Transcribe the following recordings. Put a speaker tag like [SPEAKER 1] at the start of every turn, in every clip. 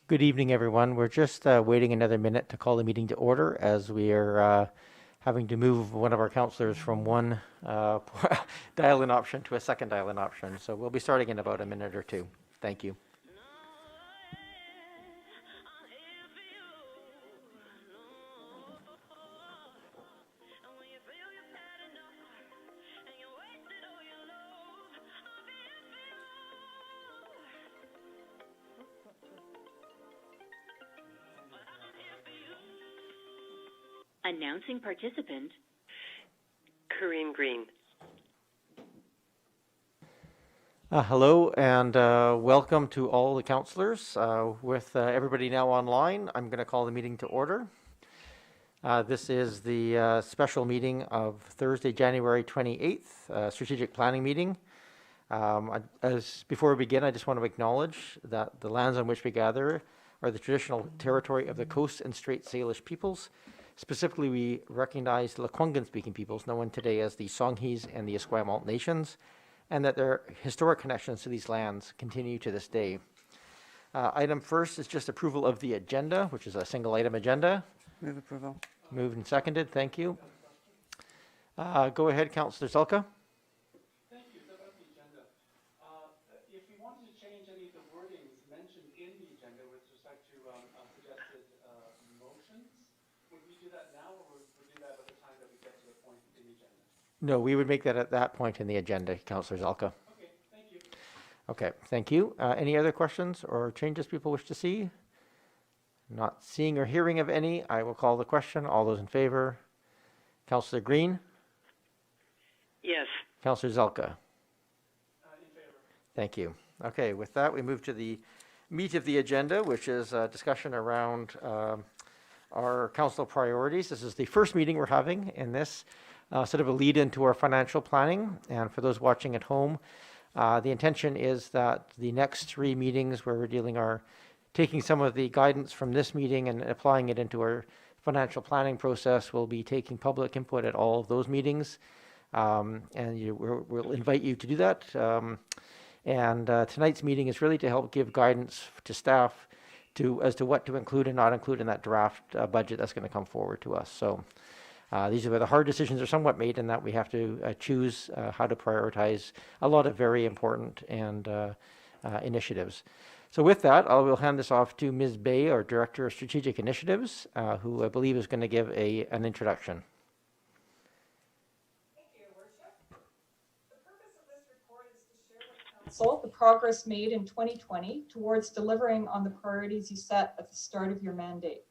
[SPEAKER 1] Good evening, everyone. We're just waiting another minute to call the meeting to order as we are having to move one of our councillors from one dial-in option to a second dial-in option. So we'll be starting in about a minute or two. Thank you.
[SPEAKER 2] Announcing participant, Corinne Green.
[SPEAKER 1] Hello and welcome to all the councillors. With everybody now online, I'm going to call the meeting to order. This is the special meeting of Thursday, January 28th, strategic planning meeting. Before we begin, I just want to acknowledge that the lands on which we gather are the traditional territory of the Coast and Strait Salish peoples. Specifically, we recognize the Lekwungen-speaking peoples, known today as the Songhees and the Esquimalt nations, and that their historic connections to these lands continue to this day. Item first is just approval of the agenda, which is a single item agenda.
[SPEAKER 3] Move approval.
[SPEAKER 1] Moved and seconded. Thank you. Go ahead, Councillor Zelka.
[SPEAKER 4] Thank you. So about the agenda. If you wanted to change any of the wordings mentioned in the agenda with respect to suggested motions, would we do that now, or would we do that at the time that we get to the point in the agenda?
[SPEAKER 1] No, we would make that at that point in the agenda, Councillor Zelka.
[SPEAKER 4] Okay, thank you.
[SPEAKER 1] Okay, thank you. Any other questions or changes people wish to see? Not seeing or hearing of any, I will call the question. All those in favor? Councillor Green?
[SPEAKER 2] Yes.
[SPEAKER 1] Councillor Zelka?
[SPEAKER 4] In favor.
[SPEAKER 1] Thank you. Okay, with that, we move to the meat of the agenda, which is a discussion around our council priorities. This is the first meeting we're having in this sort of a lead into our financial planning. And for those watching at home, the intention is that the next three meetings where we're taking some of the guidance from this meeting and applying it into our financial planning process. We'll be taking public input at all of those meetings. And we'll invite you to do that. Tonight's meeting is really to help give guidance to staff as to what to include and not include in that draft budget that's going to come forward to us. So these are where the hard decisions are somewhat made, in that we have to choose how to prioritize a lot of very important initiatives. So with that, I will hand this off to Ms. Bay, our Director of Strategic Initiatives, who I believe is going to give an introduction.
[SPEAKER 5] Thank you, Your Worship. The purpose of this report is to share with Council the progress made in 2020 towards delivering on the priorities you set at the start of your mandate.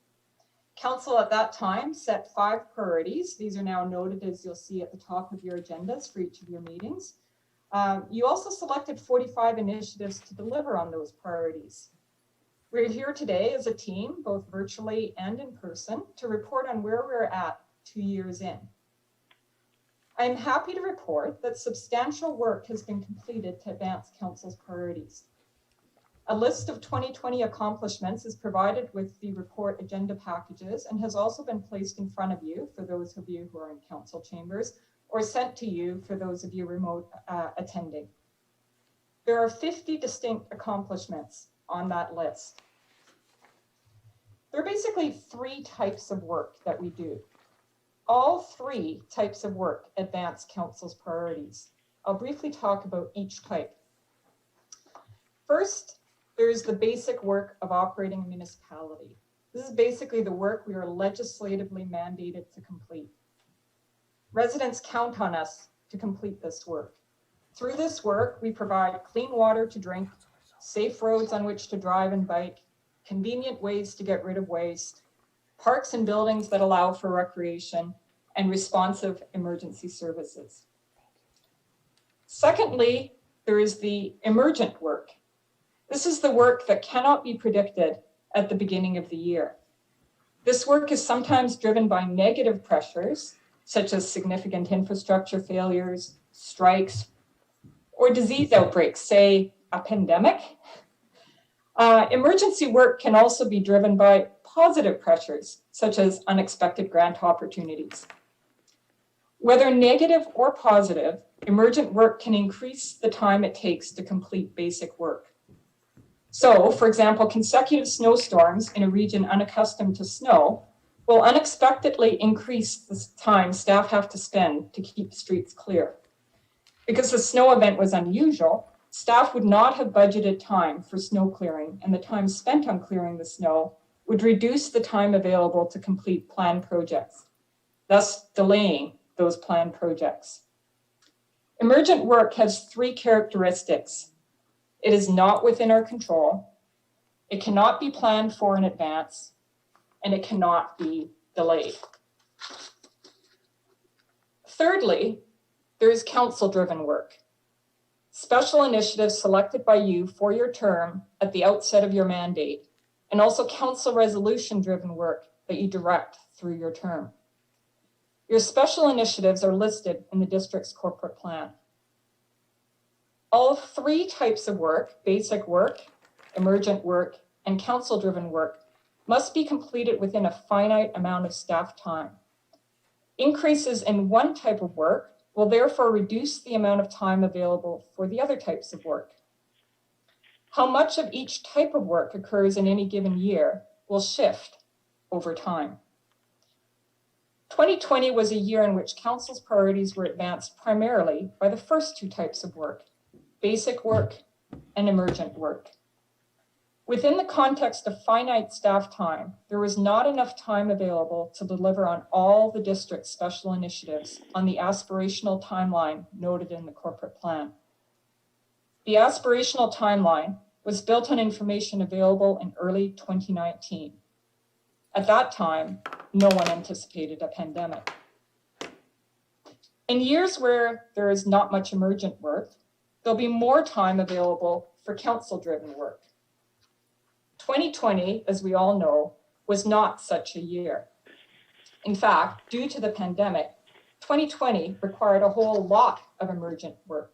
[SPEAKER 5] Council at that time set 5 priorities. These are now noted, as you'll see at the top of your agendas for each of your meetings. You also selected 45 initiatives to deliver on those priorities. We're here today as a team, both virtually and in person, to report on where we're at 2 years in. I'm happy to report that substantial work has been completed to advance Council's priorities. A list of 2020 accomplishments is provided with the report agenda packages and has also been placed in front of you for those of you who are in Council chambers, or sent to you for those of you remote attending. There are 50 distinct accomplishments on that list. There are basically 3 types of work that we do. All 3 types of work advance Council's priorities. I'll briefly talk about each type. First, there's the basic work of operating a municipality. This is basically the work we are legislatively mandated to complete. Residents count on us to complete this work. Through this work, we provide clean water to drink, safe roads on which to drive and bike, convenient ways to get rid of waste, parks and buildings that allow for recreation, and responsive emergency services. Secondly, there is the emergent work. This is the work that cannot be predicted at the beginning of the year. This work is sometimes driven by negative pressures, such as significant infrastructure failures, strikes, or disease outbreaks, say a pandemic. Emergency work can also be driven by positive pressures, such as unexpected grant opportunities. Whether negative or positive, emergent work can increase the time it takes to complete basic work. So, for example, consecutive snowstorms in a region unaccustomed to snow will unexpectedly increase the time staff have to spend to keep streets clear. Because the snow event was unusual, staff would not have budgeted time for snow clearing, and the time spent on clearing the snow would reduce the time available to complete planned projects, thus delaying those planned projects. Emergent work has 3 characteristics. It is not within our control, it cannot be planned for in advance, and it cannot be delayed. Thirdly, there is council-driven work. Special initiatives selected by you for your term at the outset of your mandate, and also council resolution-driven work that you direct through your term. Your special initiatives are listed in the district's corporate plan. All 3 types of work, basic work, emergent work, and council-driven work, must be completed within a finite amount of staff time. Increases in one type of work will therefore reduce the amount of time available for the other types of work. How much of each type of work occurs in any given year will shift over time. 2020 was a year in which council's priorities were advanced primarily by the first 2 types of work, basic work and emergent work. Within the context of finite staff time, there was not enough time available to deliver on all the district's special initiatives on the aspirational timeline noted in the corporate plan. The aspirational timeline was built on information available in early 2019. At that time, no one anticipated a pandemic. In years where there is not much emergent work, there'll be more time available for council-driven work. 2020, as we all know, was not such a year. In fact, due to the pandemic, 2020 required a whole lot of emergent work.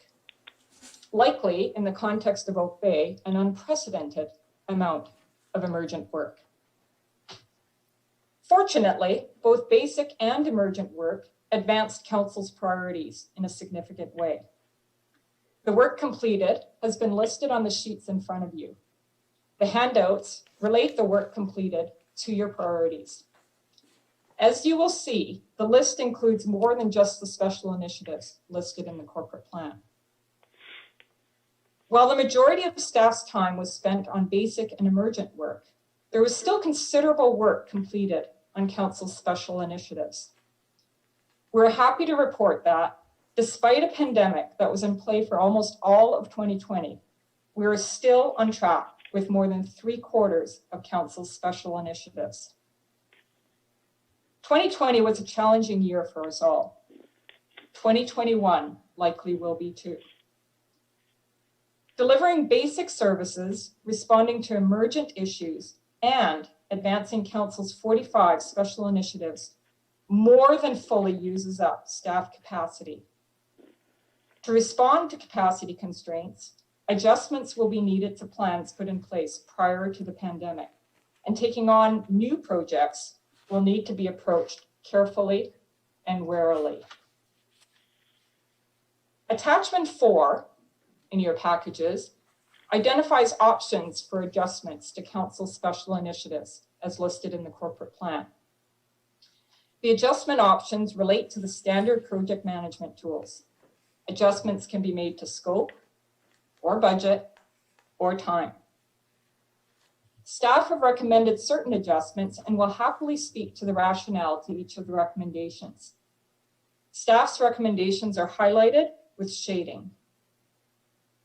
[SPEAKER 5] Likely, in the context of Oak Bay, an unprecedented amount of emergent work. Fortunately, both basic and emergent work advanced council's priorities in a significant way. The work completed has been listed on the sheets in front of you. The handouts relate the work completed to your priorities. As you will see, the list includes more than just the special initiatives listed in the corporate plan. While the majority of staff's time was spent on basic and emergent work, there was still considerable work completed on council's special initiatives. We're happy to report that, despite a pandemic that was in play for almost all of 2020, we are still on track with more than 3/4 of council's special initiatives. 2020 was a challenging year for us all. 2021 likely will be too. Delivering basic services, responding to emergent issues, and advancing council's 45 special initiatives more than fully uses up staff capacity. To respond to capacity constraints, adjustments will be needed to plans put in place prior to the pandemic, and taking on new projects will need to be approached carefully and warily. Attachment 4 in your packages identifies options for adjustments to council's special initiatives as listed in the corporate plan. The adjustment options relate to the standard project management tools. Adjustments can be made to scope, or budget, or time. Staff have recommended certain adjustments and will happily speak to the rationale to each of the recommendations. Staff's recommendations are highlighted with shading.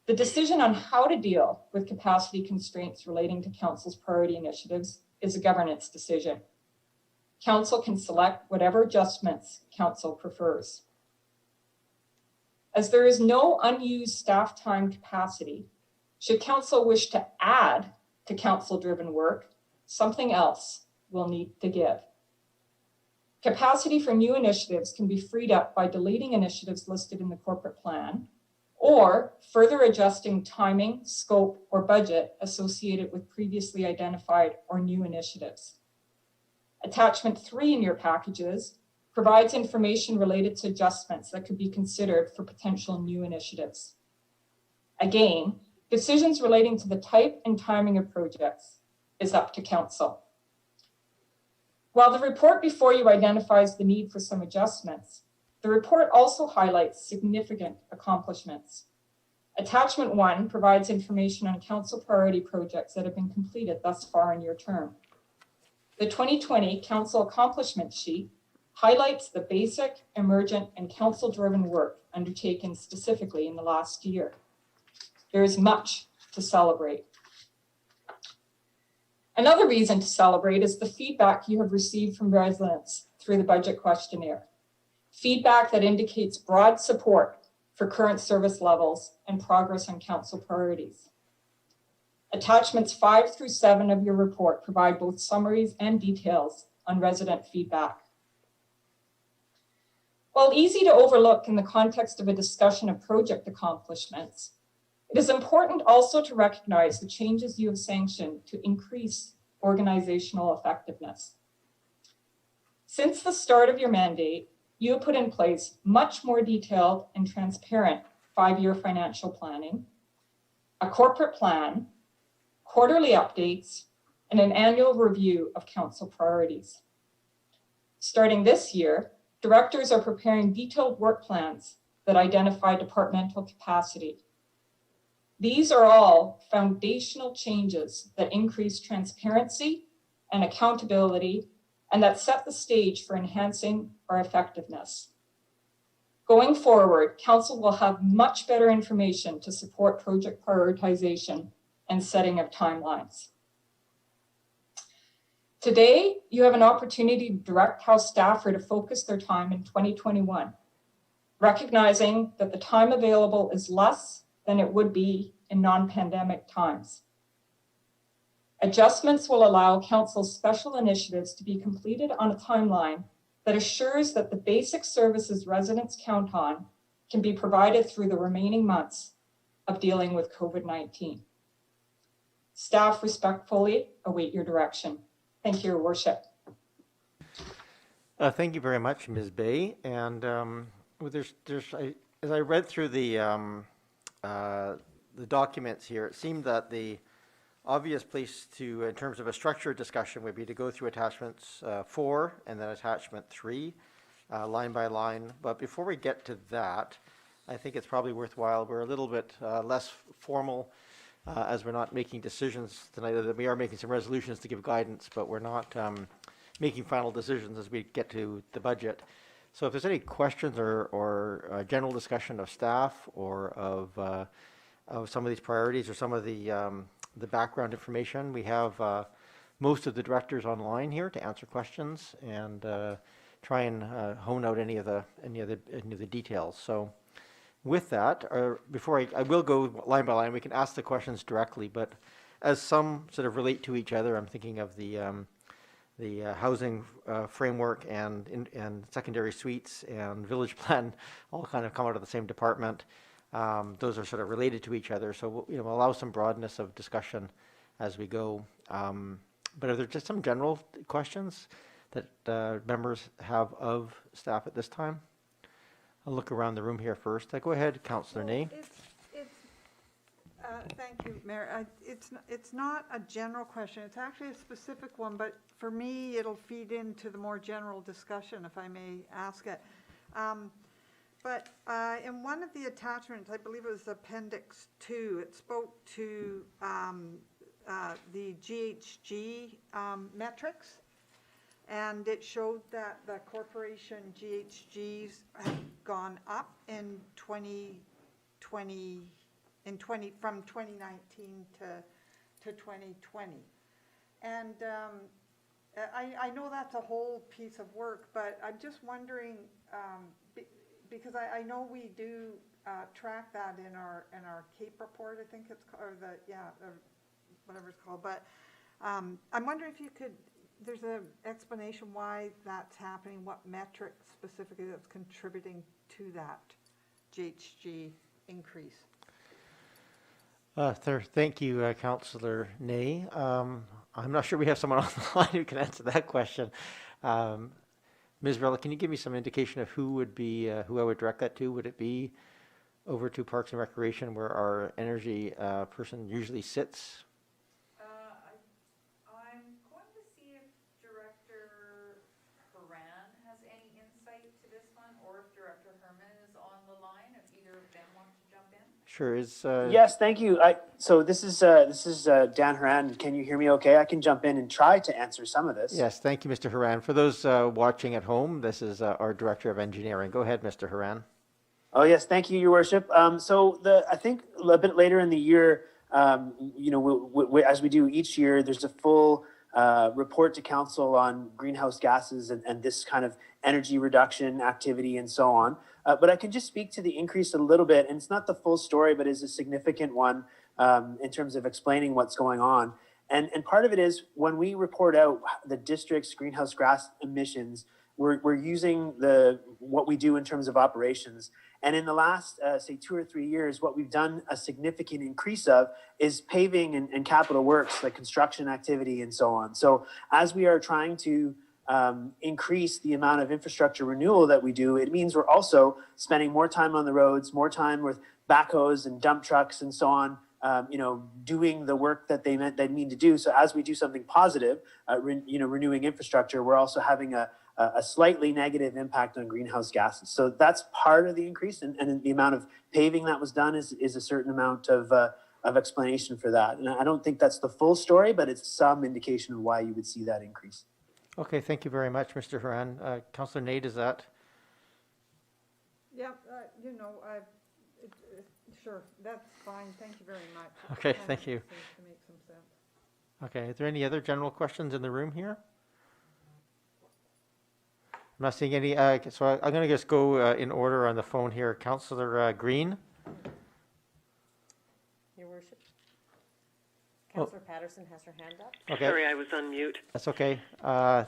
[SPEAKER 5] The decision on how to deal with capacity constraints relating to council's priority initiatives is a governance decision. Council can select whatever adjustments council prefers. As there is no unused staff time capacity, should council wish to add to council-driven work, something else will need to give. Capacity for new initiatives can be freed up by deleting initiatives listed in the corporate plan, or further adjusting timing, scope, or budget associated with previously identified or new initiatives. Attachment 3 in your packages provides information related to adjustments that could be considered for potential new initiatives. Again, Decisions relating to the type and timing of projects is up to council. While the report before you identifies the need for some adjustments, the report also highlights significant accomplishments. Attachment 1 provides information on council priority projects that have been completed thus far in your term. The 2020 Council Accomplishment Sheet highlights the basic, emergent, and council-driven work undertaken specifically in the last year. There is much to celebrate. Another reason to celebrate is the feedback you have received from residents through the budget questionnaire. Feedback that indicates broad support for current service levels and progress on council priorities. Attachments 5 through 7 of your report provide both summaries and details on resident feedback. While easy to overlook in the context of a discussion of project accomplishments, it is important also to recognize the changes you have sanctioned to increase organizational effectiveness. Since the start of your mandate, you have put in place much more detailed and transparent 5-year financial planning, a corporate plan, quarterly updates, and an annual review of council priorities. Starting this year, directors are preparing detailed work plans that identify departmental capacity. These are all foundational changes that increase transparency and accountability and that set the stage for enhancing our effectiveness. Going forward, council will have much better information to support project prioritization and setting of timelines. Today, you have an opportunity to direct how staff are to focus their time in 2021, recognizing that the time available is less than it would be in non-pandemic times. Adjustments will allow council's special initiatives to be completed on a timeline that assures that the basic services residents count on can be provided through the remaining months of dealing with COVID-19. Staff respectfully await your direction. Thank you, Your Worship.
[SPEAKER 1] Thank you very much, Ms. Bay. And as I read through the documents here, it seemed that the obvious place to, in terms of a structured discussion, would be to go through attachments 4 and then attachment 3, line by line. But before we get to that, I think it's probably worthwhile. We're a little bit less formal as we're not making decisions tonight. We are making some resolutions to give guidance, but we're not making final decisions as we get to the budget. So if there's any questions or general discussion of staff or of some of these priorities or some of the background information, we have most of the directors online here to answer questions and try and hone out any of the details. So with that, before I will go line by line, we can ask the questions directly, but as some sort of relate to each other, I'm thinking of the housing framework and secondary suites and village plan all kind of come out of the same department. Those are sort of related to each other, so we'll allow some broadness of discussion as we go. But are there just some general questions that members have of staff at this time? I'll look around the room here first. Go ahead, Councillor Ney.
[SPEAKER 3] Thank you, Mayor. It's not a general question. It's actually a specific one, but for me, it'll feed into the more general discussion, if I may ask it. But in one of the attachments, I believe it was Appendix 2, it spoke to the GHG metrics, and it showed that the corporation GHGs have gone up in 2020, from 2019 to 2020. And I know that's a whole piece of work, but I'm just wondering, because I know we do track that in our CAPE report, I think it's called, or whatever it's called. But I'm wondering if you could, there's an explanation why that's happening, what metric specifically that's contributing to that GHG increase.
[SPEAKER 1] Thank you, Councillor Ney. I'm not sure we have someone on the line who can answer that question. Ms. Rella, can you give me some indication of who would be, who I would direct that to? Would it be over to Parks and Recreation, where our energy person usually sits.
[SPEAKER 6] I'm going to see if Director Haran has any insight to this one, or if Director Herman is on the line, if either of them want to jump in.
[SPEAKER 1] Sure is.
[SPEAKER 7] Yes, thank you. So this is Dan Haran. Can you hear me okay? I can jump in and try to answer some of this.
[SPEAKER 1] Yes, thank you, Mr. Haran. For those watching at home, this is our Director of Engineering. Go ahead, Mr. Haran.
[SPEAKER 7] Oh, yes, thank you, Your Worship. So I think a bit later in the year, as we do each year, there's a full report to council on greenhouse gases and this kind of energy reduction activity and so on. But I can just speak to the increase a little bit, and it's not the full story, but is a significant one in terms of explaining what's going on. And part of it is when we report out the district's greenhouse gas emissions, we're using what we do in terms of operations. And in the last, say, 2 or 3 years, what we've done a significant increase of is paving and capital works, like construction activity and so on. So as we are trying to increase the amount of infrastructure renewal that we do, it means we're also spending more time on the roads, more time with backhoes and dump trucks and so on, doing the work that they mean to do. So as we do something positive, renewing infrastructure, we're also having a slightly negative impact on greenhouse gases. So that's part of the increase, and the amount of paving that was done is a certain amount of explanation for that. And I don't think that's the full story, but it's some indication of why you would see that increase.
[SPEAKER 1] Okay, thank you very much, Mr. Haran. Councillor Nate, is that?
[SPEAKER 3] Yeah, sure, that's fine, thank you very much.
[SPEAKER 1] Okay, thank you.
[SPEAKER 3] Seems to make some sense.
[SPEAKER 1] Okay, is there any other general questions in the room here? I'm not seeing any, so I'm going to just go in order on the phone here. Councillor Green?
[SPEAKER 8] Your Worship. Councillor Patterson has her hand up.
[SPEAKER 1] Okay.
[SPEAKER 2] Sorry, I was on mute.
[SPEAKER 1] That's okay.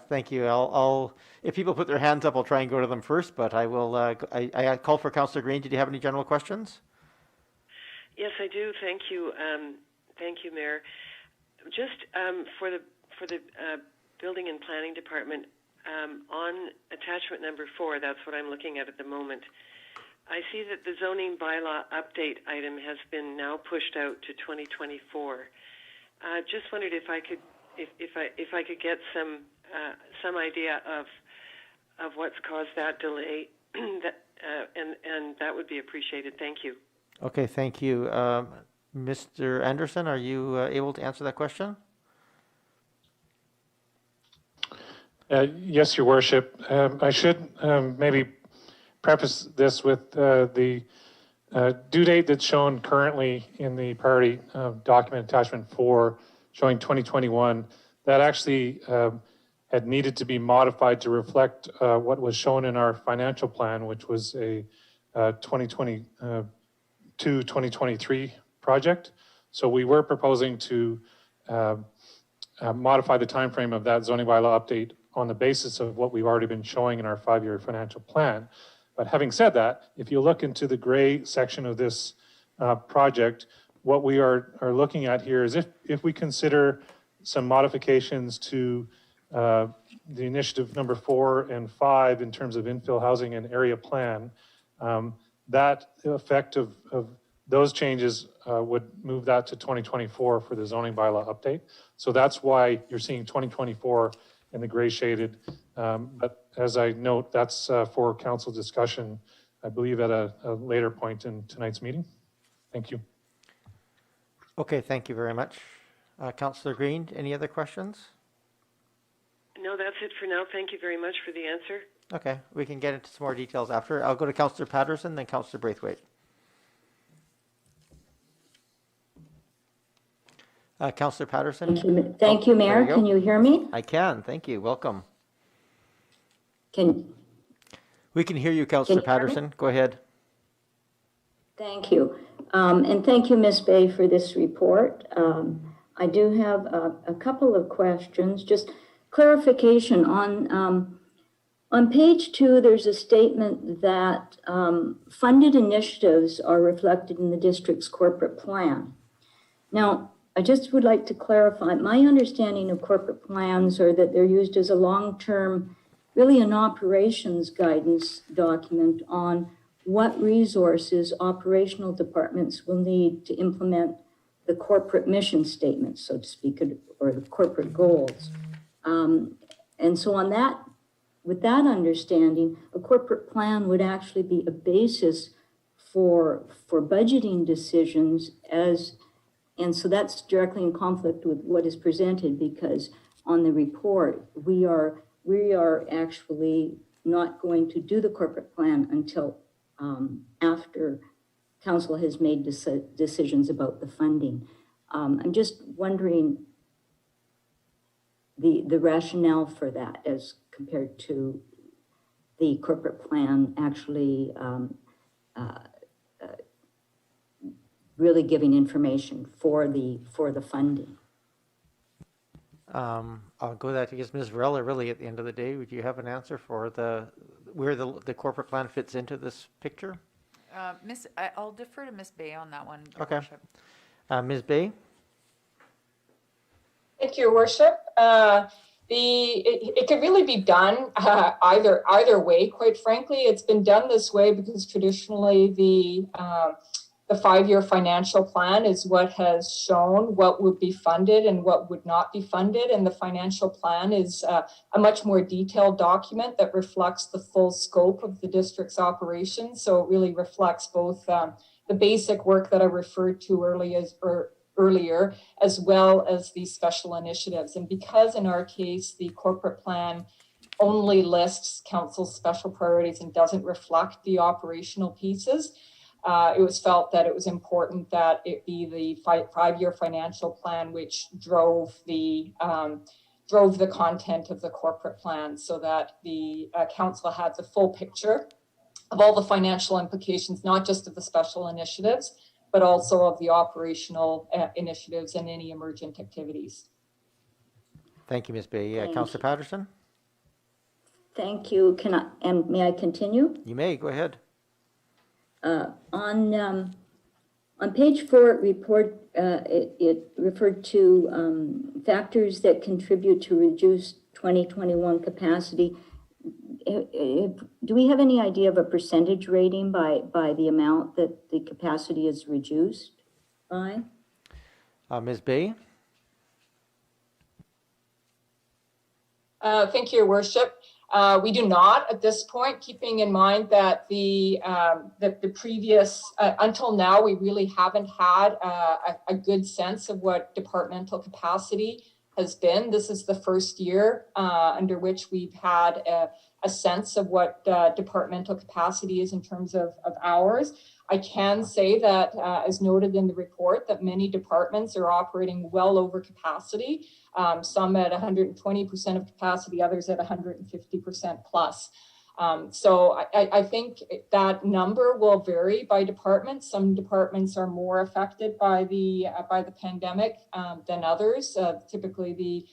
[SPEAKER 1] Thank you. I'll if people put their hands up, I'll try and go to them first, but I will, I call for Councillor Green. Did you have any general questions?
[SPEAKER 2] Yes, I do. Thank you. Thank you, Mayor. Just for the Building and Planning Department, on attachment number 4, that's what I'm looking at the moment. I see that the zoning bylaw update item has been now pushed out to 2024. Just wondered if I could get some idea of what's caused that delay, and that would be appreciated. Thank you.
[SPEAKER 1] Okay, thank you. Mr. Anderson, are you able to answer that question?
[SPEAKER 9] Yes, Your Worship. I should maybe preface this with the due date that's shown currently in the priority document attachment 4, showing 2021. That actually had needed to be modified to reflect what was shown in our financial plan, which was a 2022-2023 project. So we were proposing to modify the timeframe of that zoning bylaw update on the basis of what we've already been showing in our 5-year financial plan. But having said that, if you look into the gray section of this project, what we are looking at here is if we consider some modifications to the initiative number 4 and 5 in terms of infill housing and area plan, that effect of those changes would move that to 2024 for the zoning bylaw update. So that's why you're seeing 2024 in the gray shaded. But as I note, that's for council discussion, I believe at a later point in tonight's meeting. Thank you.
[SPEAKER 1] Okay, thank you very much. Councillor Green, any other questions?
[SPEAKER 2] No, that's it for now. Thank you very much for the answer.
[SPEAKER 1] Okay, we can get into some more details after. I'll go to Councillor Patterson, then Councillor Braithwaite. Councillor Patterson?
[SPEAKER 10] Thank you, Mayor.
[SPEAKER 1] There you go.
[SPEAKER 10] Can you hear me?
[SPEAKER 1] I can, thank you. Welcome.
[SPEAKER 10] Can,
[SPEAKER 1] We can hear you, Councillor
[SPEAKER 10] you hear me?
[SPEAKER 1] Patterson. Go ahead.
[SPEAKER 10] thank you. And thank you, Ms. Bay, for this report. I do have a couple of questions, just clarification on page 2, there's a statement that funded initiatives are reflected in the district's corporate plan. Now, I just would like to clarify, my understanding of corporate plans are that they're used as a long-term, really an operations guidance document on what resources operational departments will need to implement the corporate mission statement, so to speak, or the corporate goals. And so on that, with that understanding, a corporate plan would actually be a basis for budgeting decisions and so that's directly in conflict with what is presented, because on the report, we are actually not going to do the corporate plan until after council has made decisions about the funding. I'm just wondering the rationale for that as compared to the corporate plan actually really giving information for the funding.
[SPEAKER 1] I'll go that because Ms. Varela, really at the end of the day, would you have an answer for where the corporate plan fits into this picture?
[SPEAKER 6] I'll defer to Miss Bay on that one, Your
[SPEAKER 1] Okay.
[SPEAKER 6] Worship.
[SPEAKER 1] Ms. Bay?
[SPEAKER 5] Thank you, Your Worship. It could really be done either way. Quite frankly, it's been done this way because traditionally the 5-year financial plan is what has shown what would be funded and what would not be funded. And the financial plan is a much more detailed document that reflects the full scope of the district's operations. So it really reflects both the basic work that I referred to earlier, as well as the special initiatives. And because in our case, the corporate plan only lists council's special priorities and doesn't reflect the operational pieces, it was felt that it was important that it be the 5-year financial plan which drove the content of the corporate plan, so that the council had the full picture of all the financial implications, not just of the special initiatives, but also of the operational initiatives and any emergent activities.
[SPEAKER 1] Thank you, Ms. Bay.
[SPEAKER 10] Thank
[SPEAKER 1] Councillor
[SPEAKER 10] you.
[SPEAKER 1] Patterson?
[SPEAKER 10] Thank you. May I continue?
[SPEAKER 1] You may, go ahead.
[SPEAKER 10] On page 4 report, it referred to factors that contribute to reduced 2021 capacity. Do we have any idea of a percentage rating by the amount that the capacity is reduced by?
[SPEAKER 1] Ms. Bay?
[SPEAKER 5] Thank you, Your Worship. We do not at this point, keeping in mind that the previous, until now, we really haven't had a good sense of what departmental capacity has been. This is the first year under which we've had a sense of what departmental capacity is in terms of hours. I can say that, as noted in the report, that many departments are operating well over capacity, some at 120% of capacity, others at 150% plus. So I think that number will vary by department. Some departments are more affected by the pandemic than others. Typically,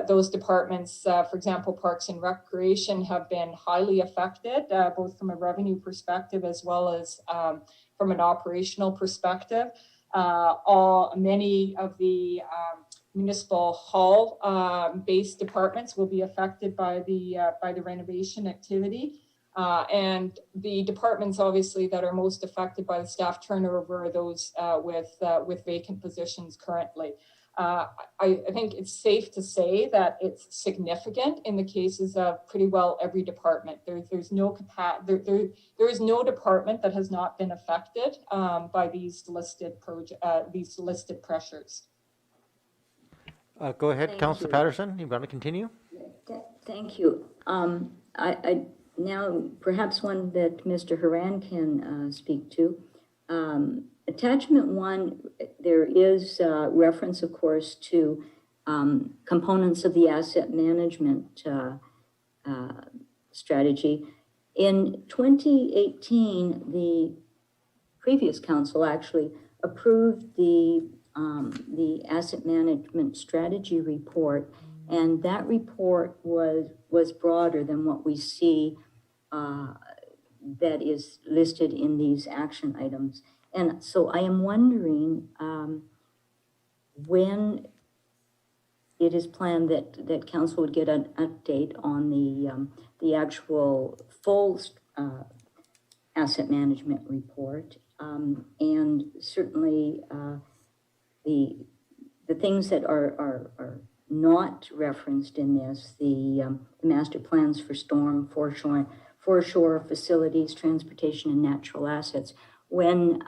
[SPEAKER 5] those departments, for example, Parks and Recreation, have been highly affected, both from a revenue perspective as well as from an operational perspective. Many of the municipal hall-based departments will be affected by the renovation activity. And the departments, obviously, that are most affected by the staff turnover are those with vacant positions currently. I think it's safe to say that it's significant in the cases of pretty well every department. There is no department that has not been affected by these listed pressures.
[SPEAKER 1] Go ahead,
[SPEAKER 10] Thank
[SPEAKER 1] Councillor
[SPEAKER 10] you.
[SPEAKER 1] Patterson. You want to continue?
[SPEAKER 10] Thank you. I now perhaps one that Mr. Haran can speak to. Attachment 1, there is reference, of course, to components of the asset management strategy. In 2018, the previous council actually approved the asset management strategy report, and that report was broader than what we see that is listed in these action items. And so I am wondering when it is planned that council would get an update on the actual full asset management report. And certainly the things that are not referenced in this, the master plans for storm, foreshore facilities, transportation, and natural assets, when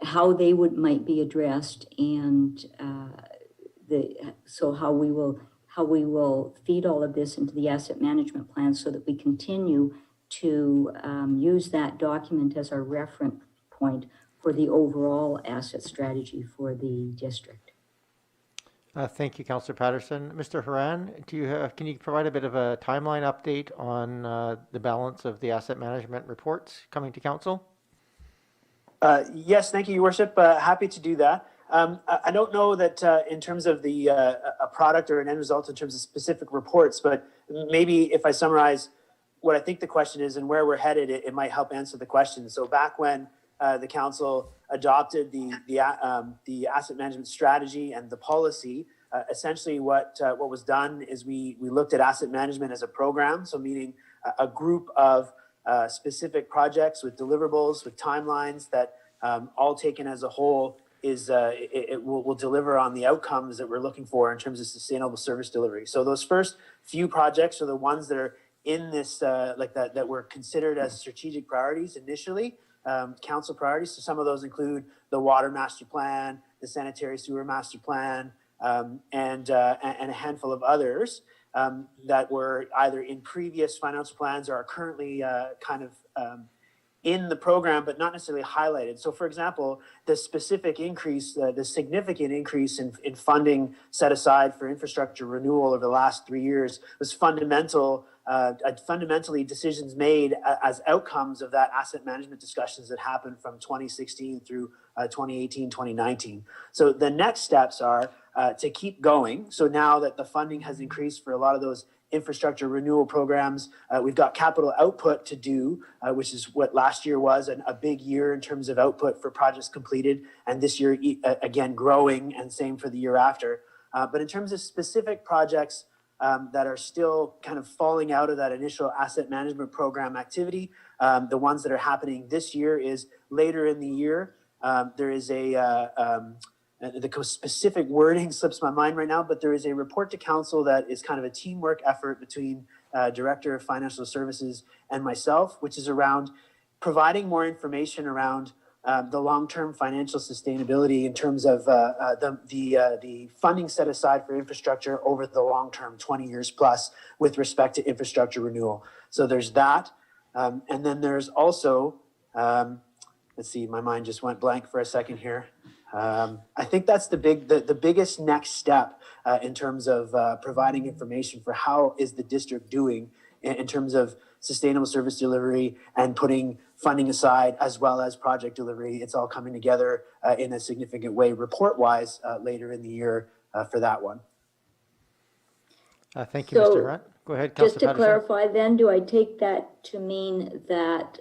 [SPEAKER 10] how they might be addressed, and so how we will feed all of this into the asset management plan so that we continue to use that document as our reference point for the overall asset strategy for the district.
[SPEAKER 1] Thank you, Councillor Patterson. Mr. Haran, can you provide a bit of a timeline update on the balance of the asset management reports coming to council?
[SPEAKER 7] Yes, thank you, Your Worship. Happy to do that. I don't know that in terms of the a product or an end result in terms of specific reports, but maybe if I summarize what I think the question is and where we're headed, it might help answer the question. So back when the council adopted the asset management strategy and the policy, essentially what was done is we looked at asset management as a program, so meaning a group of specific projects with deliverables, with timelines that all taken as a whole it will deliver on the outcomes that we're looking for in terms of sustainable service delivery. So those first few projects are the ones that are in this that were considered as strategic priorities initially, council priorities. So some of those include the water master plan, the sanitary sewer master plan, and a handful of others that were either in previous financial plans or are currently in the program, but not necessarily highlighted. So, for example, the specific increase, the significant increase in funding set aside for infrastructure renewal over the last 3 years was fundamentally decisions made as outcomes of that asset management discussions that happened from 2016 through 2018, 2019. So the next steps are to keep going. So now that the funding has increased for a lot of those infrastructure renewal programs, we've got capital output to do, which is what last year was a big year in terms of output for projects completed, and this year again growing, and same for the year after. But in terms of specific projects that are still kind of falling out of that initial asset management program activity, the ones that are happening this year is later in the year. There is the specific wording slips my mind right now, but there is a report to council that is kind of a teamwork effort between Director of Financial Services and myself, which is around providing more information around the long-term financial sustainability in terms of the funding set aside for infrastructure over the long term, 20 years plus, with respect to infrastructure renewal. So there's that. And then there's also, let's see, my mind just went blank for a second here. I think that's the biggest next step in terms of providing information for how is the district doing in terms of sustainable service delivery and putting funding aside as well as project delivery. It's all coming together in a significant way report-wise later in the year for that one.
[SPEAKER 1] Thank you, Mr. Hunt. Go ahead, Councillor
[SPEAKER 10] Just to
[SPEAKER 1] Patterson.
[SPEAKER 10] clarify then, do I take that to mean that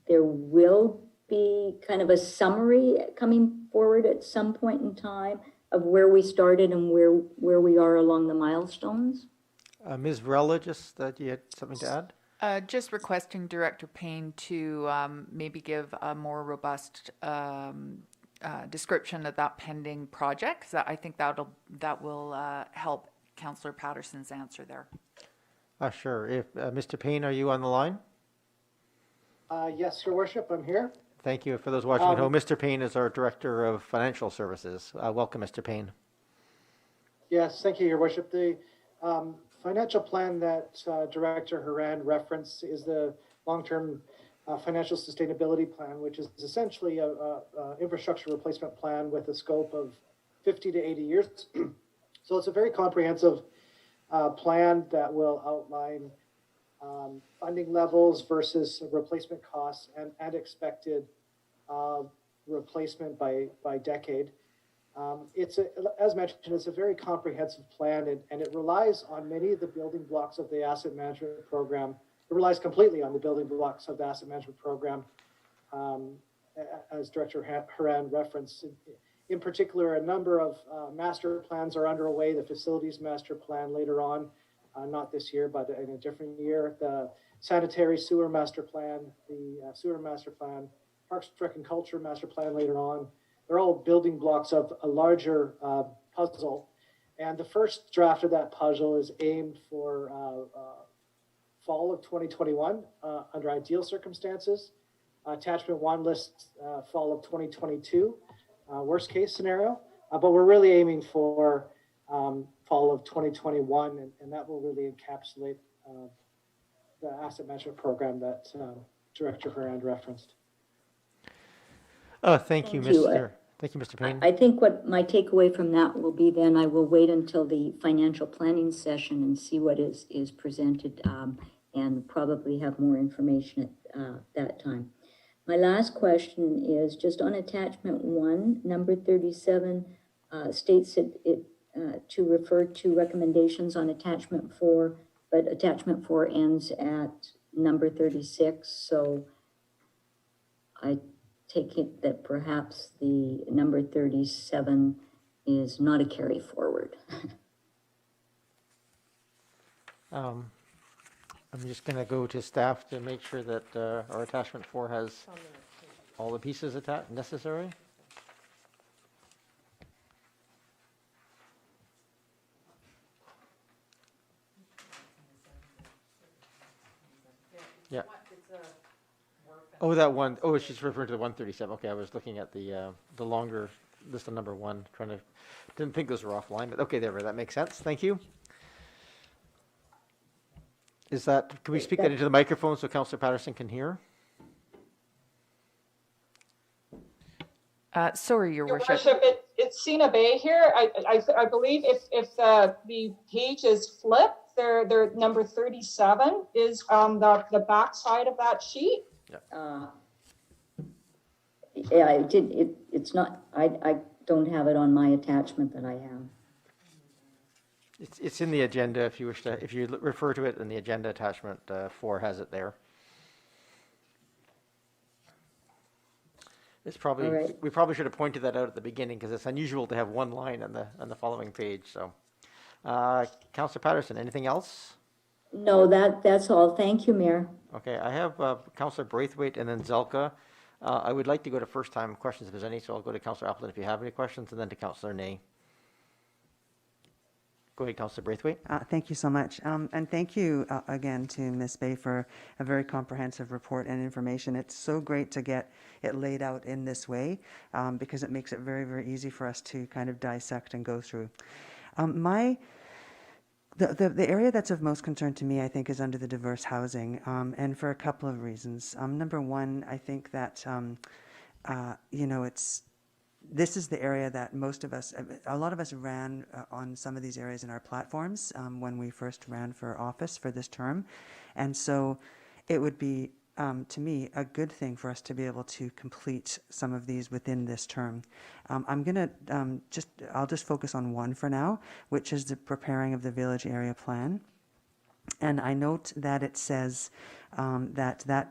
[SPEAKER 10] there will be kind of a summary coming forward at some point in time of where we started and where we are along the milestones?
[SPEAKER 1] Ms. Varela, just you had something to add?
[SPEAKER 6] Just requesting Director Payne to maybe give a more robust description of that pending project, because I think that will help Councillor Patterson's answer there.
[SPEAKER 1] Sure. If Mr. Payne, are you on the line?
[SPEAKER 11] Yes, Your Worship, I'm here.
[SPEAKER 1] Thank you. For those watching at home, Mr. Payne is our Director of Financial Services. Welcome, Mr. Payne.
[SPEAKER 11] Yes, thank you, Your Worship. The financial plan that Director Haran referenced is the long-term financial sustainability plan, which is essentially a infrastructure replacement plan with a scope of 50 to 80 years. So it's a very comprehensive plan that will outline funding levels versus replacement costs and expected replacement by decade. As mentioned, it's a very comprehensive plan, and it relies on many of the building blocks of the asset management program. It relies completely on the building blocks of the asset management program, as Director Haran referenced. In particular, a number of master plans are underway, the facilities master plan later on, not this year, but in a different year. The sanitary sewer master plan, the sewer master plan, Parks, Rec and Culture master plan later on. They're all building blocks of a larger puzzle. And the first draft of that puzzle is aimed for fall of 2021 under ideal circumstances. Attachment 1 lists fall of 2022, worst case scenario. But we're really aiming for fall of 2021, and that will really encapsulate the asset management program that Director Horan referenced.
[SPEAKER 1] Thank you,
[SPEAKER 10] Thank you.
[SPEAKER 1] Mr. Payne.
[SPEAKER 10] I think what my takeaway from that will be then, I will wait until the financial planning session and see what is presented, and probably have more information at that time. My last question is just on attachment 1, number 37, states it to refer to recommendations on attachment 4, but attachment 4 ends at number 36. So I take it that perhaps the number 37 is not a carry forward.
[SPEAKER 1] I'm just going to go to staff to make sure that our attachment 4 has all the pieces necessary. Yeah. Oh, that one. Oh, she's referring to the 137. Okay, I was looking at the longer list of number 1, didn't think those were offline, but okay, that makes sense. Thank you. Can we speak that into the microphone so Councillor Patterson can hear?
[SPEAKER 5] Sorry, Your Worship, it's Sina Bay here. I believe if the page is flipped, their number 37 is the back side of that sheet.
[SPEAKER 10] Yeah, it's not, I don't have it on my attachment that I have.
[SPEAKER 1] It's in the agenda if you wish to, if you refer to it in the agenda, attachment 4 has it there. It's probably,
[SPEAKER 10] right.
[SPEAKER 1] We probably should have pointed that out at the beginning because it's unusual to have one line on the following page. So, Councillor Patterson, anything else?
[SPEAKER 10] No, that's all. Thank you, Mayor.
[SPEAKER 1] Okay, I have Councillor Braithwaite and then Zelka. I would like to go to first time questions if there's any, so I'll go to Councillor Appleton if you have any questions, and then to Councillor Ney. Go ahead, Councillor Braithwaite.
[SPEAKER 12] Thank you so much. And thank you again to Ms. Bay for a very comprehensive report and information. It's so great to get it laid out in this way because it makes it very, very easy for us to kind of dissect and go through. The area that's of most concern to me, I think, is under the diverse housing, and for a couple of reasons. Number one, I think that, this is the area that a lot of us ran on some of these areas in our platforms when we first ran for office for this term. And so it would be, to me, a good thing for us to be able to complete some of these within this term. I'm going to I'll just focus on one for now, which is the preparing of the village area plan. And I note that it says that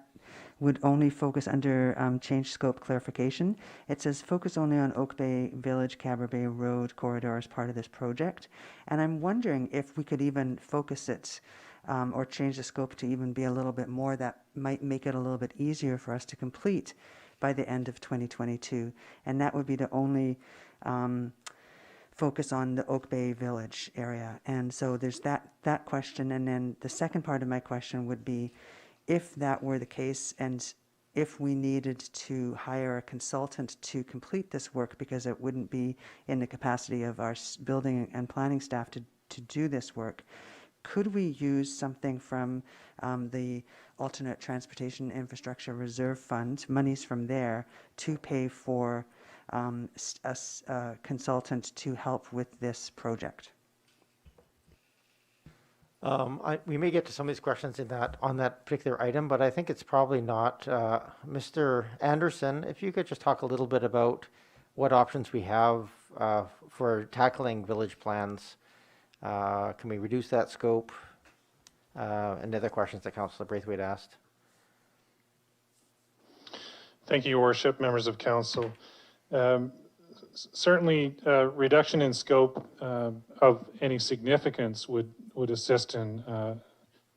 [SPEAKER 12] would only focus under change scope clarification. It says focus only on Oak Bay Village, Cabra Bay Road corridor as part of this project. And I'm wondering if we could even focus it or change the scope to even be a little bit more. That might make it a little bit easier for us to complete by the end of 2022. And that would be to only focus on the Oak Bay Village area. And so there's that question. And then the second part of my question would be, if that were the case and if we needed to hire a consultant to complete this work because it wouldn't be in the capacity of our building and planning staff to do this work, could we use something from the Alternate Transportation Infrastructure Reserve Fund, monies from there, to pay for a consultant to help with this project?
[SPEAKER 1] We may get to some of these questions on that particular item, but I think it's probably not. Mr. Anderson, if you could just talk a little bit about what options we have for tackling village plans. Can we reduce that scope? And other questions that Councillor Braithwaite asked.
[SPEAKER 9] Thank you, Your Worship, members of council. Certainly, reduction in scope of any significance would would assist in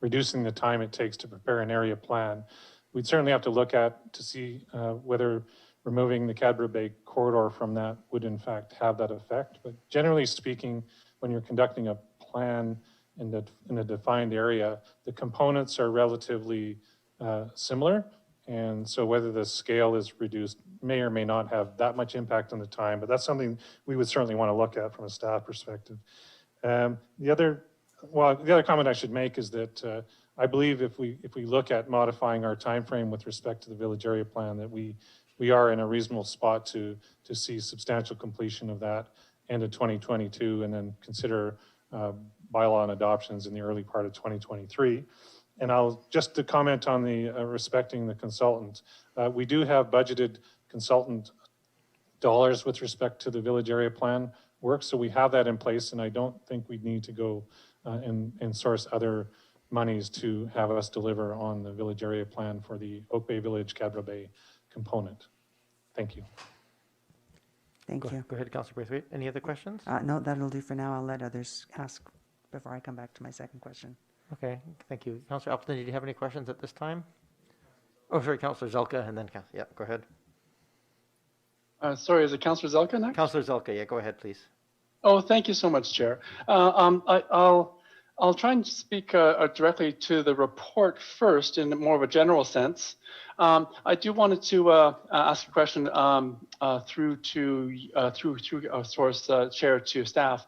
[SPEAKER 9] reducing the time it takes to prepare an area plan. We'd certainly have to look at to see whether removing the Cadbro Bay corridor from that would in fact have that effect. But generally speaking, when you're conducting a plan in a defined area, the components are relatively similar. And so whether the scale is reduced may or may not have that much impact on the time, but that's something we would certainly want to look at from a staff perspective. The other comment I should make is that I believe if we look at modifying our time frame with respect to the village area plan, that we are in a reasonable spot to see substantial completion of that end of 2022, and then consider bylaw and adoptions in the early part of 2023. And I'll just to comment on the respecting the consultant. We do have budgeted consultant dollars with respect to the village area plan work, so we have that in place, and I don't think we need to go and source other monies to have us deliver on the village area plan for the Oak Bay Village Cadbro Bay component. Thank you.
[SPEAKER 12] Thank you.
[SPEAKER 1] Go ahead, Councillor Braithwaite. Any other questions?
[SPEAKER 12] No, that'll do for now. I'll let others ask before I come back to my second question.
[SPEAKER 1] Okay, thank you. Councillor Appleton, did you have any questions at this time? Oh, sorry, Councillor Zelka, and then, yeah, go ahead.
[SPEAKER 4] Sorry, is it Councillor Zelka next?
[SPEAKER 1] Councillor Zelka, yeah, go ahead, please.
[SPEAKER 4] Oh, thank you so much, Chair. I'll try and speak directly to the report first in more of a general sense. I do wanted to ask a question through source chair to staff.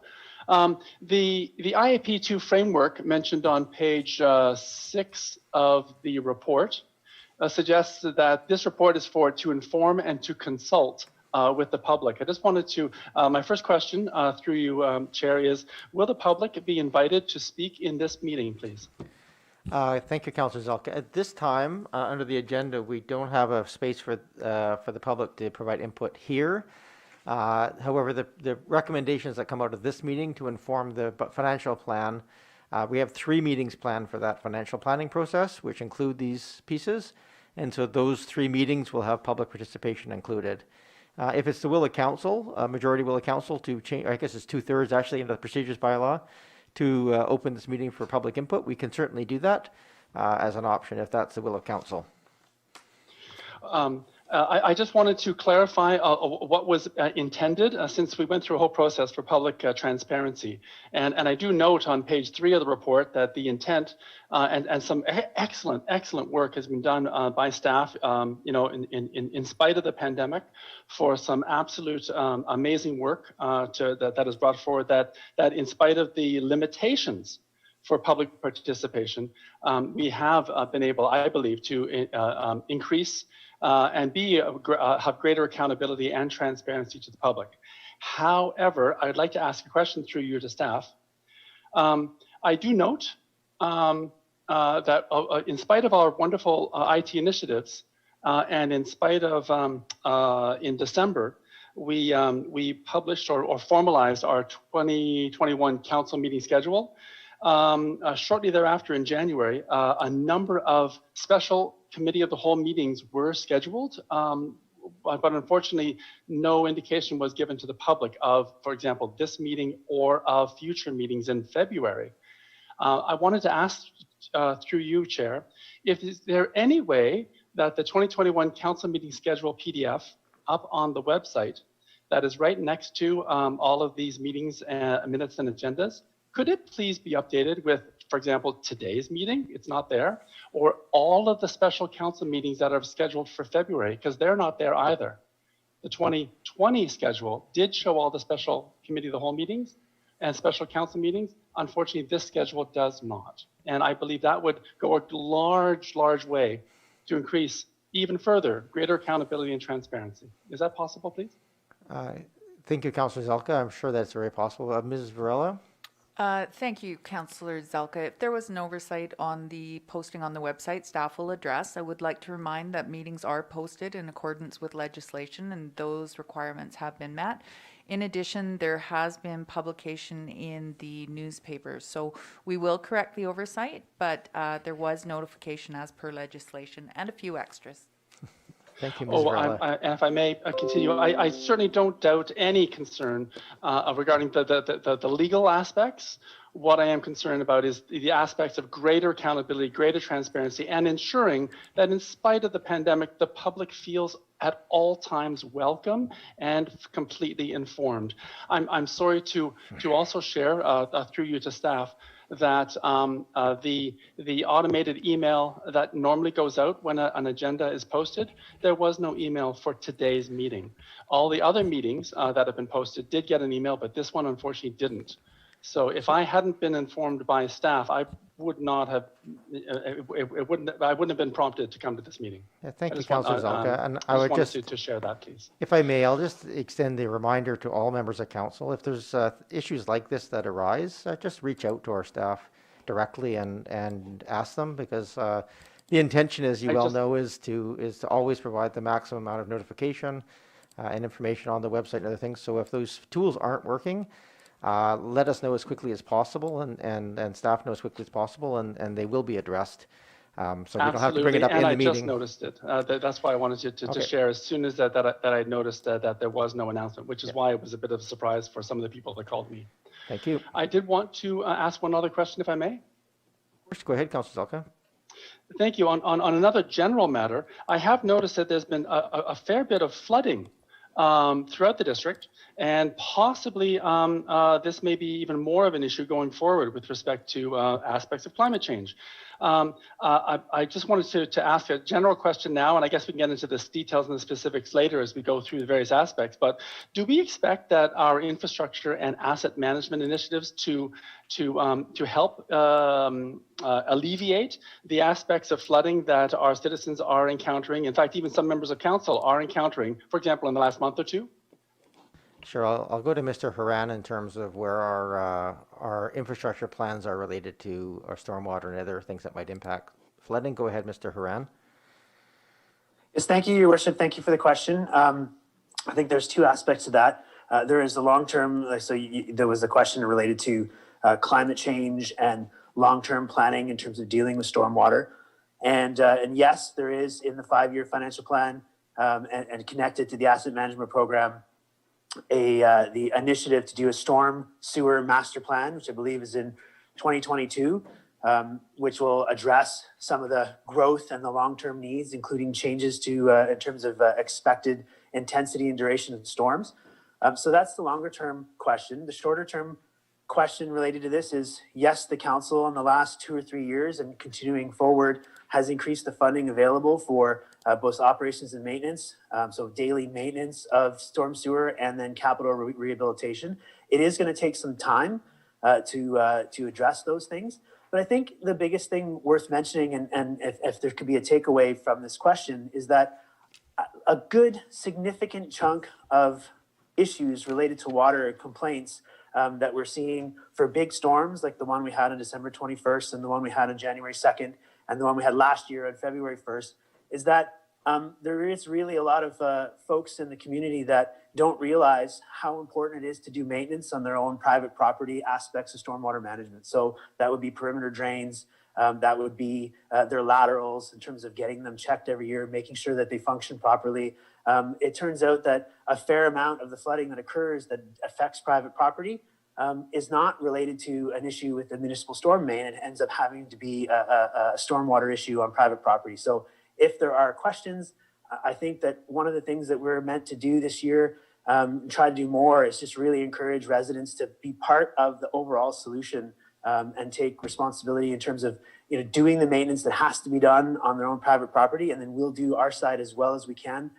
[SPEAKER 4] The IAP2 framework mentioned on page 6 of the report suggests that this report is to inform and to consult with the public. I just wanted to, my first question through you, Chair, is will the public be invited to speak in this meeting, please?
[SPEAKER 1] Thank you, Councillor Zelka. At this time, under the agenda, we don't have a space for the public to provide input here. However, the recommendations that come out of this meeting to inform the financial plan, we have 3 meetings planned for that financial planning process, which include these pieces. And so those 3 meetings will have public participation included. If it's the will of council, a majority will of council to change, I guess it's 2/3 actually in the procedures bylaw, to open this meeting for public input, we can certainly do that as an option if that's the will of council.
[SPEAKER 4] I just wanted to clarify what was intended since we went through a whole process for public transparency. And I do note on page 3 of the report that the intent and some excellent work has been done by staff, in spite of the pandemic, for some absolute amazing work that is brought forward, that in spite of the limitations for public participation, we have been able, I believe, to increase and have greater accountability and transparency to the public. However, I'd like to ask a question through you to staff. I do note that in spite of our wonderful IT initiatives, and in spite of in December, we published or formalized our 2021 council meeting schedule. Shortly thereafter in January, a number of special committee of the whole meetings were scheduled, but unfortunately no indication was given to the public of, for example, this meeting or of future meetings in February. I wanted to ask through you, Chair, is there any way that the 2021 council meeting schedule PDF up on the website that is right next to all of these meetings, minutes and agendas, could it please be updated with, for example, today's meeting? It's not there. Or all of the special council meetings that are scheduled for February, because they're not there either. The 2020 schedule did show all the special committee of the whole meetings and special council meetings. Unfortunately, this schedule does not. And I believe that would go a large way to increase even further greater accountability and transparency. Is that possible, please?
[SPEAKER 1] Thank you, Councillor Zelka. I'm sure that's very possible. Mrs. Varela?
[SPEAKER 6] Thank you, Councillor Zelka. If there was an oversight on the posting on the website, staff will address. I would like to remind that meetings are posted in accordance with legislation and those requirements have been met. In addition, there has been publication in the newspapers. So we will correct the oversight, but there was notification as per legislation and a few extras.
[SPEAKER 1] Thank you, Ms.
[SPEAKER 4] Oh,
[SPEAKER 1] Varela.
[SPEAKER 4] and if I may continue, I certainly don't doubt any concern regarding the legal aspects. What I am concerned about is the aspects of greater accountability, greater transparency, and ensuring that in spite of the pandemic, the public feels at all times welcome and completely informed. I'm sorry to also share through you to staff that the automated email that normally goes out when an agenda is posted, there was no email for today's meeting. All the other meetings that have been posted did get an email, but this one unfortunately didn't. So if I hadn't been informed by staff, I would not have, I wouldn't have been prompted to come to this meeting.
[SPEAKER 1] Yeah, thank you, Councillor Zalka. And I would
[SPEAKER 4] wanted to share that, please.
[SPEAKER 1] if I may, I'll just extend the reminder to all members of council. If there's issues like this that arise, just reach out to our staff directly and ask them, because the intention, as you well know, is to always provide the maximum amount of notification and information on the website and other things. So if those tools aren't working, let us know as quickly as possible, and staff know as quickly as possible, and they will be addressed. So you don't have to bring it up in the meeting.
[SPEAKER 4] I just noticed it. That's why I wanted to share as soon as that I noticed that there was no announcement, which is why it was a bit of a surprise for some of the people that called me.
[SPEAKER 1] Thank you.
[SPEAKER 4] I did want to ask one other question, if I may.
[SPEAKER 1] Go ahead, Councillor Zalka.
[SPEAKER 4] Thank you. On another general matter, I have noticed that there's been a fair bit of flooding throughout the district, and possibly this may be even more of an issue going forward with respect to aspects of climate change. I just wanted to ask a general question now, and I guess we can get into the details and the specifics later as we go through the various aspects, but do we expect that our infrastructure and asset management initiatives to help alleviate the aspects of flooding that our citizens are encountering, in fact, even some members of council are encountering, for example, in the last month or two?
[SPEAKER 1] Sure, I'll go to Mr. Haran in terms of where our infrastructure plans are related to our stormwater and other things that might impact flooding. Go ahead, Mr. Haran.
[SPEAKER 7] Yes, thank you, Your Worship. Thank you for the question. I think there's two aspects to that. There is the long-term, there was a question related to climate change and long-term planning in terms of dealing with stormwater. And yes, there is in the 5-year financial plan and connected to the asset management program, the initiative to do a storm sewer master plan, which I believe is in 2022, which will address some of the growth and the long-term needs, including changes to in terms of expected intensity and duration of storms. So that's the longer-term question. The shorter-term question related to this is, yes, the council in the last 2 or 3 years and continuing forward has increased the funding available for both operations and maintenance, so daily maintenance of storm sewer and then capital rehabilitation. It is going to take some time to address those things. But I think the biggest thing worth mentioning, and if there could be a takeaway from this question, is that a good significant chunk of issues related to water complaints that we're seeing for big storms, like the one we had on December 21st and the one we had on January 2nd and the one we had last year on February 1st, is that there is really a lot of folks in the community that don't realize how important it is to do maintenance on their own private property aspects of stormwater management. So that would be perimeter drains, that would be their laterals in terms of getting them checked every year, making sure that they function properly. It turns out that a fair amount of the flooding that occurs that affects private property is not related to an issue with the municipal storm main. It ends up having to be a stormwater issue on private property. So if there are questions, I think that one of the things that we're meant to do this year, try to do more, is just really encourage residents to be part of the overall solution and take responsibility in terms of doing the maintenance that has to be done on their own private property, and then we'll do our side as well as we can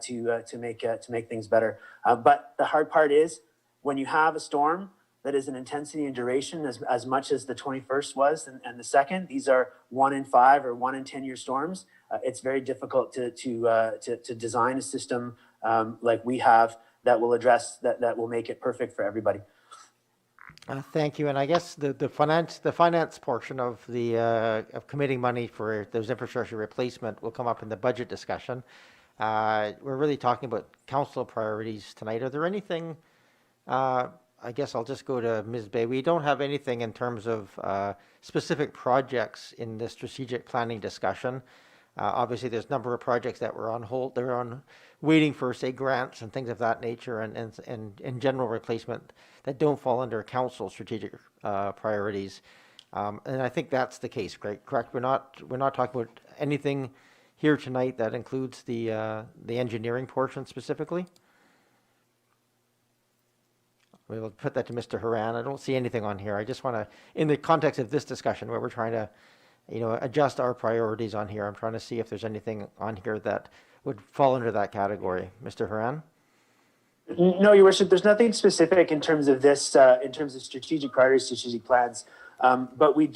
[SPEAKER 7] to make things better. But the hard part is when you have a storm that is an intensity and duration as much as the 21st was and the second, these are 1 in 5 or 1 in 10 year storms. It's very difficult to design a system like we have that will address that will make it perfect for everybody.
[SPEAKER 1] Thank you. And I guess the finance portion of the of committing money for those infrastructure replacement will come up in the budget discussion. We're really talking about council priorities tonight. Are there anything? I guess I'll just go to Ms. Bay. We don't have anything in terms of specific projects in the strategic planning discussion. Obviously, there's a number of projects that were on hold, they're on waiting for, say, grants and things of that nature, and general replacement that don't fall under council strategic priorities. And I think that's the case, correct? We're not talking about anything here tonight that includes the engineering portion specifically. We will put that to Mr. Haran. I don't see anything on here. I just want to, in the context of this discussion where we're trying to, adjust our priorities on here, I'm trying to see if there's anything on here that would fall under that category. Mr. Haran?
[SPEAKER 7] No, Your Worship, there's nothing specific in terms of this, in terms of strategic priorities, strategic plans. But we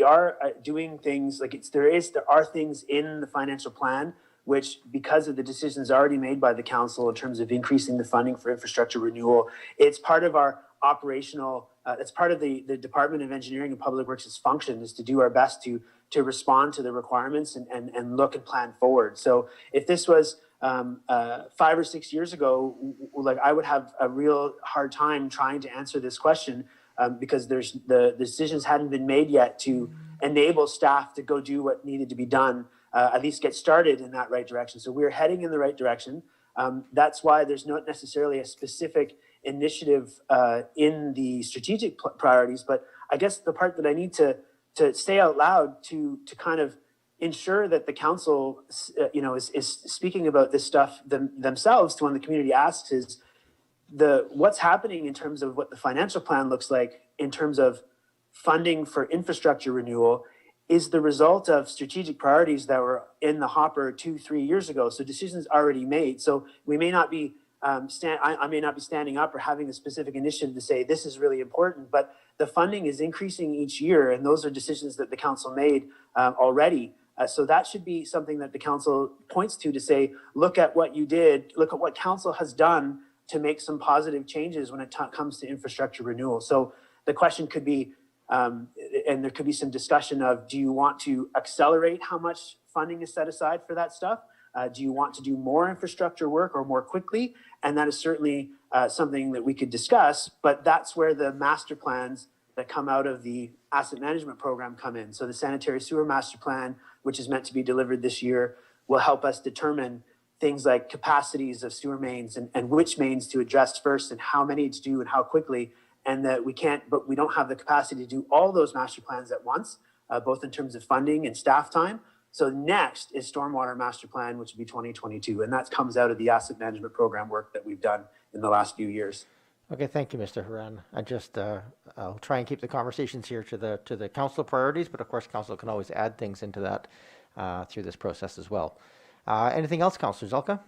[SPEAKER 7] are doing things like there are things in the financial plan which, because of the decisions already made by the council in terms of increasing the funding for infrastructure renewal, it's part of our operational, it's part of the Department of Engineering and Public Works' function is to do our best to respond to the requirements and look and plan forward. So if this was 5 or 6 years ago, like I would have a real hard time trying to answer this question because the decisions hadn't been made yet to enable staff to go do what needed to be done, at least get started in that right direction. So we're heading in the right direction. That's why there's not necessarily a specific initiative in the strategic priorities, but I guess the part that I need to say out loud to kind of ensure that the council, is speaking about this stuff themselves to when the community asks is what's happening in terms of what the financial plan looks like in terms of funding for infrastructure renewal is the result of strategic priorities that were in the hopper 2-3 years ago. So decisions already made. So we may not be I may not be standing up or having a specific initiative to say this is really important, but the funding is increasing each year, and those are decisions that the council made already. So that should be something that the council points to say, look at what you did, look at what council has done to make some positive changes when it comes to infrastructure renewal. So the question could be, and there could be some discussion of, do you want to accelerate how much funding is set aside for that stuff? Do you want to do more infrastructure work or more quickly? And that is certainly something that we could discuss, but that's where the master plans that come out of the asset management program come in. So the sanitary sewer master plan, which is meant to be delivered this year, will help us determine things like capacities of sewer mains and which mains to address first and how many to do and how quickly. And that we don't have the capacity to do all those master plans at once, both in terms of funding and staff time. So next is stormwater master plan, which would be 2022. And that comes out of the asset management program work that we've done in the last few years.
[SPEAKER 1] Okay, thank you, Mr. Haran. I'll try and keep the conversations here to the council priorities, but of course, council can always add things into that through this process as well. Anything else, Councillor Zelka?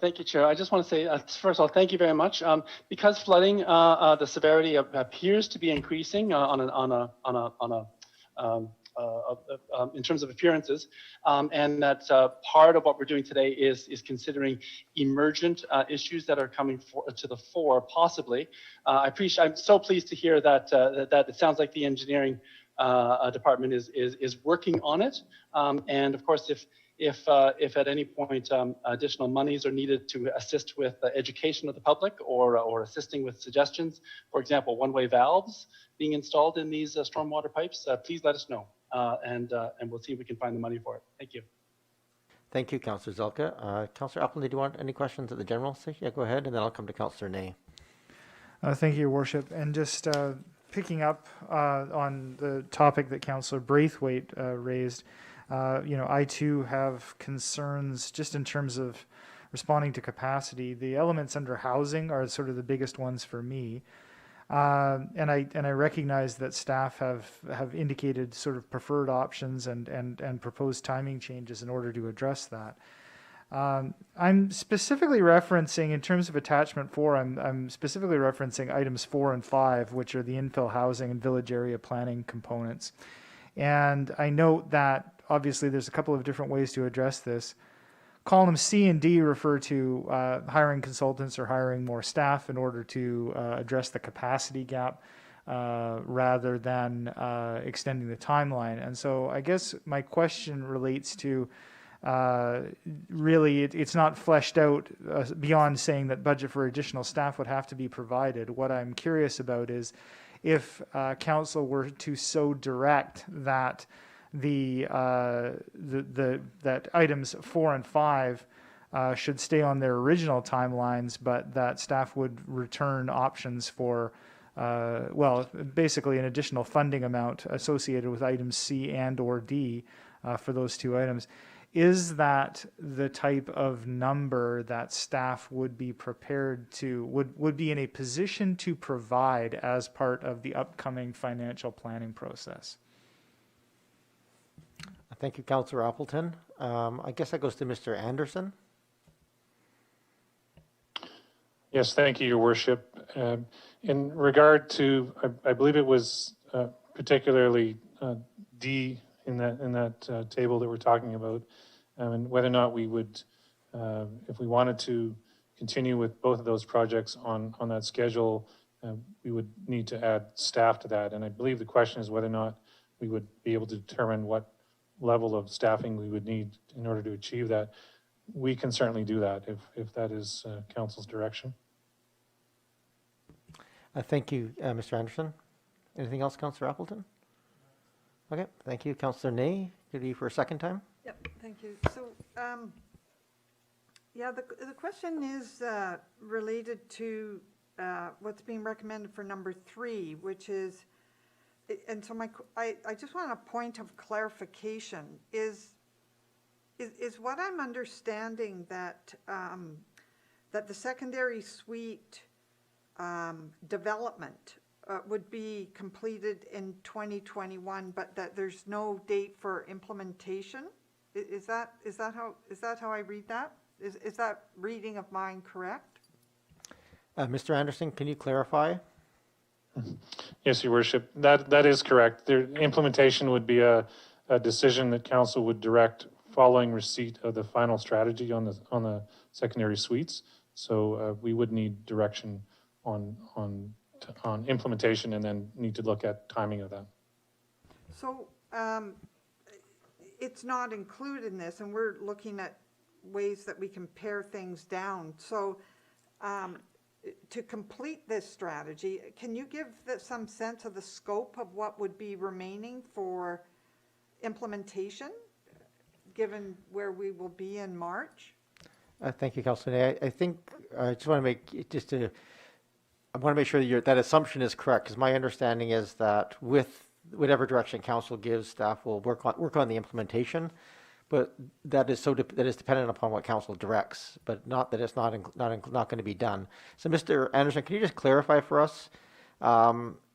[SPEAKER 4] Thank you, Chair. I just want to say, first of all, thank you very much. Because flooding, the severity appears to be increasing in terms of appearances, and that part of what we're doing today is considering emergent issues that are coming to the fore, possibly. I'm so pleased to hear that it sounds like the engineering department is working on it, and of course, if at any point additional monies are needed to assist with education of the public or assisting with suggestions, for example, one-way valves being installed in these stormwater pipes, please let us know. And we'll see if we can find the money for it. Thank you.
[SPEAKER 1] Thank you, Councillor Zelka. Councillor Appleton, did you want any questions at the general session? Yeah, go ahead, and then I'll come to Councillor Ney.
[SPEAKER 13] Thank you, Your Worship. And just picking up on the topic that Councillor Braithwaite raised, I too have concerns just in terms of responding to capacity. The elements under housing are sort of the biggest ones for me. And I recognize that staff have indicated sort of preferred options and proposed timing changes in order to address that. I'm specifically referencing, in terms of attachment 4, I'm specifically referencing items 4 and 5, which are the infill housing and village area planning components. And I note that obviously there's a couple of different ways to address this. Column C and D refer to hiring consultants or hiring more staff in order to address the capacity gap rather than extending the timeline. And so I guess my question relates to really it's not fleshed out beyond saying that budget for additional staff would have to be provided. What I'm curious about is if council were to so direct that that items 4 and 5 should stay on their original timelines, but that staff would return options for, basically an additional funding amount associated with items C and or D for those two items. Is that the type of number that staff would be prepared to, would be in a position to provide as part of the upcoming financial planning process?
[SPEAKER 1] Thank you, Councillor Appleton. I guess that goes to Mr. Anderson.
[SPEAKER 9] Yes, thank you, Your Worship. In regard to, I believe it was particularly D in that table that we're talking about, and whether or not we would, if we wanted to continue with both of those projects on that schedule, we would need to add staff to that. And I believe the question is whether or not we would be able to determine what level of staffing we would need in order to achieve that. We can certainly do that if that is council's direction.
[SPEAKER 1] Thank you, Mr. Anderson. Anything else, Councillor Appleton? Okay, thank you. Councillor Ney, good to you for a second time.
[SPEAKER 3] Yep, thank you. So, yeah, the question is related to what's being recommended for number 3, which is, and so I just want a point of clarification. Is what I'm understanding that that the secondary suite development would be completed in 2021, but that there's no date for implementation? Is that how I read that? Is that reading of mine correct?
[SPEAKER 1] Mr. Anderson, can you clarify?
[SPEAKER 9] Yes, Your Worship, that is correct. The implementation would be a decision that council would direct following receipt of the final strategy on the secondary suites. So we would need direction on implementation, and then need to look at timing of that.
[SPEAKER 3] So it's not included in this, and we're looking at ways that we can pare things down. So to complete this strategy, can you give some sense of the scope of what would be remaining for implementation, given where we will be in March?
[SPEAKER 1] Thank you, Councillor Ney. I think I just want to make sure that that assumption is correct, because my understanding is that with whatever direction council gives, staff will work on the implementation, but that is dependent upon what council directs, but not that it's not going to be done. So, Mr. Anderson, can you just clarify for us?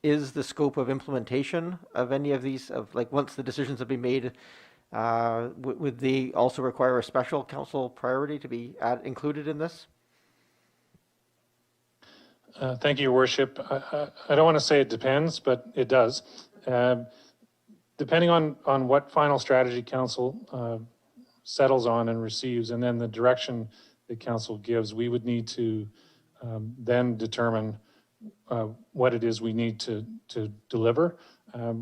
[SPEAKER 1] Is the scope of implementation of any of these, once the decisions have been made, would they also require a special council priority to be included in this?
[SPEAKER 9] Thank you, Your Worship. I don't want to say it depends, but it does. Depending on what final strategy council settles on and receives, and then the direction that council gives, we would need to then determine what it is we need to deliver.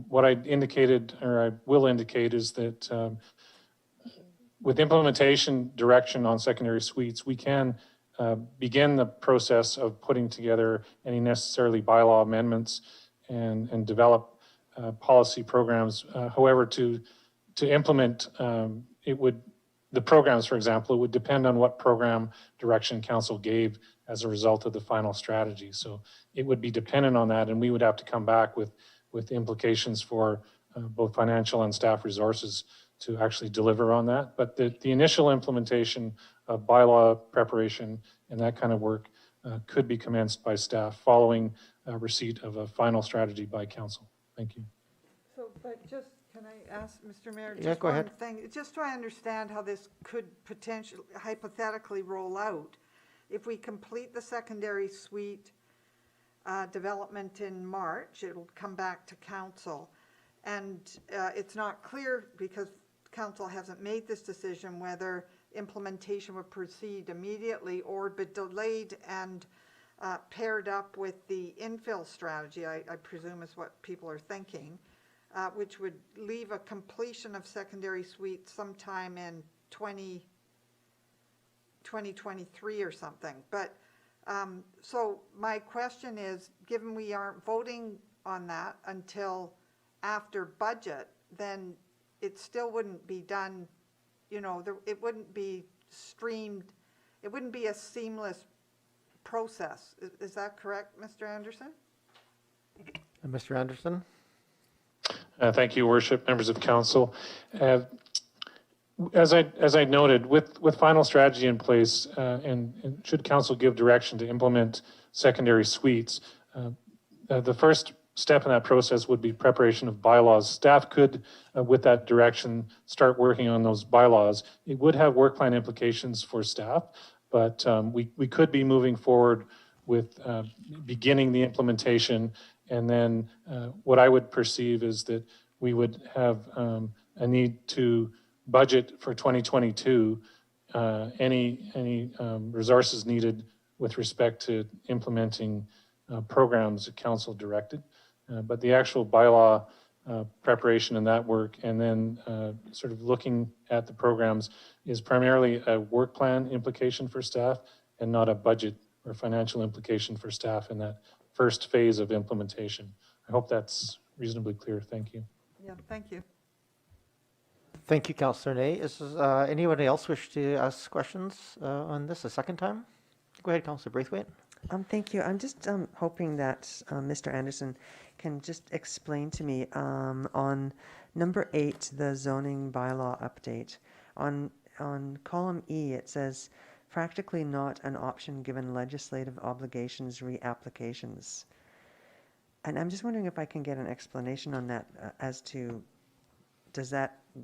[SPEAKER 9] What I indicated, or I will indicate, is that with implementation direction on secondary suites, we can begin the process of putting together any necessarily bylaw amendments and develop policy programs. However, to implement, the programs, for example, it would depend on what program direction council gave as a result of the final strategy. So it would be dependent on that, and we would have to come back with implications for both financial and staff resources to actually deliver on that. But the initial implementation of bylaw preparation and that kind of work could be commenced by staff following receipt of a final strategy by council. Thank you.
[SPEAKER 3] So, but just, can I ask, Mr. Mayor,
[SPEAKER 1] Yeah,
[SPEAKER 3] just
[SPEAKER 1] go
[SPEAKER 3] one
[SPEAKER 1] ahead.
[SPEAKER 3] thing? Just so I understand how this could potentially, hypothetically roll out. If we complete the secondary suite development in March, it'll come back to council. And it's not clear, because council hasn't made this decision, whether implementation would proceed immediately or be delayed and paired up with the infill strategy, I presume is what people are thinking, which would leave a completion of secondary suite sometime in 2023 or something. But so my question is, given we aren't voting on that until after budget, then it still wouldn't be done, it wouldn't be streamed, it wouldn't be a seamless process. Is that correct, Mr. Anderson?
[SPEAKER 1] Mr. Anderson?
[SPEAKER 9] Thank you, Worship, members of council. As I noted, with final strategy in place, and should council give direction to implement secondary suites, the first step in that process would be preparation of bylaws. Staff could, with that direction, start working on those bylaws. It would have work plan implications for staff, but we could be moving forward with beginning the implementation. And then what I would perceive is that we would have a need to budget for 2022 any resources needed with respect to implementing programs that council directed. But the actual bylaw preparation and that work, and then sort of looking at the programs, is primarily a work plan implication for staff and not a budget or financial implication for staff in that first phase of implementation. I hope that's reasonably clear. Thank you.
[SPEAKER 3] Yeah, thank you.
[SPEAKER 1] Thank you, Councillor Ney. Is anybody else wish to ask questions on this a second time? Go ahead, Councillor Braithwaite.
[SPEAKER 12] Thank you. I'm just hoping that Mr. Anderson can just explain to me on number 8, the zoning bylaw update. On column E, it says, practically not an option given legislative obligations reapplications. And I'm just wondering if I can get an explanation on that as to,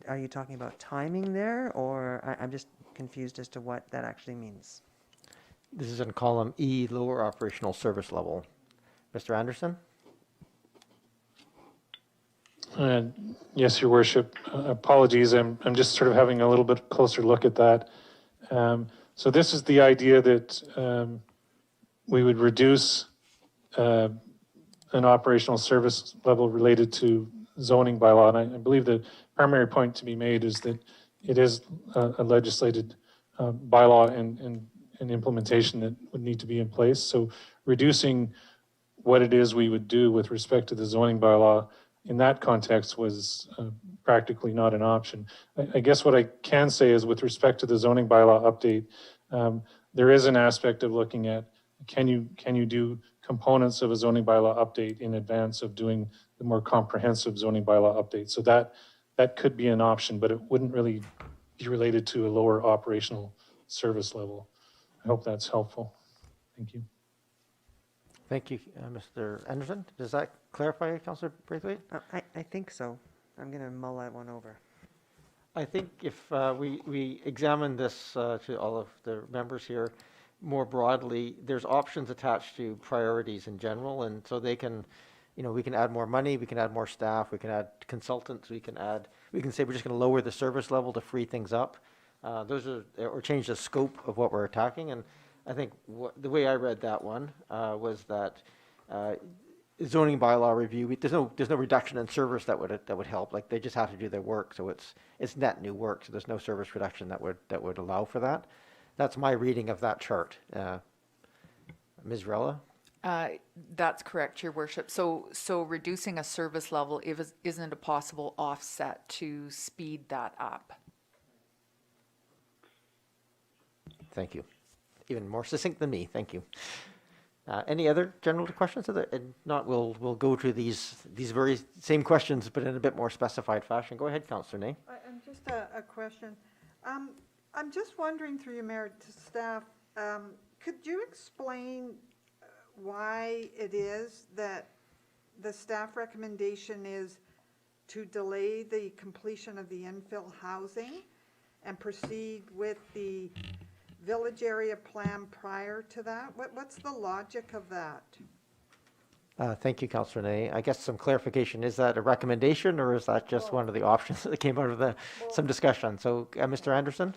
[SPEAKER 12] are you talking about timing there, or I'm just confused as to what that actually means.
[SPEAKER 1] This is in column E, lower operational service level. Mr. Anderson?
[SPEAKER 9] Yes, Your Worship. Apologies. I'm just sort of having a little bit closer look at that. So this is the idea that we would reduce an operational service level related to zoning bylaw. And I believe the primary point to be made is that it is a legislated bylaw and implementation that would need to be in place. So reducing what it is we would do with respect to the zoning bylaw in that context was practically not an option. I guess what I can say is with respect to the zoning bylaw update, there is an aspect of looking at can you do components of a zoning bylaw update in advance of doing the more comprehensive zoning bylaw update. So that could be an option, but it wouldn't really be related to a lower operational service level. I hope that's helpful. Thank you.
[SPEAKER 1] Thank you, Mr. Anderson. Does that clarify, Councillor Braithwaite?
[SPEAKER 12] I think so. I'm going to mull that one over.
[SPEAKER 1] I think if we examine this to all of the members here more broadly, there's options attached to priorities in general, and so they can, we can add more money, we can add more staff, we can add consultants, we can say we're just going to lower the service level to free things up. Or change the scope of what we're attacking. And I think the way I read that one was that zoning bylaw review, there's no reduction in service that would help. Like they just have to do their work, so it's net new work. So there's no service reduction that would allow for that. That's my reading of that chart. Ms. Rella?
[SPEAKER 6] That's correct, Your Worship. So reducing a service level isn't a possible offset to speed that up.
[SPEAKER 1] Thank you. Even more succinct than me. Thank you. Any other general questions? If not, we'll go to these very same questions, but in a bit more specified fashion. Go ahead, Councillor Ney.
[SPEAKER 3] And just a question. I'm just wondering through your Mayor to staff, could you explain why it is that the staff recommendation is to delay the completion of the infill housing and proceed with the village area plan prior to that? What's the logic of that?
[SPEAKER 1] Thank you, Councillor Ney. I guess some clarification. Is that a recommendation or is that just one of the options that came out of some discussion? So, Mr. Anderson?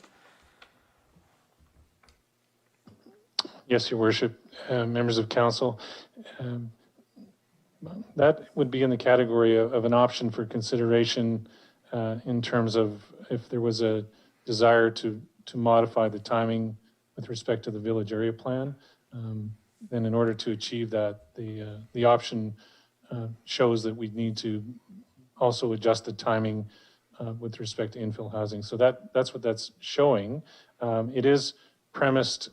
[SPEAKER 9] Yes, Your Worship, members of council. That would be in the category of an option for consideration in terms of if there was a desire to modify the timing with respect to the village area plan. Then in order to achieve that, the option shows that we need to also adjust the timing with respect to infill housing. So that's what that's showing. It is premised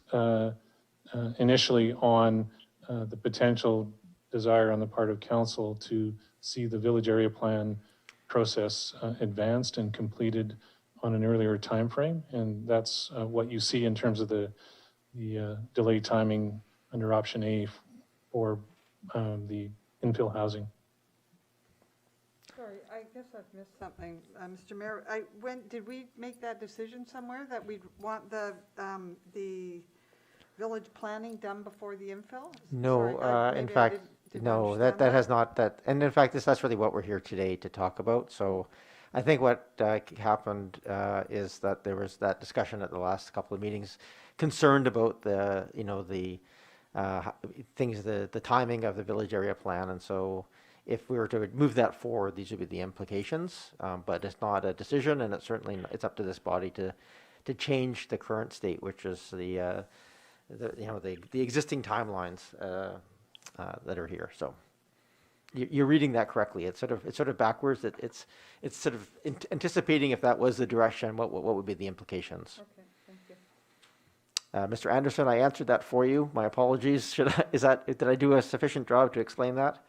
[SPEAKER 9] initially on the potential desire on the part of council to see the village area plan process advanced and completed on an earlier timeframe, and that's what you see in terms of the delay timing under option A for the infill housing.
[SPEAKER 3] Sorry, I guess I've missed something, Mr. Mayor. Did we make that decision somewhere that we'd want the village planning done before the infill?
[SPEAKER 1] No,
[SPEAKER 3] Sorry,
[SPEAKER 1] in
[SPEAKER 3] maybe I
[SPEAKER 1] fact,
[SPEAKER 3] didn't
[SPEAKER 1] no,
[SPEAKER 3] understand
[SPEAKER 1] that has not, and in fact, that's really what we're here today to talk about. So I think what happened is that there was that discussion at the last couple of meetings concerned about the things, the timing of the village area plan. And so if we were to move that forward, these would be the implications, but it's not a decision, and it's up to this body to change the current state, which is the existing timelines that are here. So you're reading that correctly. It's sort of backwards. It's sort of anticipating if that was the direction, what would be the implications.
[SPEAKER 3] Okay, thank you.
[SPEAKER 1] Mr. Anderson, I answered that for you. My apologies. Did I do a sufficient job to explain that?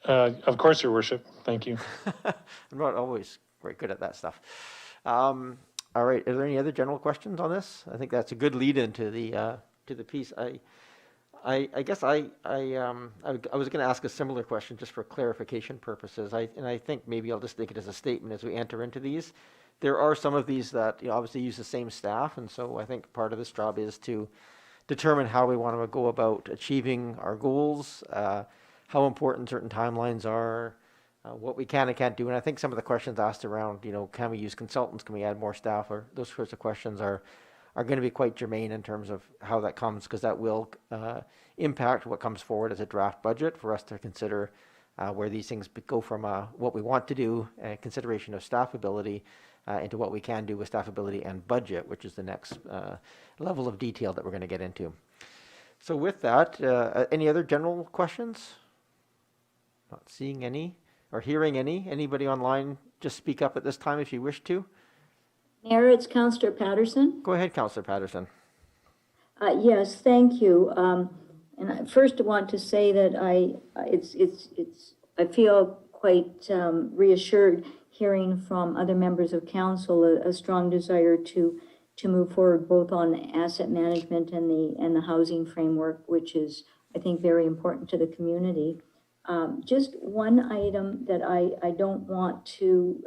[SPEAKER 9] Of course, Your Worship. Thank you.
[SPEAKER 1] I'm not always very good at that stuff. All right. Are there any other general questions on this? I think that's a good lead into the piece. I guess I was going to ask a similar question just for clarification purposes. And I think maybe I'll just take it as a statement as we enter into these. There are some of these that obviously use the same staff, and so I think part of this job is to determine how we want to go about achieving our goals, how important certain timelines are, what we can and can't do. And I think some of the questions asked around, can we use consultants, can we add more staff, or those sorts of questions are going to be quite germane in terms of how that comes, because that will impact what comes forward as a draft budget for us to consider where these things go from what we want to do, consideration of staff ability, into what we can do with staff ability and budget, which is the next level of detail that we're going to get into. So with that, any other general questions? Not seeing any or hearing any. Anybody online, just speak up at this time if you wish to.
[SPEAKER 10] Mayor, it's Councillor Patterson.
[SPEAKER 1] Go ahead, Councillor Patterson.
[SPEAKER 10] Yes, thank you. And I first want to say that I feel quite reassured hearing from other members of council a strong desire to move forward both on asset management and the housing framework, which is, I think, very important to the community. Just one item that I don't want to,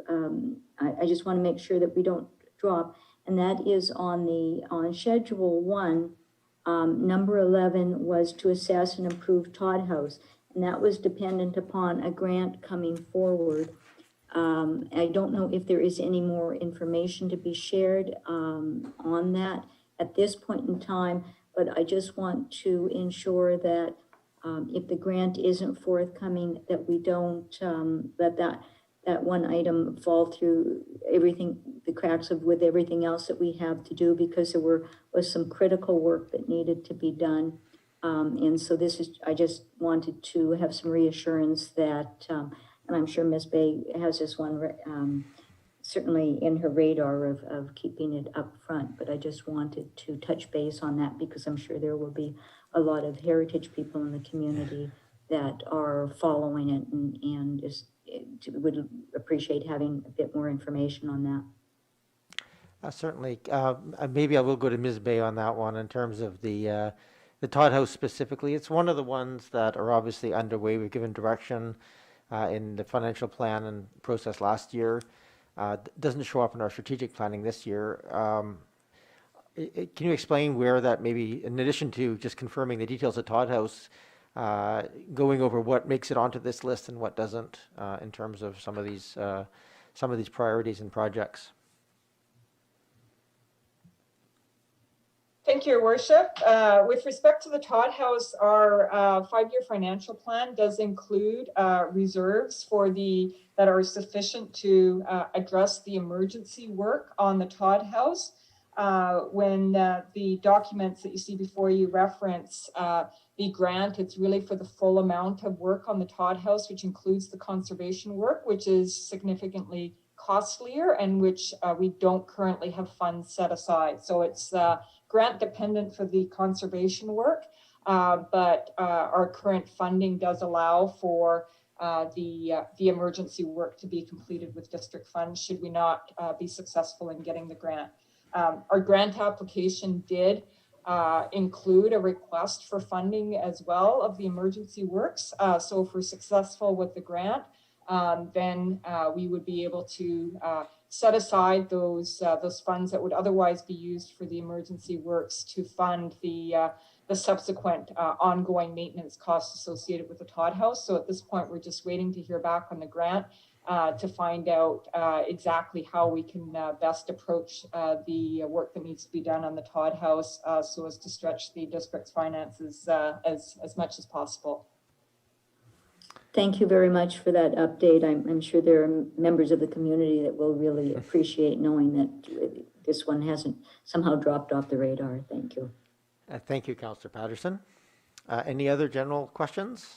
[SPEAKER 10] I just want to make sure that we don't drop, and that is on Schedule 1, number 11 was to assess and improve Todd House, and that was dependent upon a grant coming forward. I don't know if there is any more information to be shared on that at this point in time, but I just want to ensure that if the grant isn't forthcoming, that we don't let that one item fall through the cracks with everything else that we have to do, because there was some critical work that needed to be done. And so I just wanted to have some reassurance that, and I'm sure Ms. Bay has this one certainly in her radar of keeping it up front, but I just wanted to touch base on that because I'm sure there will be a lot of heritage people in the community that are following it and just would appreciate having a bit more information on that.
[SPEAKER 1] Certainly. Maybe I will go to Ms. Bay on that one in terms of the Todd House specifically. It's one of the ones that are obviously underway. We've given direction in the financial plan and process last year. Doesn't show up in our strategic planning this year. Can you explain where that maybe, in addition to just confirming the details of Todd House, going over what makes it onto this list and what doesn't in terms of some of these priorities and projects?
[SPEAKER 5] Thank you, Your Worship. With respect to the Todd House, our 5-year financial plan does include reserves that are sufficient to address the emergency work on the Todd House. when the documents that you see before you reference the grant, it's really for the full amount of work on the Todd House, which includes the conservation work, which is significantly costlier and which we don't currently have funds set aside. So it's grant dependent for the conservation work, but our current funding does allow for the emergency work to be completed with district funds should we not be successful in getting the grant. Our grant application did include a request for funding as well of the emergency works. So if we're successful with the grant, then we would be able to set aside those funds that would otherwise be used for the emergency works to fund the subsequent ongoing maintenance costs associated with the Todd House. So at this point, we're just waiting to hear back on the grant to find out exactly how we can best approach the work that needs to be done on the Todd House so as to stretch the district's finances as much as possible.
[SPEAKER 10] Thank you very much for that update. I'm sure there are members of the community that will really appreciate knowing that this one hasn't somehow dropped off the radar. Thank you.
[SPEAKER 1] Thank you, Councillor Patterson. Any other general questions?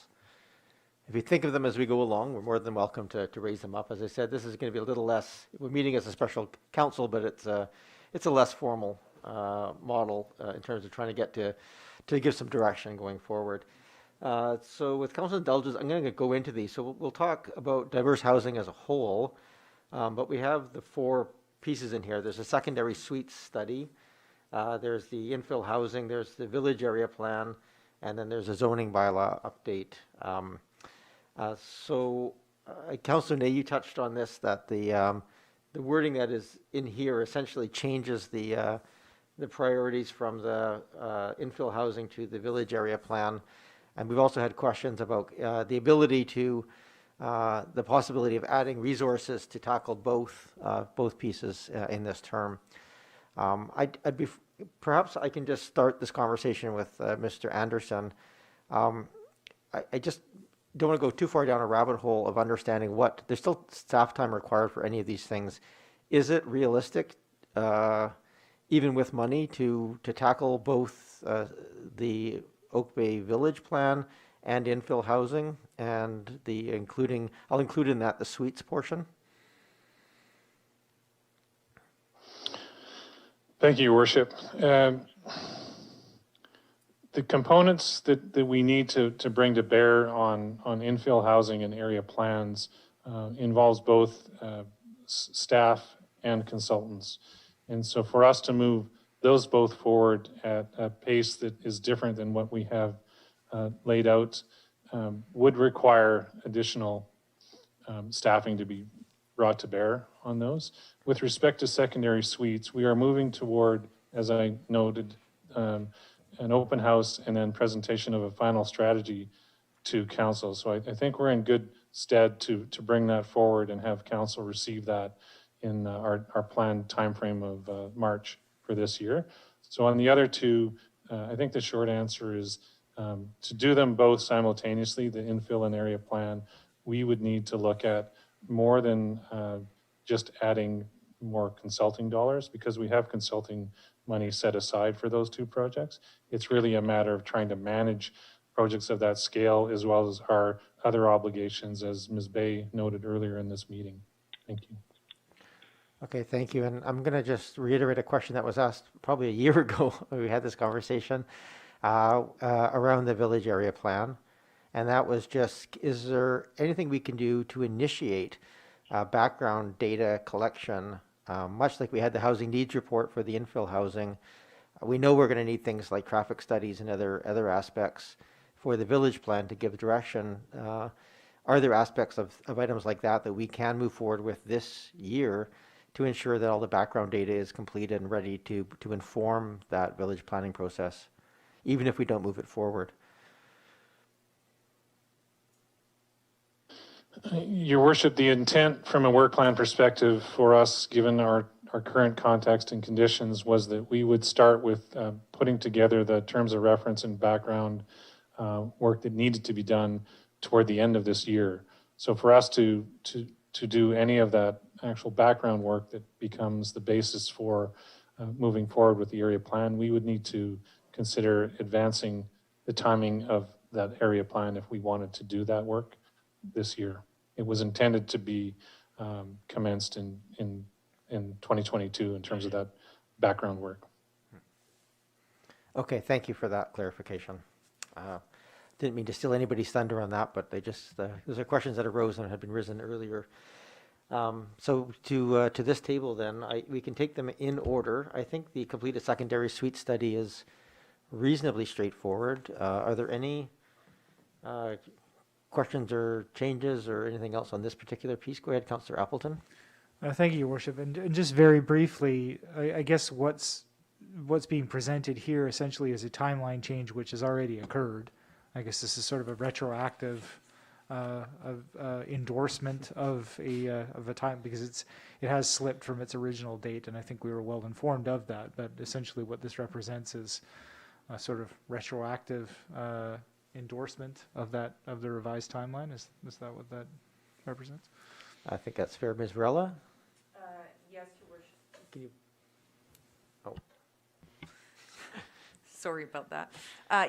[SPEAKER 1] If you think of them as we go along, we're more than welcome to raise them up. As I said, this is going to be a little less, we're meeting as a special council, but it's a less formal model in terms of trying to get to give some direction going forward. So with council indulgence, I'm going to go into these. So we'll talk about diverse housing as a whole, but we have the 4 pieces in here. There's a secondary suites study. There's the infill housing, there's the village area plan, and then there's a zoning bylaw update. Councillor Ney, you touched on this, that the wording that is in here essentially changes the priorities from the infill housing to the village area plan. And we've also had questions about the ability to, the possibility of adding resources to tackle both pieces in this term. Perhaps I can just start this conversation with Mr. Anderson. I just don't want to go too far down a rabbit hole of understanding there's still staff time required for any of these things. Is it realistic, even with money, to tackle both the Oak Bay Village Plan and infill housing, and I'll include in that the suites portion?
[SPEAKER 9] Thank you, Your Worship. The components that we need to bring to bear on infill housing and area plans involves both staff and consultants. And so for us to move those both forward at a pace that is different than what we have laid out would require additional staffing to be brought to bear on those. With respect to secondary suites, we are moving toward, as I noted, an open house and then presentation of a final strategy to council. So I think we're in good stead to bring that forward and have council receive that in our planned timeframe of March for this year. So on the other 2, I think the short answer is to do them both simultaneously, the infill and area plan, we would need to look at more than just adding more consulting dollars, because we have consulting money set aside for those 2 projects. It's really a matter of trying to manage projects of that scale as well as our other obligations, as Ms. Bay noted earlier in this meeting. Thank you.
[SPEAKER 1] Okay, thank you. And I'm going to just reiterate a question that was asked probably a year ago when we had this conversation around the village area plan. And that was just, is there anything we can do to initiate background data collection, much like we had the housing needs report for the infill housing? We know we're going to need things like traffic studies and other aspects for the village plan to give direction. Are there aspects of items like that we can move forward with this year to ensure that all the background data is completed and ready to inform that village planning process, even if we don't move it forward?
[SPEAKER 9] Your Worship, the intent from a work plan perspective for us, given our current context and conditions, was that we would start with putting together the terms of reference and background work that needed to be done toward the end of this year. So for us to do any of that actual background work that becomes the basis for moving forward with the area plan, we would need to consider advancing the timing of that area plan if we wanted to do that work this year. It was intended to be commenced in 2022 in terms of that background work.
[SPEAKER 1] Okay, thank you for that clarification. Didn't mean to steal anybody's thunder on that, but those are questions that arose and had been risen earlier. So to this table then, we can take them in order. I think the completed secondary suite study is reasonably straightforward. Are there any questions or changes or anything else on this particular piece? Go ahead, Councillor Appleton.
[SPEAKER 13] Thank you, Your Worship. And just very briefly, I guess what's being presented here essentially is a timeline change which has already occurred. I guess this is sort of a retroactive endorsement of a time, because it has slipped from its original date, and I think we were well informed of that. But essentially, what this represents is a sort of retroactive endorsement of the revised timeline. Is that what that represents?
[SPEAKER 1] I think that's fair. Ms. Varela?
[SPEAKER 6] Yes, Your Worship.
[SPEAKER 1] Can you? Oh.
[SPEAKER 6] Sorry about that.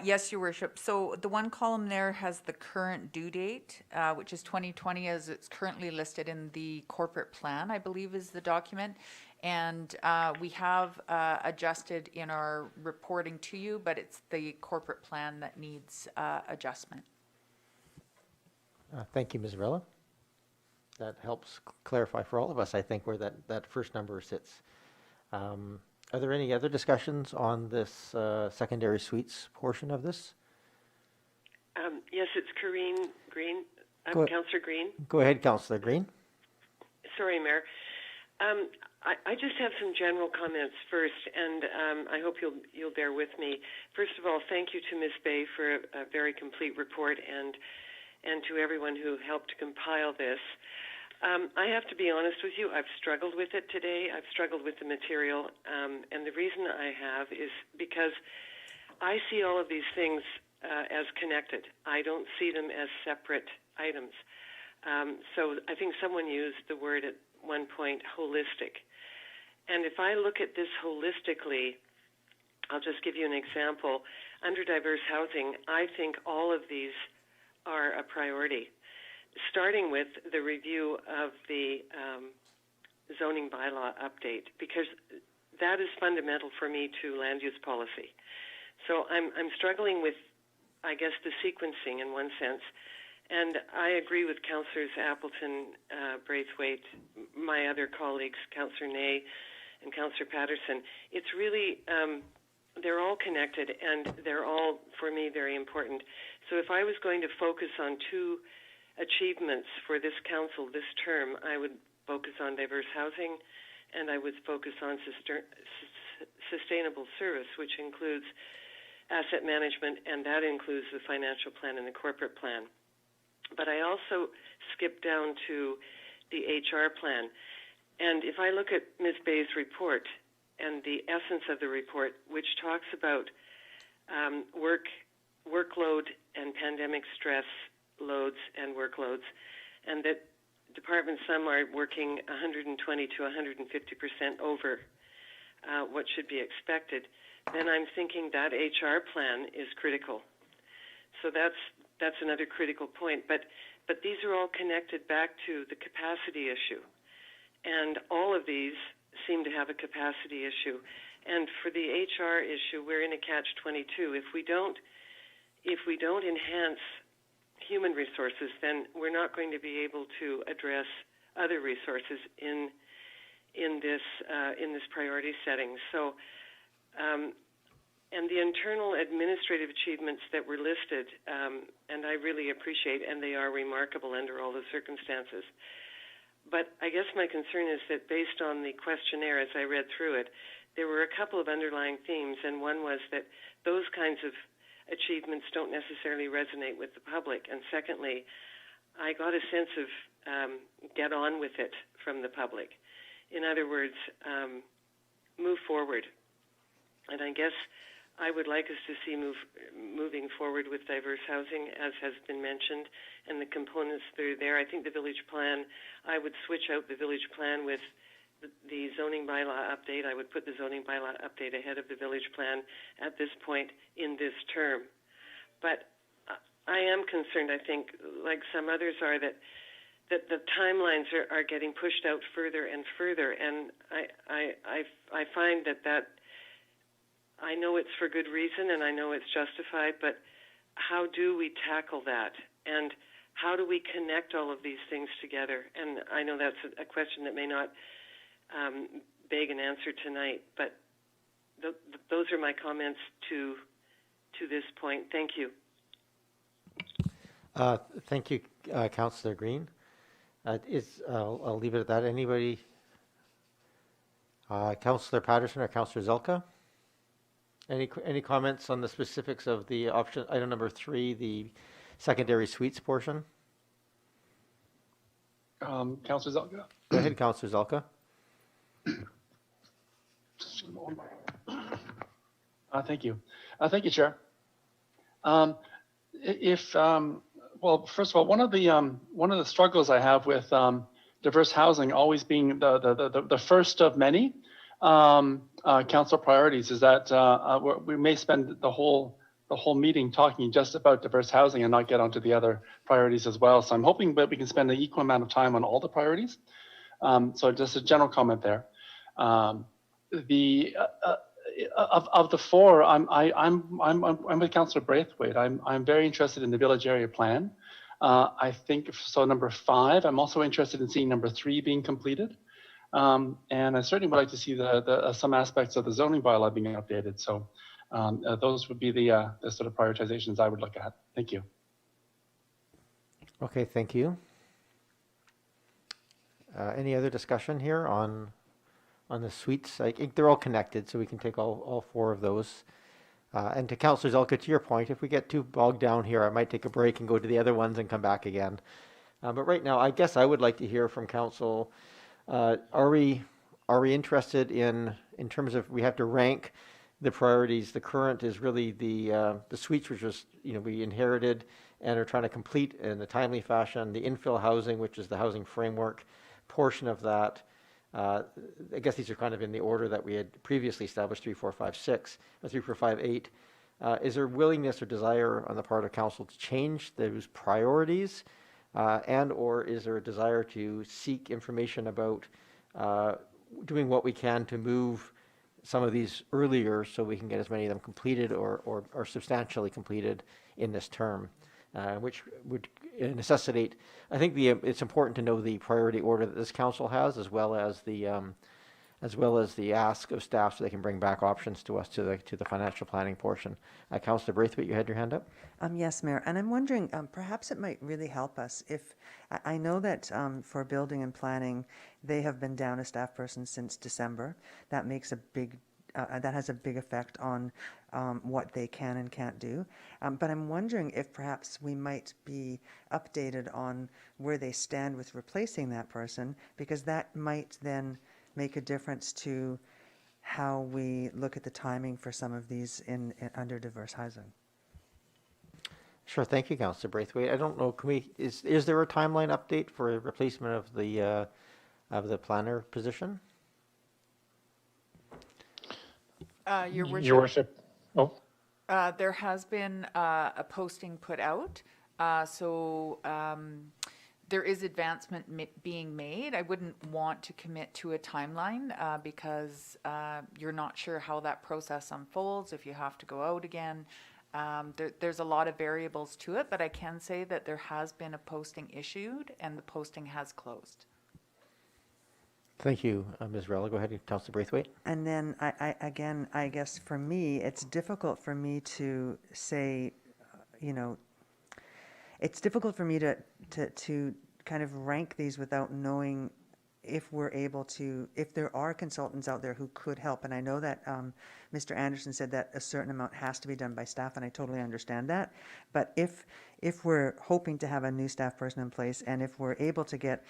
[SPEAKER 6] Yes, Your Worship. So the one column there has the current due date, which is 2020 as it's currently listed in the corporate plan, I believe is the document. And we have adjusted in our reporting to you, but it's the corporate plan that needs adjustment.
[SPEAKER 1] Thank you, Ms. Varela. That helps clarify for all of us, I think, where that first number sits. Are there any other discussions on this secondary suites portion of this?
[SPEAKER 2] Yes, it's Corinne Green. Councillor Green.
[SPEAKER 1] Go ahead, Councillor Green.
[SPEAKER 2] Sorry, Mayor. I just have some general comments first, and I hope you'll bear with me. First of all, thank you to Ms. Bay for a very complete report, and to everyone who helped compile this. I have to be honest with you, I've struggled with it today. I've struggled with the material, and the reason I have is because I see all of these things as connected. I don't see them as separate items. So I think someone used the word at one point, holistic. And if I look at this holistically, I'll just give you an example. Under diverse housing, I think all of these are a priority, starting with the review of the zoning bylaw update, because that is fundamental for me to land use policy. So I'm struggling with, I guess, the sequencing in one sense. And I agree with Councillors Appleton, Braithwaite, my other colleagues, Councillor Ney and Councillor Patterson. It's really, they're all connected, and they're all, for me, very important. So if I was going to focus on two achievements for this council this term, I would focus on diverse housing, and I would focus on sustainable service, which includes asset management, and that includes the financial plan and the corporate plan. But I also skipped down to the HR plan. And if I look at Ms. Bay's report and the essence of the report, which talks about workload and pandemic stress loads and workloads, and that departments, some are working 120 to 150% over what should be expected, then I'm thinking that HR plan is critical. So that's another critical point. But these are all connected back to the capacity issue. And all of these seem to have a capacity issue. And for the HR issue, we're in a catch-22. If we don't enhance human resources, then we're not going to be able to address other resources in this priority setting. So, and the internal administrative achievements that were listed, and I really appreciate, and they are remarkable under all the circumstances. But I guess my concern is that based on the questionnaire, as I read through it, there were a couple of underlying themes, and one was that those kinds of achievements don't necessarily resonate with the public. And secondly, I got a sense of get on with it from the public. In other words, move forward. And I guess I would like us to see moving forward with diverse housing, as has been mentioned, and the components that are there. I think the village plan, I would switch out the village plan with the zoning bylaw update. I would put the zoning bylaw update ahead of the village plan at this point in this term. But I am concerned, I think, like some others are, that the timelines are getting pushed out further and further. And I find that I know it's for good reason and I know it's justified, but how do we tackle that? And how do we connect all of these things together? And I know that's a question that may not beg an answer tonight, but those are my comments to this point. Thank you.
[SPEAKER 1] Thank you, Councillor Green. I'll leave it at that. Anybody? Councillor Patterson or Councillor Zelka? Any comments on the specifics of the option item number 3, the secondary suites portion?
[SPEAKER 4] Councillor Zelka.
[SPEAKER 1] Go ahead, Councillor Zelka.
[SPEAKER 4] Thank you. Thank you, Chair. Well, first of all, one of the struggles I have with diverse housing always being the first of many council priorities is that we may spend the whole meeting talking just about diverse housing and not get onto the other priorities as well. So I'm hoping that we can spend an equal amount of time on all the priorities. So just a general comment there. Of the four, I'm with Councillor Braithwaite. I'm very interested in the village area plan. I think so. Number 5. I'm also interested in seeing number 3 being completed. And I certainly would like to see some aspects of the zoning bylaw being updated. So those would be the sort of prioritizations I would look at. Thank you.
[SPEAKER 1] Okay, thank you. Any other discussion here on the suites? I think they're all connected, so we can take all 4 of those. And to Councillor Zelka, to your point, if we get too bogged down here, I might take a break and go to the other ones and come back again. But right now, I guess I would like to hear from Council. Are we interested in terms of we have to rank the priorities? The current is really the suites, which was we inherited and are trying to complete in a timely fashion. The infill housing, which is the housing framework portion of that. I guess these are kind of in the order that we had previously established: 3, 4, 5, 6, or 3, 4, 5, 8. Is there willingness or desire on the part of council to change those priorities, and or is there a desire to seek information about doing what we can to move some of these earlier so we can get as many of them completed or substantially completed in this term, which would necessitate, I think it's important to know the priority order that this council has, as well as the ask of staff so they can bring back options to us to the financial planning portion. Councillor Braithwaite, you had your hand up?
[SPEAKER 12] Yes, Mayor. And I'm wondering, perhaps it might really help us if, I know that for building and planning, they have been down a staff person since December. That makes that has a big effect on what they can and can't do. But I'm wondering if perhaps we might be updated on where they stand with replacing that person, because that might then make a difference to how we look at the timing for some of these under diverse housing.
[SPEAKER 1] Sure, thank you, Councillor Braithwaite. I don't know, is there a timeline update for a replacement of the planner position?
[SPEAKER 6] Your Worship.
[SPEAKER 9] Your Worship. Oh.
[SPEAKER 6] There has been a posting put out, so there is advancement being made. I wouldn't want to commit to a timeline because you're not sure how that process unfolds, if you have to go out again. There's a lot of variables to it, but I can say that there has been a posting issued and the posting has closed.
[SPEAKER 1] Thank you, Ms. Rella. Go ahead, Councillor Braithwaite.
[SPEAKER 12] And then I guess for me, it's difficult for me to say, it's difficult for me to kind of rank these without knowing if we're able to, if there are consultants out there who could help. And I know that Mr. Anderson said that a certain amount has to be done by staff, and I totally understand that. But if we're hoping to have a new staff person in place, and if we're able to get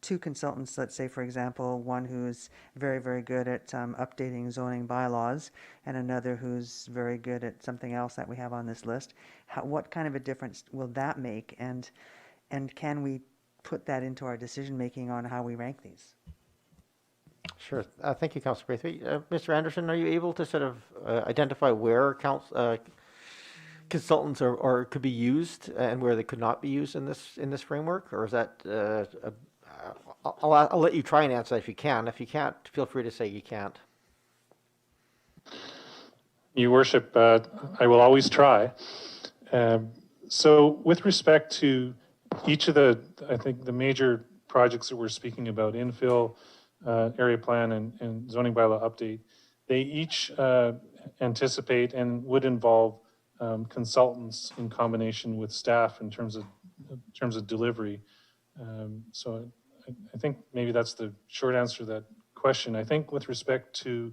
[SPEAKER 12] 2 consultants, let's say, for example, one who's very, very good at updating zoning bylaws and another who's very good at something else that we have on this list, what kind of a difference will that make? And can we put that into our decision making on how we rank these?
[SPEAKER 1] Sure. Thank you, Councillor Braithwaite. Mr. Anderson, are you able to sort of identify where consultants or could be used and where they could not be used in this framework, or is that? I'll let you try and answer that if you can. If you can't, feel free to say you can't.
[SPEAKER 9] Your Worship, I will always try. So with respect to each of I think the major projects that we're speaking about, infill, area plan and zoning bylaw update, they each anticipate and would involve consultants in combination with staff in terms of delivery. So I think maybe that's the short answer to that question. I think with respect to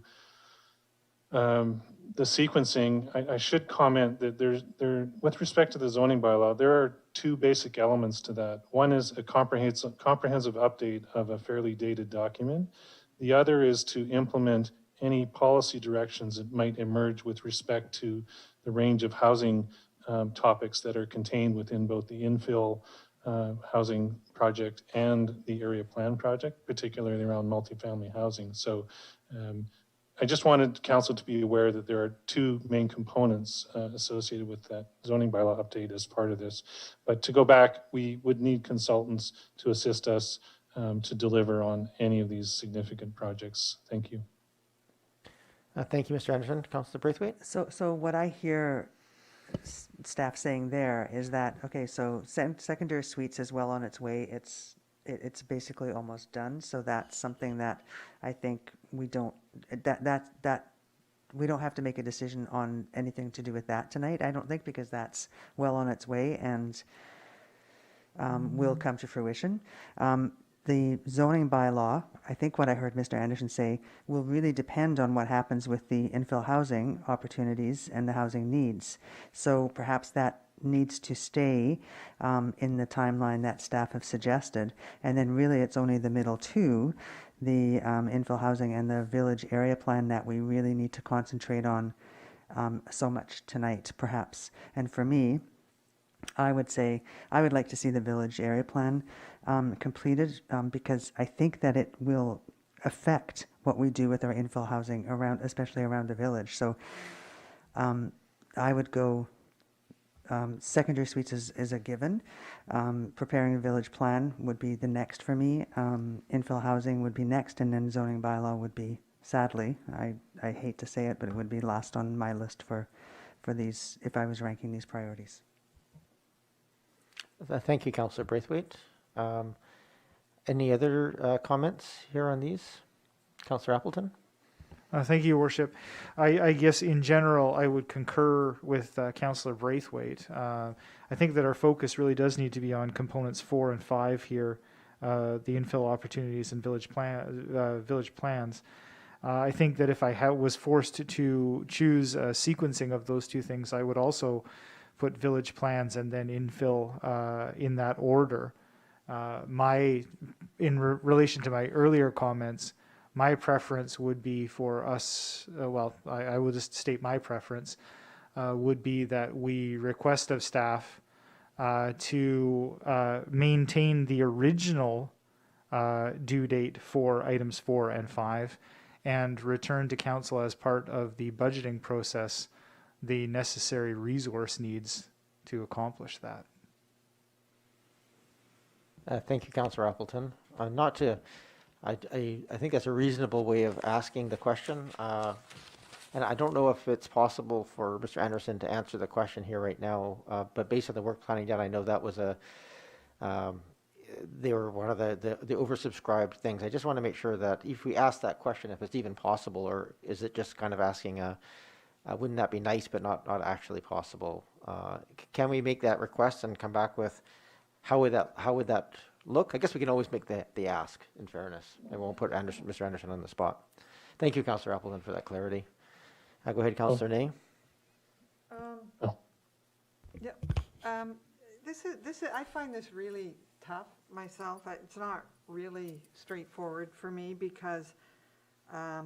[SPEAKER 9] the sequencing, I should comment that with respect to the zoning bylaw, there are two basic elements to that. One is a comprehensive update of a fairly dated document. The other is to implement any policy directions that might emerge with respect to the range of housing topics that are contained within both the infill housing project and the area plan project, particularly around multifamily housing. So I just wanted council to be aware that there are two main components associated with that zoning bylaw update as part of this. But to go back, we would need consultants to assist us to deliver on any of these significant projects. Thank you.
[SPEAKER 1] Thank you, Mr. Anderson. Councillor Braithwaite?
[SPEAKER 12] So what I hear staff saying there is that, okay, so secondary suites is well on its way. It's basically almost done. So that's something that I think we don't we don't have to make a decision on anything to do with that tonight, I don't think, because that's well on its way and will come to fruition. The zoning bylaw, I think what I heard Mr. Anderson say, will really depend on what happens with the infill housing opportunities and the housing needs. So perhaps that needs to stay in the timeline that staff have suggested. And then really it's only the middle two, the infill housing and the village area plan, that we really need to concentrate on so much tonight, perhaps. And for me, I would say I would like to see the village area plan completed because I think that it will affect what we do with our infill housing around, especially around the village. So I would go secondary suites is a given. Preparing a village plan would be the next for me. Infill housing would be next, and then zoning bylaw would be, sadly, I hate to say it, but it would be last on my list for these, if I was ranking these priorities.
[SPEAKER 1] Thank you, Councillor Braithwaite. Any other comments here on these? Councillor Appleton?
[SPEAKER 13] Thank you, Your Worship. I guess in general, I would concur with Councillor Braithwaite. I think that our focus really does need to be on components 4 and 5 here, the infill opportunities and village plans. I think that if I was forced to choose a sequencing of those two things, I would also put village plans and then infill in that order. In relation to my earlier comments, my preference would be for us, I will just state my preference, would be that we request of staff to maintain the original due date for items 4 and 5 and return to council as part of the budgeting process the necessary resource needs to accomplish that.
[SPEAKER 1] Thank you, Councillor Appleton. I think that's a reasonable way of asking the question. And I don't know if it's possible for Mr. Anderson to answer the question here right now, but based on the work planning done, I know that was they were one of the oversubscribed things. I just want to make sure that if we ask that question, if it's even possible, or is it just kind of asking wouldn't that be nice but not actually possible? Can we make that request and come back with how would that look? I guess we can always make the ask, in fairness. I won't put Mr. Anderson on the spot. Thank you, Councillor Appleton, for that clarity. Go ahead, Councillor Ney.
[SPEAKER 3] This is I find this really tough myself. It's not really straightforward for me because I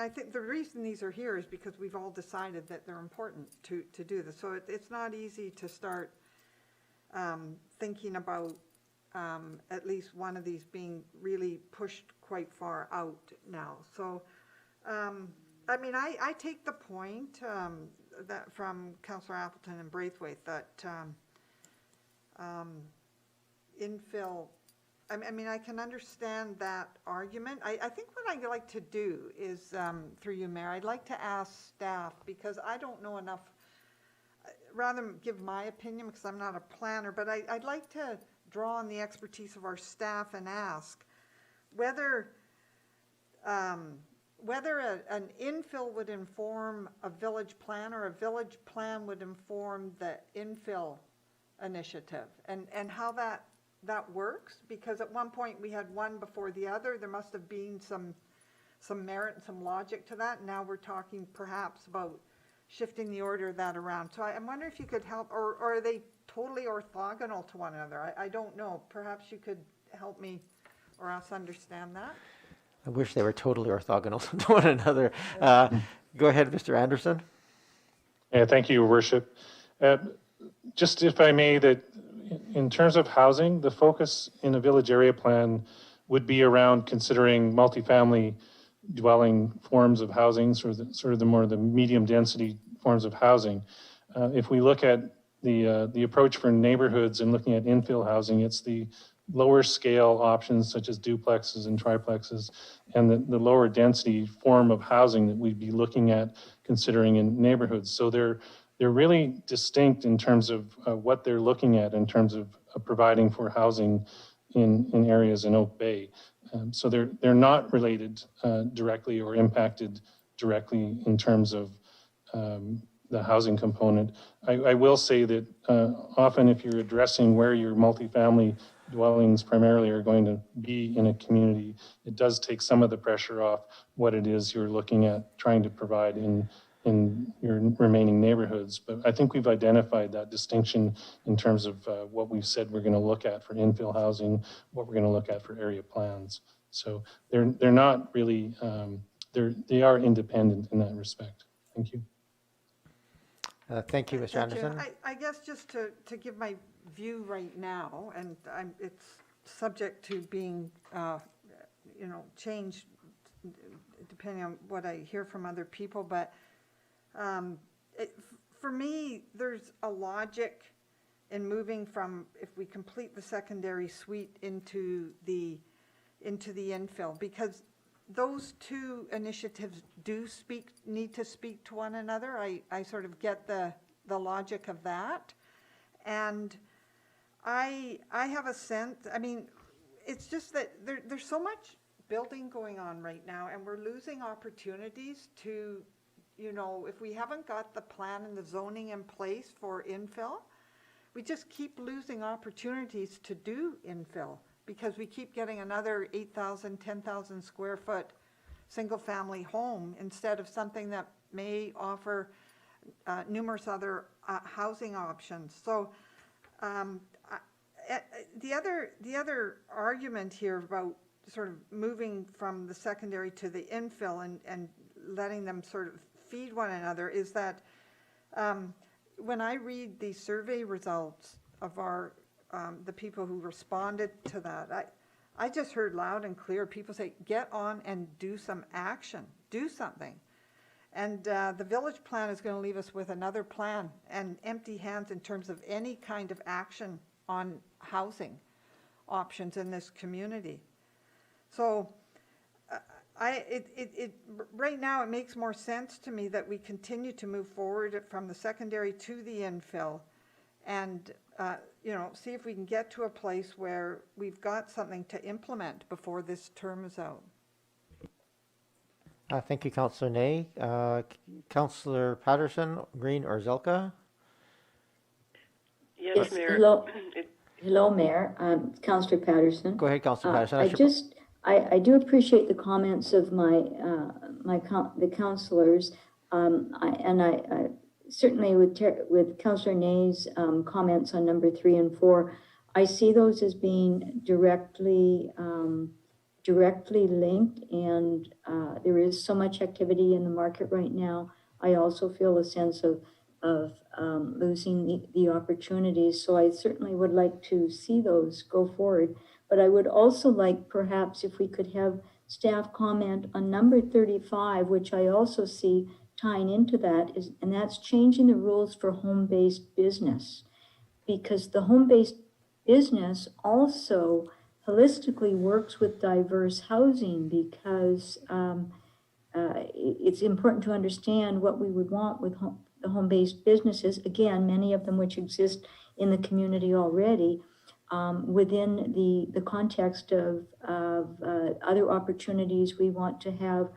[SPEAKER 3] think the reason these are here is because we've all decided that they're important to do this. So it's not easy to start thinking about at least one of these being really pushed quite far out now. So, I mean, I take the point that from Councillor Appleton and Braithwaite that infill, I mean, I can understand that argument. I think what I'd like to do is, through you, Mayor, I'd like to ask staff, because I don't know enough, rather than give my opinion, because I'm not a planner, but I'd like to draw on the expertise of our staff and ask whether an infill would inform a village plan, or a village plan would inform the infill initiative, and how that works, because at one point we had one before the other. There must have been some merit and some logic to that. Now we're talking perhaps about shifting the order of that around. So I'm wondering if you could help, or are they totally orthogonal to one another? I don't know. Perhaps you could help me or us understand that.
[SPEAKER 1] I wish they were totally orthogonal to one another. Go ahead, Mr. Anderson.
[SPEAKER 9] Yeah, thank you, Your Worship. Just if I may, that in terms of housing, the focus in a village area plan would be around considering multifamily dwelling forms of housing, sort of the more the medium density forms of housing. If we look at the approach for neighborhoods and looking at infill housing, it's the lower scale options such as duplexes and triplexes, and the lower density form of housing that we'd be looking at considering in neighborhoods. So they're really distinct in terms of what they're looking at in terms of providing for housing in areas in Oak Bay. So they're not related directly or impacted directly in terms of the housing component. I will say that often if you're addressing where your multifamily dwellings primarily are going to be in a community, it does take some of the pressure off what it is you're looking at trying to provide in your remaining neighborhoods. But I think we've identified that distinction in terms of what we've said we're going to look at for infill housing, what we're going to look at for area plans. So they're not really, they are independent in that respect. Thank you.
[SPEAKER 1] Thank you, Mr. Anderson.
[SPEAKER 3] I guess just to give my view right now, and it's subject to being, changed depending on what I hear from other people, but for me, there's a logic in moving from, if we complete the secondary suite into the infill, because those two initiatives need to speak to one another. I sort of get the logic of that. And I have a sense, I mean, it's just that there's so much building going on right now, and we're losing opportunities to, if we haven't got the plan and the zoning in place for infill, we just keep losing opportunities to do infill, because we keep getting another 8,000, 10,000 square foot single family home instead of something that may offer numerous other housing options. So the other argument here about sort of moving from the secondary to the infill and letting them sort of feed one another is that when I read the survey results of our the people who responded to that, I just heard loud and clear people say, get on and do some action, do something. And the village plan is going to leave us with another plan and empty hands in terms of any kind of action on housing options in this community. So right now it makes more sense to me that we continue to move forward from the secondary to the infill, and see if we can get to a place where we've got something to implement before this term is out.
[SPEAKER 1] Thank you, Councillor Ney. Councillor Patterson, Green, or Zelka?
[SPEAKER 2] Yes, Mayor.
[SPEAKER 10] Hello, Mayor. Councillor Patterson.
[SPEAKER 1] Go ahead, Councillor Patterson.
[SPEAKER 10] I do appreciate the comments of the councillors, I certainly with Councillor Ney's comments on number 3 and 4, I see those as being directly linked, and there is so much activity in the market right now. I also feel a sense of of losing the opportunities. So I certainly would like to see those go forward. But I would also like perhaps if we could have staff comment on number 35, which I also see tying into that, and that's changing the rules for home-based business. Because the home-based business also holistically works with diverse housing, because it's important to understand what we would want with the home-based businesses, again, many of them which exist in the community already, within the context of other opportunities we want to have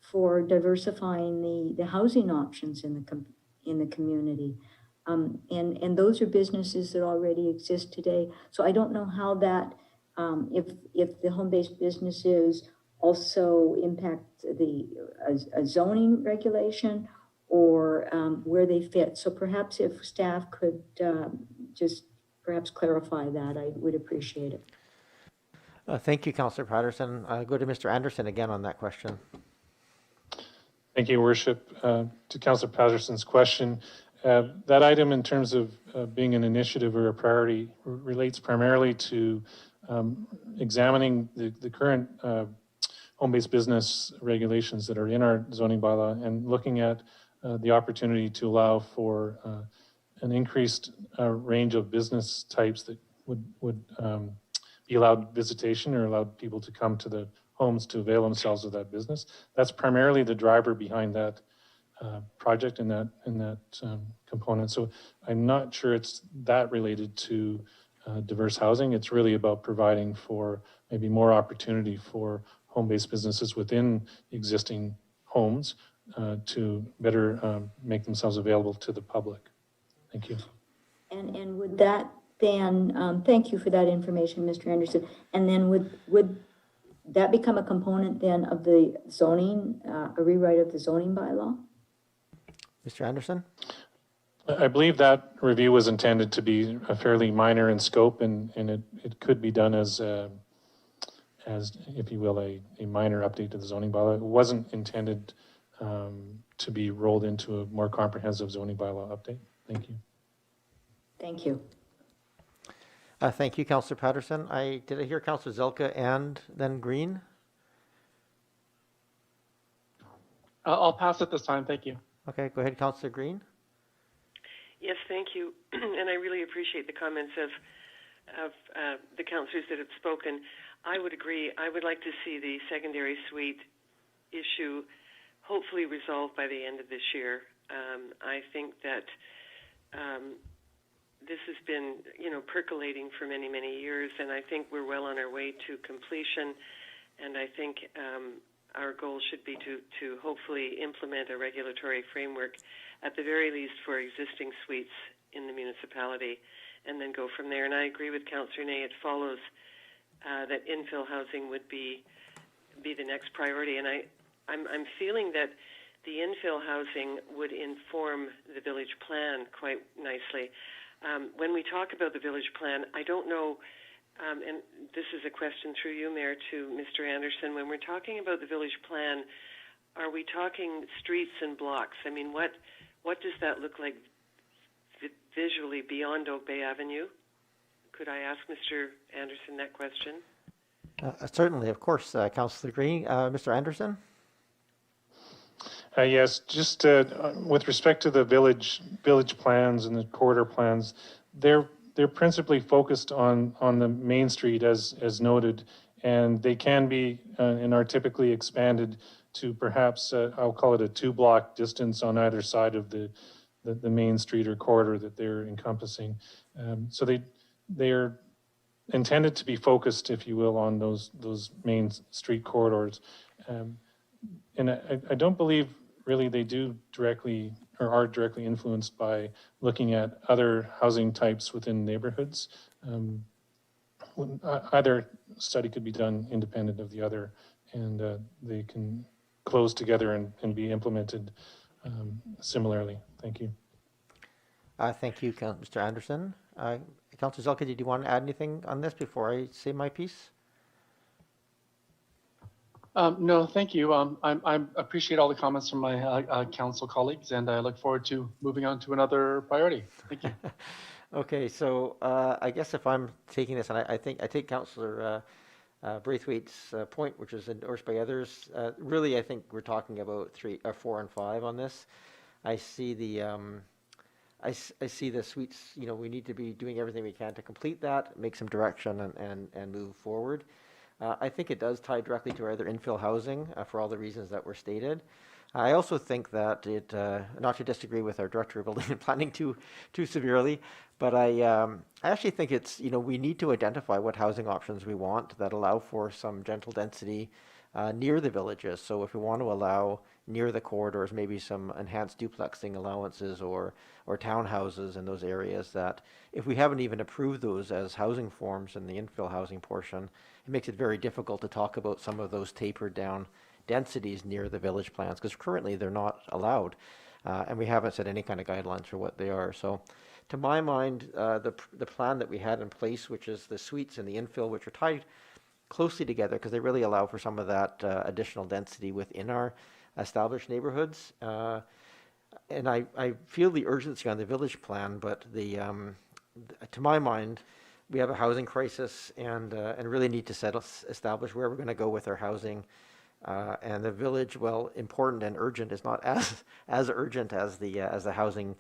[SPEAKER 10] for diversifying the housing options in the community. And those are businesses that already exist today. So I don't know how that, if the home-based businesses also impact a zoning regulation, or where they fit. So perhaps if staff could just perhaps clarify that, I would appreciate it.
[SPEAKER 1] Thank you, Councillor Patterson. I'll go to Mr. Anderson again on that question.
[SPEAKER 9] Thank you, Your Worship. To Councillor Patterson's question, that item in terms of being an initiative or a priority relates primarily to examining the current home-based business regulations that are in our zoning bylaw and looking at the opportunity to allow for an increased range of business types that would be allowed visitation or allowed people to come to the homes to avail themselves of that business. That's primarily the driver behind that project and that component. So I'm not sure it's that related to diverse housing. It's really about providing for maybe more opportunity for home-based businesses within existing homes to better make themselves available to the public. Thank you.
[SPEAKER 10] And would that then, thank you for that information, Mr. Anderson. And then would that become a component then of the zoning, a rewrite of the zoning bylaw?
[SPEAKER 1] Mr. Anderson?
[SPEAKER 9] I believe that review was intended to be a fairly minor in scope, and it could be done as, if you will, a minor update to the zoning bylaw. It wasn't intended to be rolled into a more comprehensive zoning bylaw update. Thank you.
[SPEAKER 10] Thank you.
[SPEAKER 1] Thank you, Councillor Patterson. Did I hear Councillor Zelka and then Green?
[SPEAKER 4] I'll pass it this time. Thank you.
[SPEAKER 1] Okay, go ahead, Councillor Green.
[SPEAKER 2] Yes, thank you. And I really appreciate the comments of the councillors that have spoken. I would agree. I would like to see the secondary suite issue hopefully resolved by the end of this year. I think that this has been, percolating for many, many years, and I think we're well on our way to completion. And I think our goal should be to hopefully implement a regulatory framework, at the very least for existing suites in the municipality, and then go from there. And I agree with Councillor Ney. It follows that infill housing would be the next priority. And I'm feeling that the infill housing would inform the village plan quite nicely. When we talk about the village plan, I don't know, and this is a question through you, Mayor, to Mr. Anderson. When we're talking about the village plan, are we talking streets and blocks? I mean, what does that look like visually beyond Oak Bay Avenue? Could I ask Mr. Anderson that question?
[SPEAKER 1] Certainly, of course, Councillor Green. Mr. Anderson?
[SPEAKER 9] Yes, just with respect to the village plans and the corridor plans, they're principally focused on the main street as noted, and they can be and are typically expanded to perhaps I'll call it a 2-block distance on either side of the main street or corridor that they're encompassing. So they are intended to be focused, if you will, on those main street corridors. And I don't believe really they do directly or are directly influenced by looking at other housing types within neighborhoods. Either study could be done independent of the other, and they can close together and be implemented similarly. Thank you.
[SPEAKER 1] Thank you, Mr. Anderson. Councillor Zelka, did you want to add anything on this before I say my piece?
[SPEAKER 4] No, thank you. I appreciate all the comments from my council colleagues, and I look forward to moving on to another priority. Thank you.
[SPEAKER 1] Okay, so I guess if I'm taking this, and I think I take Councillor Braithwaite's point, which is endorsed by others. Really, I think we're talking about 4 and 5 on this. I see the I see the suites. You know, we need to be doing everything we can to complete that, make some direction, and move forward. I think it does tie directly to our other infill housing for all the reasons that were stated. I also think that it, not to disagree with our Director of Building and Planning too severely, but I actually think it's, you know, we need to identify what housing options we want that allow for some gentle density near the villages. So if we want to allow near the corridors, maybe some enhanced duplexing allowances or townhouses in those areas, that if we haven't even approved those as housing forms in the infill housing portion, it makes it very difficult to talk about some of those tapered down densities near the village plans, because currently they're not allowed, and we haven't set any kind of guidelines for what they are. So to my mind, the plan that we had in place, which is the suites and the infill, which are tied closely together because they really allow for some of that additional density within our established neighborhoods. And I feel the urgency on the village plan, but to my mind, we have a housing crisis and really need to establish where we're going to go with our housing. And the village, while important and urgent, is not as urgent as the housing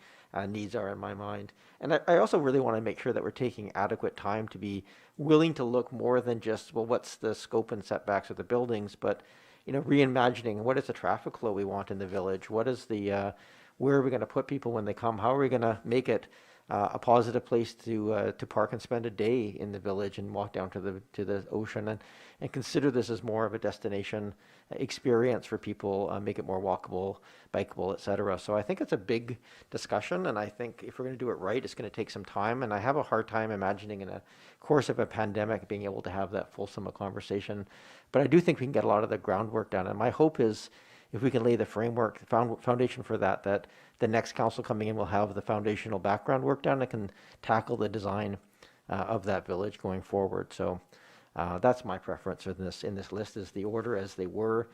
[SPEAKER 1] needs are in my mind. And I also really want to make sure that we're taking adequate time to be willing to look more than just, well, what's the scope and setbacks of the buildings, but, you know, reimagining what is the traffic flow we want in the village? What is where are we going to put people when they come? How are we going to make it a positive place to park and spend a day in the village and walk down to the ocean and consider this as more of a destination experience for people, make it more walkable, bikeable, etc. So I think it's a big discussion, and I think if we're going to do it right, it's going to take some time. And I have a hard time imagining in a course of a pandemic being able to have that fulsome a conversation. But I do think we can get a lot of the groundwork done, and my hope is, if we can lay the framework, foundation for that the next council coming in will have the foundational background work done and can tackle the design of that village going forward. So that's my preference in this list, is the order as they were.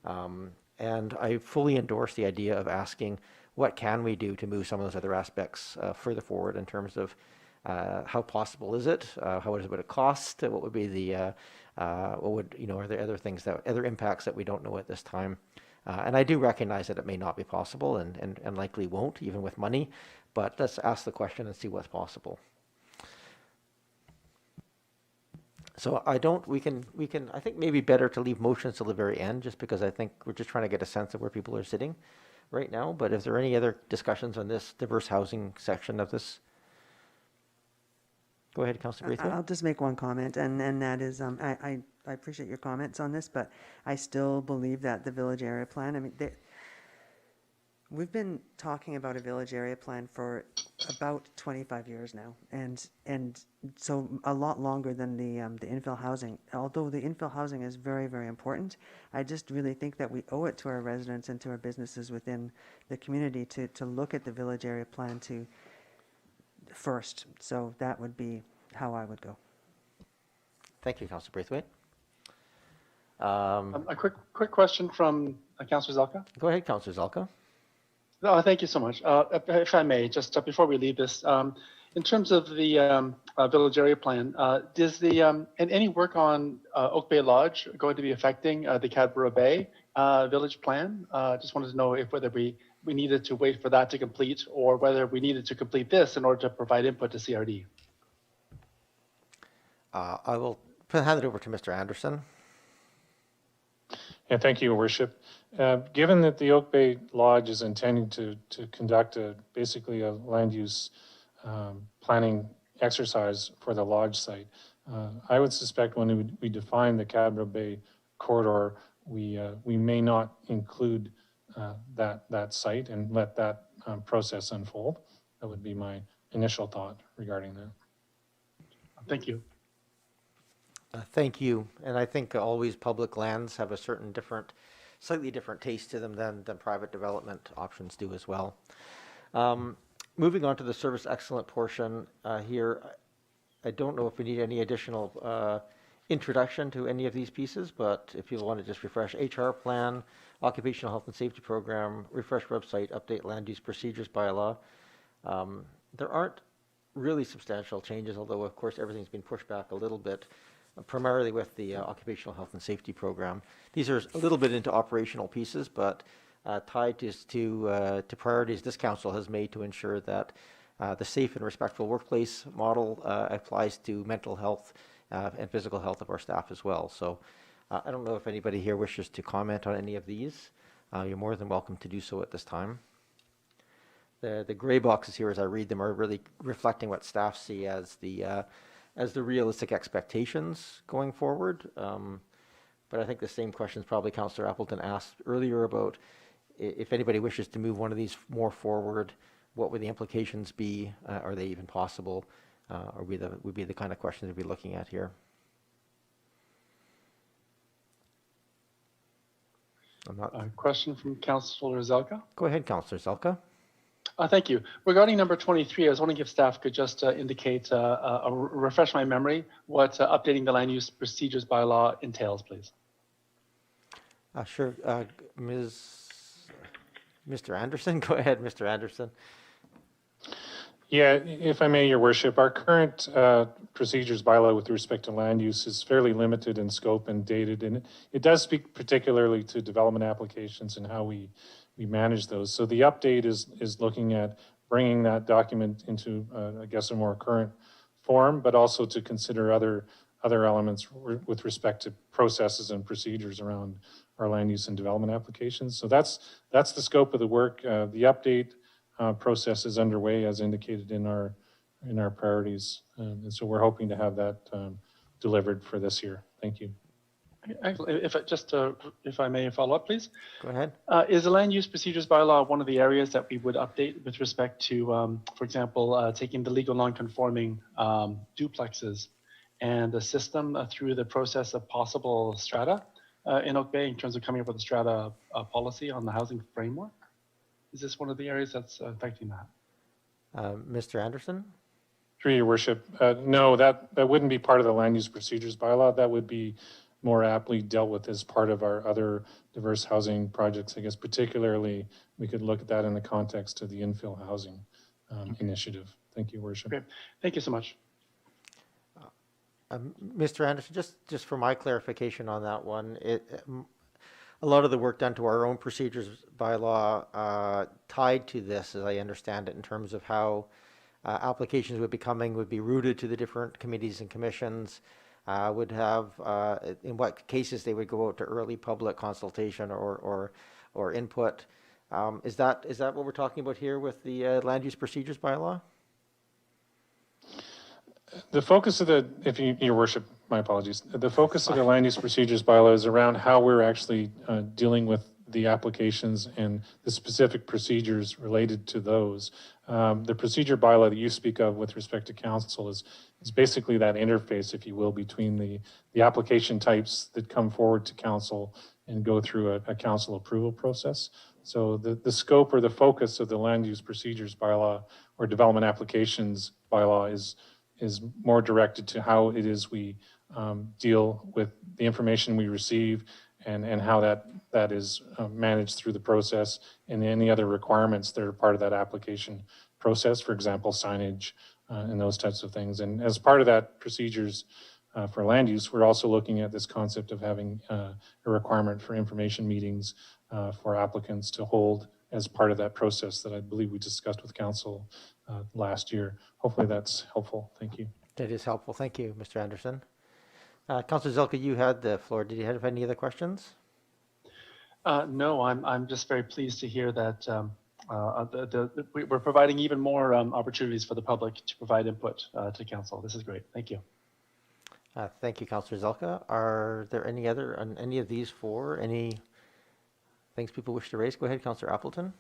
[SPEAKER 1] And I fully endorse the idea of asking what can we do to move some of those other aspects further forward in terms of how possible is it? How much would it cost? What would be the, are there other impacts that we don't know at this time? And I do recognize that it may not be possible and likely won't, even with money, but let's ask the question and see what's possible. So I think maybe better to leave motions till the very end, just because I think we're just trying to get a sense of where people are sitting right now. But if there are any other discussions on this diverse housing section of this? Go ahead, Councillor Braithwaite.
[SPEAKER 12] I'll just make one comment, and that is, I appreciate your comments on this, but I still believe that the village area plan, I mean, we've been talking about a village area plan for about 25 years now, and so a lot longer than the infill housing. Although the infill housing is very, very important, I just really think that we owe it to our residents and to our businesses within the community to look at the village area plan first. So that would be how I would go.
[SPEAKER 1] Thank you, Councillor Braithwaite.
[SPEAKER 4] A quick question from Councillor Zelka.
[SPEAKER 1] Go ahead, Councillor Zelka.
[SPEAKER 4] No, thank you so much. If I may, just before we leave this, in terms of the village area plan, does and any work on Oak Bay Lodge going to be affecting the Cadboro Bay village plan? Just wanted to know whether we needed to wait for that to complete, or whether we needed to complete this in order to provide input to CRD.
[SPEAKER 1] I will hand it over to Mr. Anderson.
[SPEAKER 9] Yeah, thank you, Your Worship. Given that the Oak Bay Lodge is intending to conduct basically a land use planning exercise for the lodge site, I would suspect when we define the Cadboro Bay corridor, we may not include that site and let that process unfold. That would be my initial thought regarding that.
[SPEAKER 4] Thank you.
[SPEAKER 1] Thank you. And I think always public lands have a slightly different taste to them than private development options do as well. Moving on to the service excellent portion here, I don't know if we need any additional introduction to any of these pieces, but if people want to just refresh HR plan, occupational health and safety program, refresh website, update land use procedures bylaw, there aren't really substantial changes, although of course everything's been pushed back a little bit, primarily with the occupational health and safety program. These are a little bit into operational pieces, but tied to priorities this council has made to ensure that the safe and respectful workplace model applies to mental health and physical health of our staff as well. So I don't know if anybody here wishes to comment on any of these. You're more than welcome to do so at this time. The gray boxes here, as I read them, are really reflecting what staff see as the realistic expectations going forward. But I think the same questions probably Councillor Appleton asked earlier about if anybody wishes to move one of these more forward, what would the implications be? Are they even possible? Or would be the kind of questions we'd be looking at here.
[SPEAKER 4] A question from Councillor Zelka.
[SPEAKER 1] Go ahead, Councillor Zelka.
[SPEAKER 4] Thank you. Regarding number 23, I was wondering if staff could just indicate, refresh my memory, what updating the land use procedures bylaw entails, please.
[SPEAKER 1] Sure. Mr. Anderson, go ahead, Mr. Anderson.
[SPEAKER 9] Yeah, if I may, Your Worship, our current procedures bylaw with respect to land use is fairly limited in scope and dated, and it does speak particularly to development applications and how we manage those. So the update is looking at bringing that document into, I guess, a more current form, but also to consider other elements with respect to processes and procedures around our land use and development applications. So that's the scope of the work. The update process is underway as indicated in our priorities. And so we're hoping to have that delivered for this year. Thank you.
[SPEAKER 4] If I may follow up, please.
[SPEAKER 1] Go ahead.
[SPEAKER 4] Is the land use procedures bylaw one of the areas that we would update with respect to, for example, taking the legal non-conforming duplexes and the system through the process of possible strata in Oak Bay in terms of coming up with a strata policy on the housing framework? Is this one of the areas that's affecting that?
[SPEAKER 1] Mr. Anderson?
[SPEAKER 9] Through Your Worship, no, that wouldn't be part of the land use procedures bylaw. That would be more aptly dealt with as part of our other diverse housing projects. I guess particularly we could look at that in the context of the infill housing initiative. Thank you, Worship.
[SPEAKER 4] Okay, thank you so much.
[SPEAKER 1] Mr. Anderson, just for my clarification on that one, a lot of the work done to our own procedures bylaw tied to this, as I understand it, in terms of how applications would be routed to the different committees and commissions, would have, in what cases they would go out to early public consultation or input. Is that what we're talking about here with the land use procedures bylaw?
[SPEAKER 9] The focus of Your Worship, my apologies. The focus of the land use procedures bylaw is around how we're actually dealing with the applications and the specific procedures related to those. The procedure bylaw that you speak of with respect to council is basically that interface, if you will, between the application types that come forward to council and go through a council approval process. So the scope or the focus of the land use procedures bylaw or development applications bylaw is more directed to how it is we deal with the information we receive and how that is managed through the process and any other requirements that are part of that application process, for example, signage and those types of things. And as part of that procedures for land use, we're also looking at this concept of having a requirement for information meetings for applicants to hold as part of that process that I believe we discussed with council last year. Hopefully that's helpful. Thank you.
[SPEAKER 1] That is helpful. Thank you, Mr. Anderson. Councillor Zelka, you had the floor. Did you have any other questions?
[SPEAKER 4] No, I'm just very pleased to hear that we're providing even more opportunities for the public to provide input to council. This is great. Thank you.
[SPEAKER 1] Thank you, Councillor Zelka. Are there any other on any of these four? Any things people wish to raise? Go ahead, Councillor Appleton.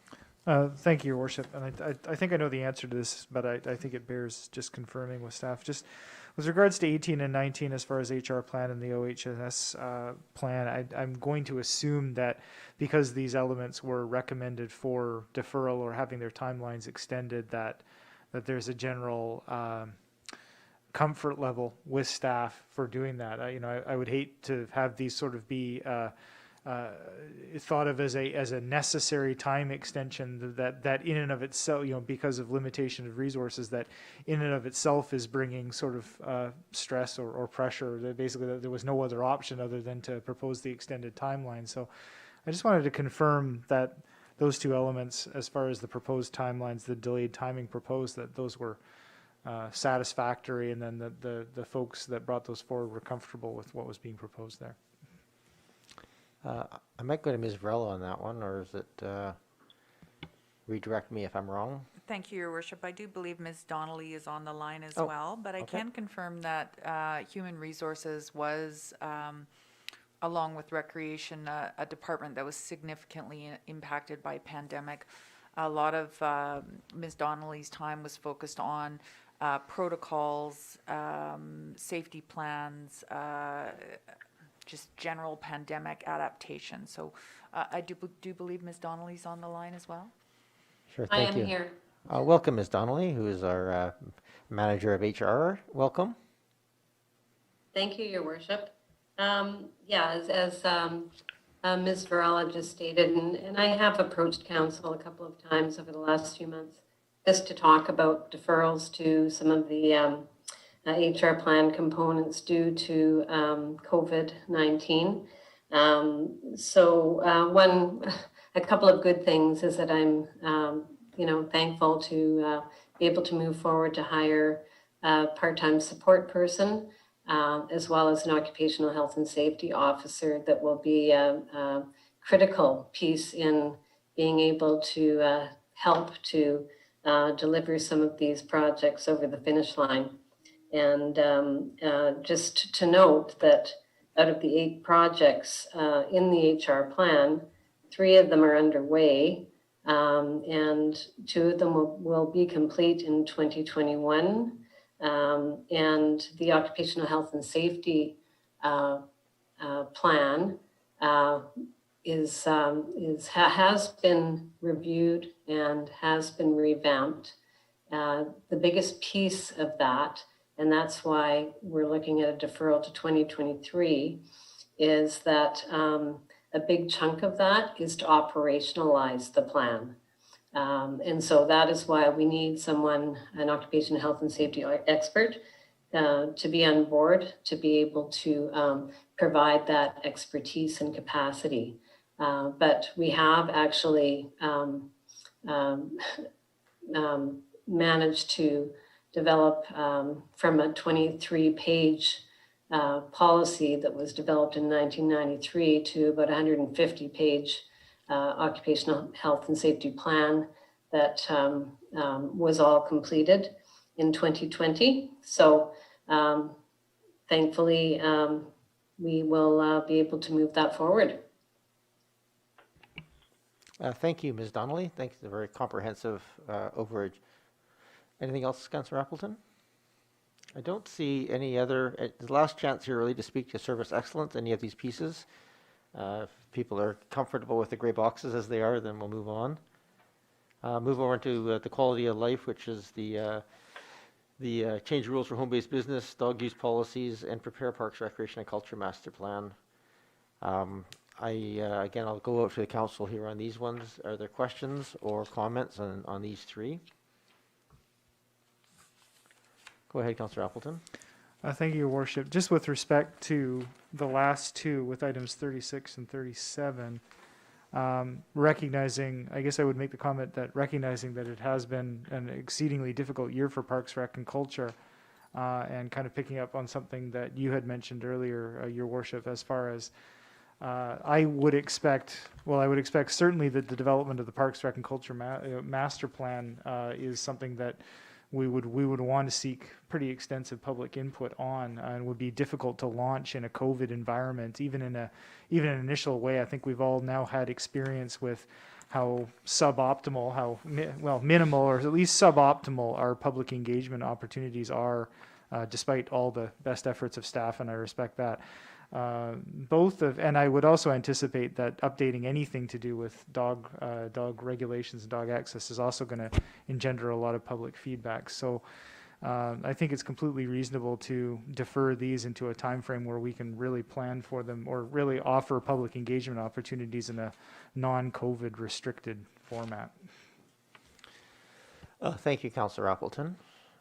[SPEAKER 13] Thank you, Your Worship. And I think I know the answer to this, but I think it bears just confirming with staff. Just with regards to 18 and 19, as far as HR plan and the OHS plan, I'm going to assume that because these elements were recommended for deferral or having their timelines extended, that there's a general comfort level with staff for doing that. I would hate to have these sort of be thought of as a necessary time extension that in and of itself, because of limitation of resources, that in and of itself is bringing sort of stress or pressure. That basically that there was no other option other than to propose the extended timeline. So I just wanted to confirm that those two elements, as far as the proposed timelines, the delayed timing proposed, that those were satisfactory, and then the folks that brought those forward were comfortable with what was being proposed there.
[SPEAKER 1] I might go to Ms. Varela on that one, or is it redirect me if I'm wrong?
[SPEAKER 6] Thank you, Your Worship. I do believe Ms. Donnelly is on the line as
[SPEAKER 1] Oh,
[SPEAKER 6] well, but I
[SPEAKER 1] okay.
[SPEAKER 6] can confirm that Human Resources was, along with Recreation, a department that was significantly impacted by pandemic. A lot of Ms. Donnelly's time was focused on protocols, safety plans, just general pandemic adaptation. So I do believe Ms. Donnelly's on the line as well.
[SPEAKER 1] Sure, thank you.
[SPEAKER 8] I am here.
[SPEAKER 1] Welcome, Ms. Donnelly, who is our manager of HR. Welcome.
[SPEAKER 8] Thank you, Your Worship. As Ms. Varela just stated, and I have approached council a couple of times over the last few months just to talk about deferrals to some of the HR plan components due to COVID-19. A couple of good things is that I'm, thankful to be able to move forward to hire a part-time support person, as well as an occupational health and safety officer that will be a critical piece in being able to help to deliver some of these projects over the finish line. And just to note that out of the 8 projects in the HR plan, 3 of them are underway, and 2 of them will be complete in 2021. And the occupational health and safety plan has been reviewed and has been revamped. The biggest piece of that, and that's why we're looking at a deferral to 2023, is that a big chunk of that is to operationalize the plan. And so that is why we need someone, an occupational health and safety expert, to be on board, to be able to provide that expertise and capacity. But we have actually managed to develop from a 23-page policy that was developed in 1993 to about 150-page occupational health and safety plan that was all completed in 2020. So thankfully, we will be able to move that forward.
[SPEAKER 1] Thank you, Ms. Donnelly. Thank you for the very comprehensive overage. Anything else, Councillor Appleton? I don't see any other. The last chance here really to speak to service excellence, any of these pieces. If people are comfortable with the gray boxes as they are, then we'll move on. Move over to the quality of life, which is the change rules for home-based business, dog use policies, and prepare Parks, Recreation, and Culture Master Plan. Again, I'll go out to the council here on these ones. Are there questions or comments on these 3? Go ahead, Councillor Appleton.
[SPEAKER 13] Thank you, Your Worship. Just with respect to the last 2, with items 36 and 37, recognizing, I guess I would make the comment that recognizing that it has been an exceedingly difficult year for Parks, Rec, and Culture, and kind of picking up on something that you had mentioned earlier, Your Worship, as far as I would expect certainly that the development of the Parks, Rec, and Culture master plan is something that we would want to seek pretty extensive public input on, and would be difficult to launch in a COVID environment, even in an initial way. I think we've all now had experience with how suboptimal, minimal, or at least suboptimal our public engagement opportunities are, despite all the best efforts of staff, and I respect that. And I would also anticipate that updating anything to do with dog regulations and dog access is also going to engender a lot of public feedback. So I think it's completely reasonable to defer these into a time frame where we can really plan for them or really offer public engagement opportunities in a non-COVID restricted format.
[SPEAKER 1] Thank you, Councillor Appleton.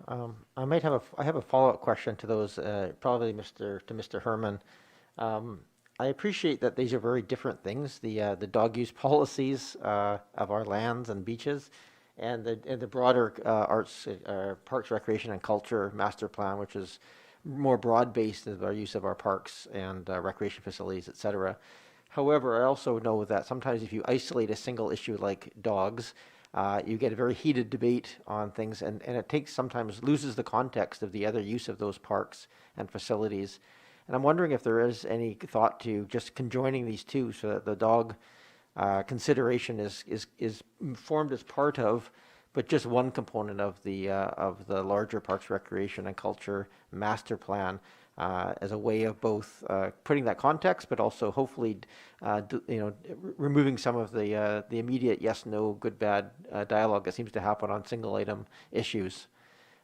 [SPEAKER 1] I have a follow-up question to those, probably to Mr. Herman. I appreciate that these are very different things, the dog use policies of our lands and beaches, and the broader Parks, Recreation and Culture Master Plan, which is more broad-based in our use of our parks and recreation facilities, etc. However, I also know that sometimes if you isolate a single issue like dogs, you get a very heated debate on things, and it sometimes loses the context of the other use of those parks and facilities. And I'm wondering if there is any thought to just conjoining these two so that the dog consideration is formed as part of, but just one component of the larger Parks, Recreation and Culture Master Plan, as a way of both putting that context, but also hopefully, removing some of the immediate yes, no, good, bad dialogue that seems to happen on single item issues.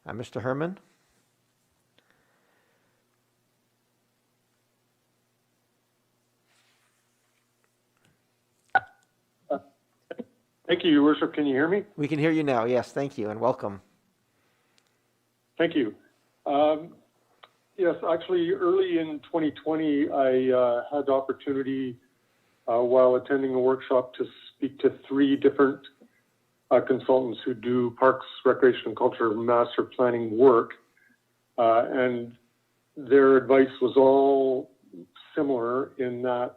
[SPEAKER 1] Mr. Herman?
[SPEAKER 14] Thank you, Your Worship. Can you hear me?
[SPEAKER 1] We can hear you now. Yes, thank you, and welcome.
[SPEAKER 14] Thank you. Yes, actually, early in 2020, I had the opportunity while attending a workshop to speak to 3 different consultants who do Parks, Recreation and Culture Master Planning work, and their advice was all similar in that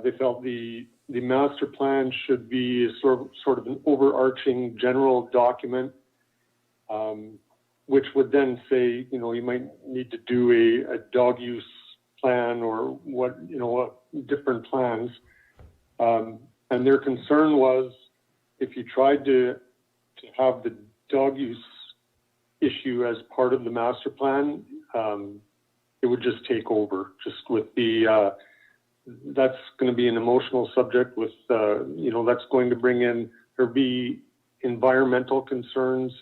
[SPEAKER 14] they felt the master plan should be sort of an overarching general document, which would then say, you might need to do a dog use plan or what different plans. And their concern was if you tried to have the dog use issue as part of the master plan, it would just take over, just with that's going to be an emotional subject with, that's going to bring in, there'll be environmental concerns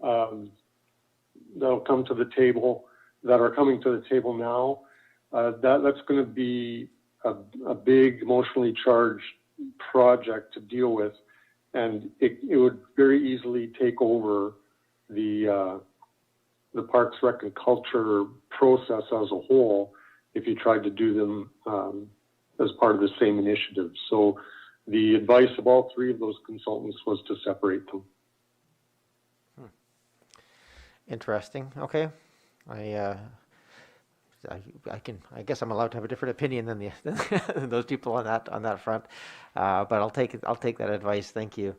[SPEAKER 14] that'll come to the table, that are coming to the table now. That's going to be a big emotionally charged project to deal with. And it would very easily take over the Parks, Rec and Culture process as a whole if you tried to do them as part of the same initiative. So the advice of all 3 of those consultants was to separate them.
[SPEAKER 1] Interesting. Okay. I guess I'm allowed to have a different opinion than than those people on that front. But I'll take that advice. Thank you.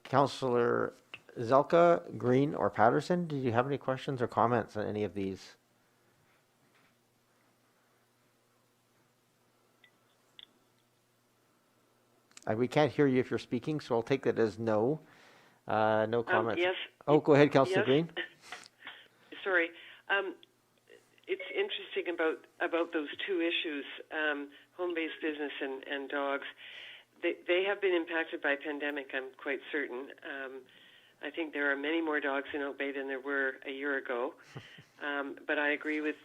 [SPEAKER 1] Councillor Zelka, Green, or Patterson, did you have any questions or comments on any of these? We can't hear you if you're speaking, so I'll take that as no. No comments.
[SPEAKER 2] Yes.
[SPEAKER 1] Oh, go ahead, Councillor
[SPEAKER 2] Yes.
[SPEAKER 1] Green.
[SPEAKER 2] Sorry. It's interesting about those 2 issues, home-based business and dogs. They have been impacted by pandemic, I'm quite certain. I think there are many more dogs in Oak Bay than there were a year ago. But I agree with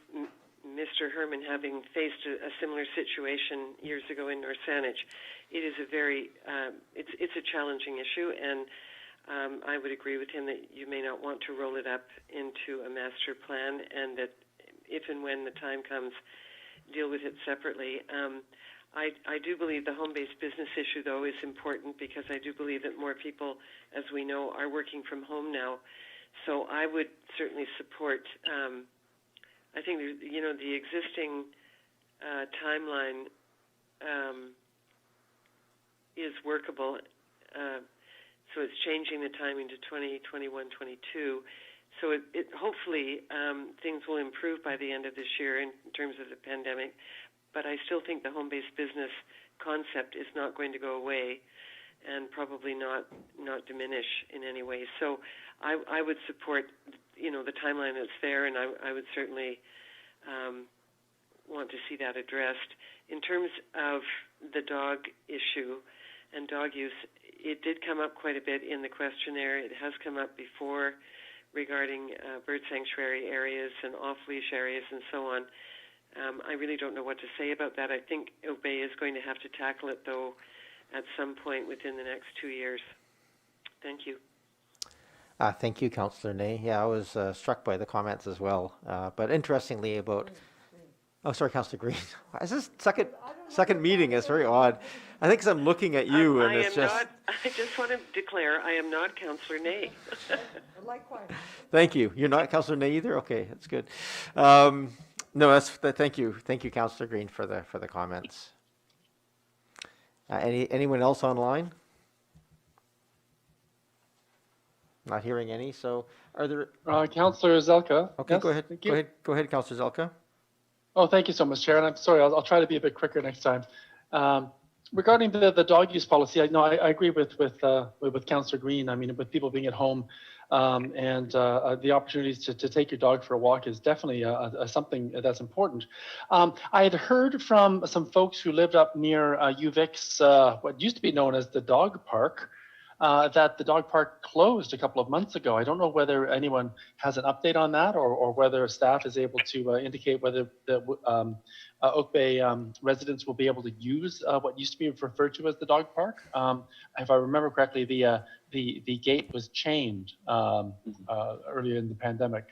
[SPEAKER 2] Mr. Herman, having faced a similar situation years ago in North Saanich. It is it's a challenging issue, and I would agree with him that you may not want to roll it up into a master plan, and that if and when the time comes, deal with it separately. I do believe the home-based business issue, though, is important because I do believe that more people, as we know, are working from home now. So I would certainly support, I think, the existing timeline is workable. So it's changing the timing to 2021, 22. So it hopefully things will improve by the end of this year in terms of the pandemic. But I still think the home-based business concept is not going to go away, and probably not diminish in any way. So I would support, the timeline that's there, and I would certainly want to see that addressed. In terms of the dog issue and dog use, it did come up quite a bit in the questionnaire. It has come up before regarding bird sanctuary areas and off-leash areas and so on. I really don't know what to say about that. I think Oak Bay is going to have to tackle it, though, at some point within the next 2 years. Thank you.
[SPEAKER 1] Thank you, Councillor Ney. Yeah, I was struck by the comments as well. But interestingly about, oh, sorry, Councillor Green. Is this second meeting? It's very odd. I think 'cause I'm looking at you and it's just.
[SPEAKER 2] I just want to declare I am not Councillor Ney.
[SPEAKER 3] Likewise.
[SPEAKER 1] Thank you. You're not Councillor Ney either? Okay, that's good. No, thank you. Thank you, Councillor Green, for the comments. Anyone else online? Not hearing any, so are there?
[SPEAKER 4] Councillor Zelka.
[SPEAKER 1] Okay,
[SPEAKER 4] Yes,
[SPEAKER 1] go ahead.
[SPEAKER 4] thank you.
[SPEAKER 1] Go ahead, Councillor Zelka.
[SPEAKER 4] Oh, thank you so much, Chair. And I'm sorry, I'll try to be a bit quicker next time. Regarding the dog use policy, I agree with Councillor Green. I mean, with people being at home and the opportunities to take your dog for a walk is definitely something that's important. I had heard from some folks who lived up near UVic's, what used to be known as the dog park, that the dog park closed a couple of months ago. I don't know whether anyone has an update on that or whether staff is able to indicate whether the Oak Bay residents will be able to use what used to be referred to as the dog park. If I remember correctly, the gate was chained earlier in the pandemic.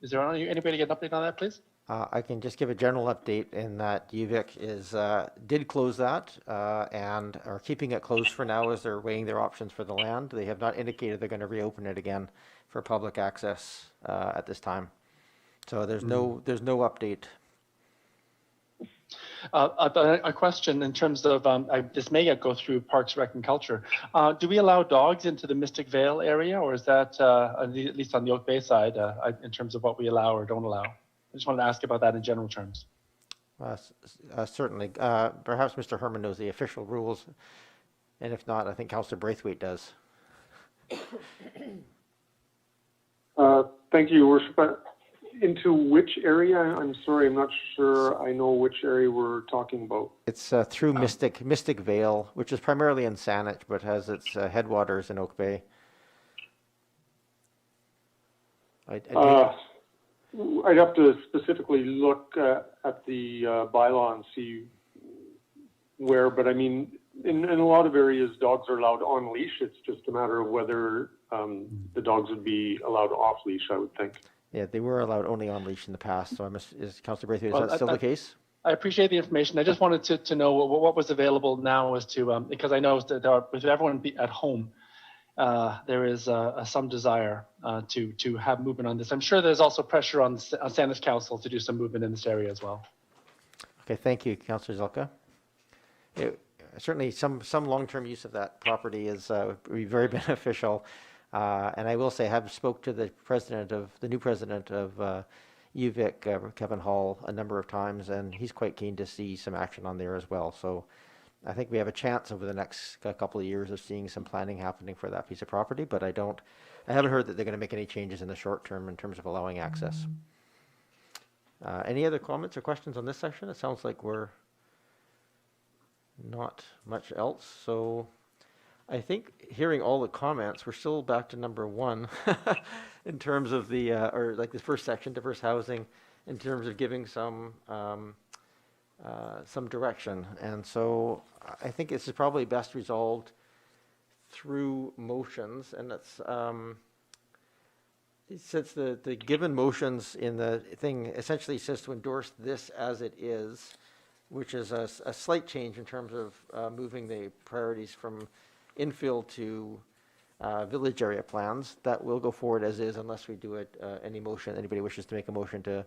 [SPEAKER 4] Is there anybody get an update on that, please?
[SPEAKER 1] I can just give a general update in that UVic did close that and are keeping it closed for now as they're weighing their options for the land. They have not indicated they're going to reopen it again for public access at this time. So there's no update.
[SPEAKER 4] A question in terms of this may go through Parks, Rec and Culture. Do we allow dogs into the Mystic Vale area, or is that at least on the Oak Bay side in terms of what we allow or don't allow? I just wanted to ask about that in general terms.
[SPEAKER 1] Certainly. Perhaps Mr. Herman knows the official rules, and if not, I think Councillor Braithwaite does.
[SPEAKER 14] Thank you, Your Worship. Into which area? I'm sorry, I'm not sure I know which area we're talking about.
[SPEAKER 1] It's through Mystic Vale, which is primarily in Saanich, but has its headwaters in Oak Bay.
[SPEAKER 14] I'd have to specifically look at the bylaw and see where, but I mean, in a lot of areas, dogs are allowed on leash. It's just a matter of whether the dogs would be allowed off leash, I would think.
[SPEAKER 1] Yeah, they were allowed only on leash in the past. So is Councillor Braithwaite, is that still the case?
[SPEAKER 4] I appreciate the information. I just wanted to know what was available now as to, because I know that with everyone at home, there is some desire to have movement on this. I'm sure there's also pressure on Saanich Council to do some movement in this area as well.
[SPEAKER 1] Okay, thank you, Councillor Zelka. Certainly some long-term use of that property would be very beneficial. And I will say I have spoke to the new president of UVic, Kevin Hall, a number of times, and he's quite keen to see some action on there as well. So I think we have a chance over the next couple of years of seeing some planning happening for that piece of property, but I haven't heard that they're going to make any changes in the short term in terms of allowing access. Any other comments or questions on this section? It sounds like we're not much else. So I think hearing all the comments, we're still back to number 1 in terms of or like the first section, diverse housing, in terms of giving some direction. And so I think this is probably best resolved through motions, and that's since the given motions in the thing essentially says to endorse this as it is, which is a slight change in terms of moving the priorities from infill to village area plans. That will go forward as is unless we do it anybody wishes to make a motion to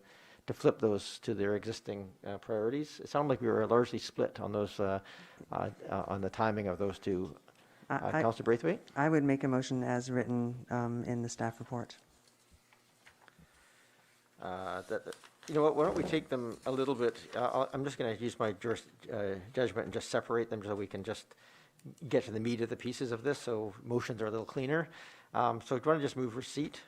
[SPEAKER 1] flip those to their existing priorities. It sounded like we were largely split on those on the timing of those two. Councillor Braithwaite?
[SPEAKER 12] I would make a motion as written in the staff report.
[SPEAKER 1] You know what, why don't we take them a little bit, I'm just going to use my judgment and just separate them so we can just get to the meat of the pieces of this, so motions are a little cleaner. So do you want to just move receipt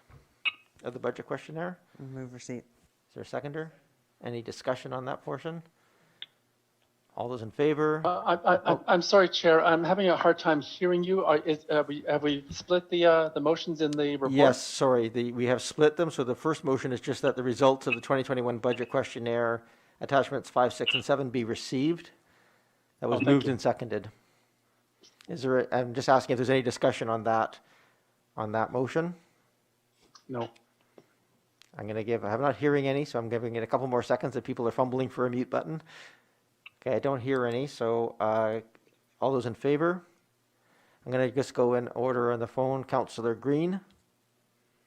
[SPEAKER 1] of the budget questionnaire?
[SPEAKER 12] Move receipt.
[SPEAKER 1] Is there a seconder? Any discussion on that portion? All those in favor?
[SPEAKER 4] I'm sorry, Chair. I'm having a hard time hearing you. Have we split the motions in the report?
[SPEAKER 1] Yes, sorry, we have split them. So the first motion is just that the results of the 2021 budget questionnaire, attachments 5, 6, and 7 be received. That was
[SPEAKER 4] thank
[SPEAKER 1] moved
[SPEAKER 4] you.
[SPEAKER 1] and seconded. I'm just asking if there's any discussion on that motion.
[SPEAKER 4] No.
[SPEAKER 1] I'm not hearing any, so I'm giving it a couple more seconds if people are fumbling for a mute button. Okay, I don't hear any, so all those in favor? I'm going to just go in order on the phone. Councillor Green,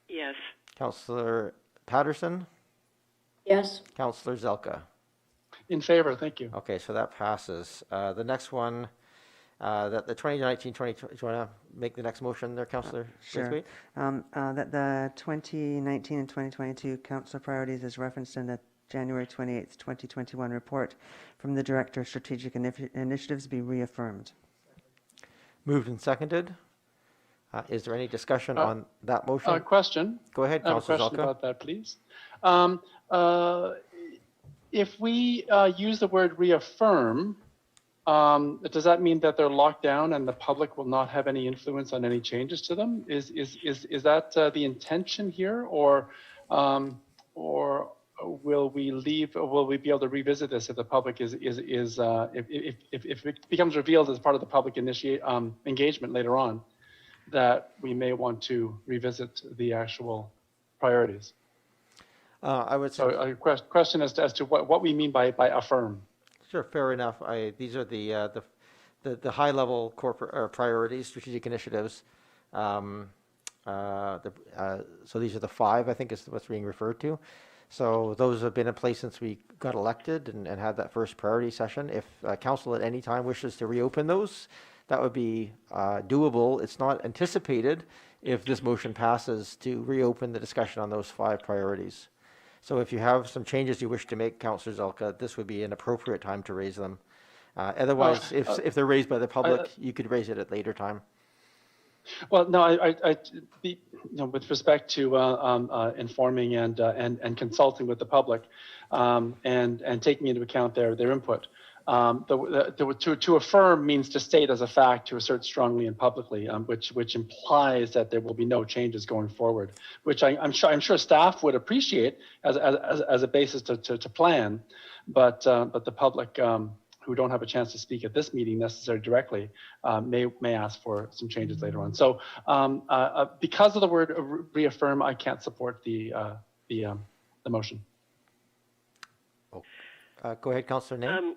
[SPEAKER 2] Yes.
[SPEAKER 1] Councillor Patterson,
[SPEAKER 10] Yes.
[SPEAKER 1] Councillor Zelka.
[SPEAKER 4] In favor, thank you.
[SPEAKER 1] Okay, so that passes. The next one, that the 2019-2020, do you want to make the next motion there, Councillor
[SPEAKER 12] Sure.
[SPEAKER 1] Braithwaite?
[SPEAKER 12] That the 2019 and 2022 council priorities as referenced in the January 28th, 2021 report from the Director of Strategic Initiatives be reaffirmed.
[SPEAKER 1] Moved and seconded. Is there any discussion on that motion?
[SPEAKER 4] Question.
[SPEAKER 1] Go ahead,
[SPEAKER 4] I have a
[SPEAKER 1] Councillor
[SPEAKER 4] question
[SPEAKER 1] Zelka.
[SPEAKER 4] about that, please. If we use the word reaffirm, does that mean that they're locked down and the public will not have any influence on any changes to them? Is that the intention here, or will we leave? Or will we be able to revisit this if the public if it becomes revealed as part of the public engagement later on, that we may want to revisit the actual priorities?
[SPEAKER 1] I would say.
[SPEAKER 4] So a question as to what we mean by affirm.
[SPEAKER 1] Sure, fair enough. These are the high-level corporate priorities, strategic initiatives. So these are the 5, I think, is what's being referred to. So those have been in place since we got elected and had that first priority session. If council at any time wishes to reopen those, that would be doable. It's not anticipated, if this motion passes, to reopen the discussion on those 5 priorities. So if you have some changes you wish to make, Councillor Zelka, this would be an appropriate time to raise them. Otherwise, if they're raised by the public, you could raise it at a later time.
[SPEAKER 4] Well, no, with respect to informing and consulting with the public, and taking into account their input. To affirm means to state as a fact, to assert strongly and publicly, which implies that there will be no changes going forward, which I'm sure staff would appreciate as a basis to plan, but the public who don't have a chance to speak at this meeting necessarily directly may ask for some changes later on. So because of the word reaffirm, I can't support the motion.
[SPEAKER 1] Go ahead, Councillor Ney.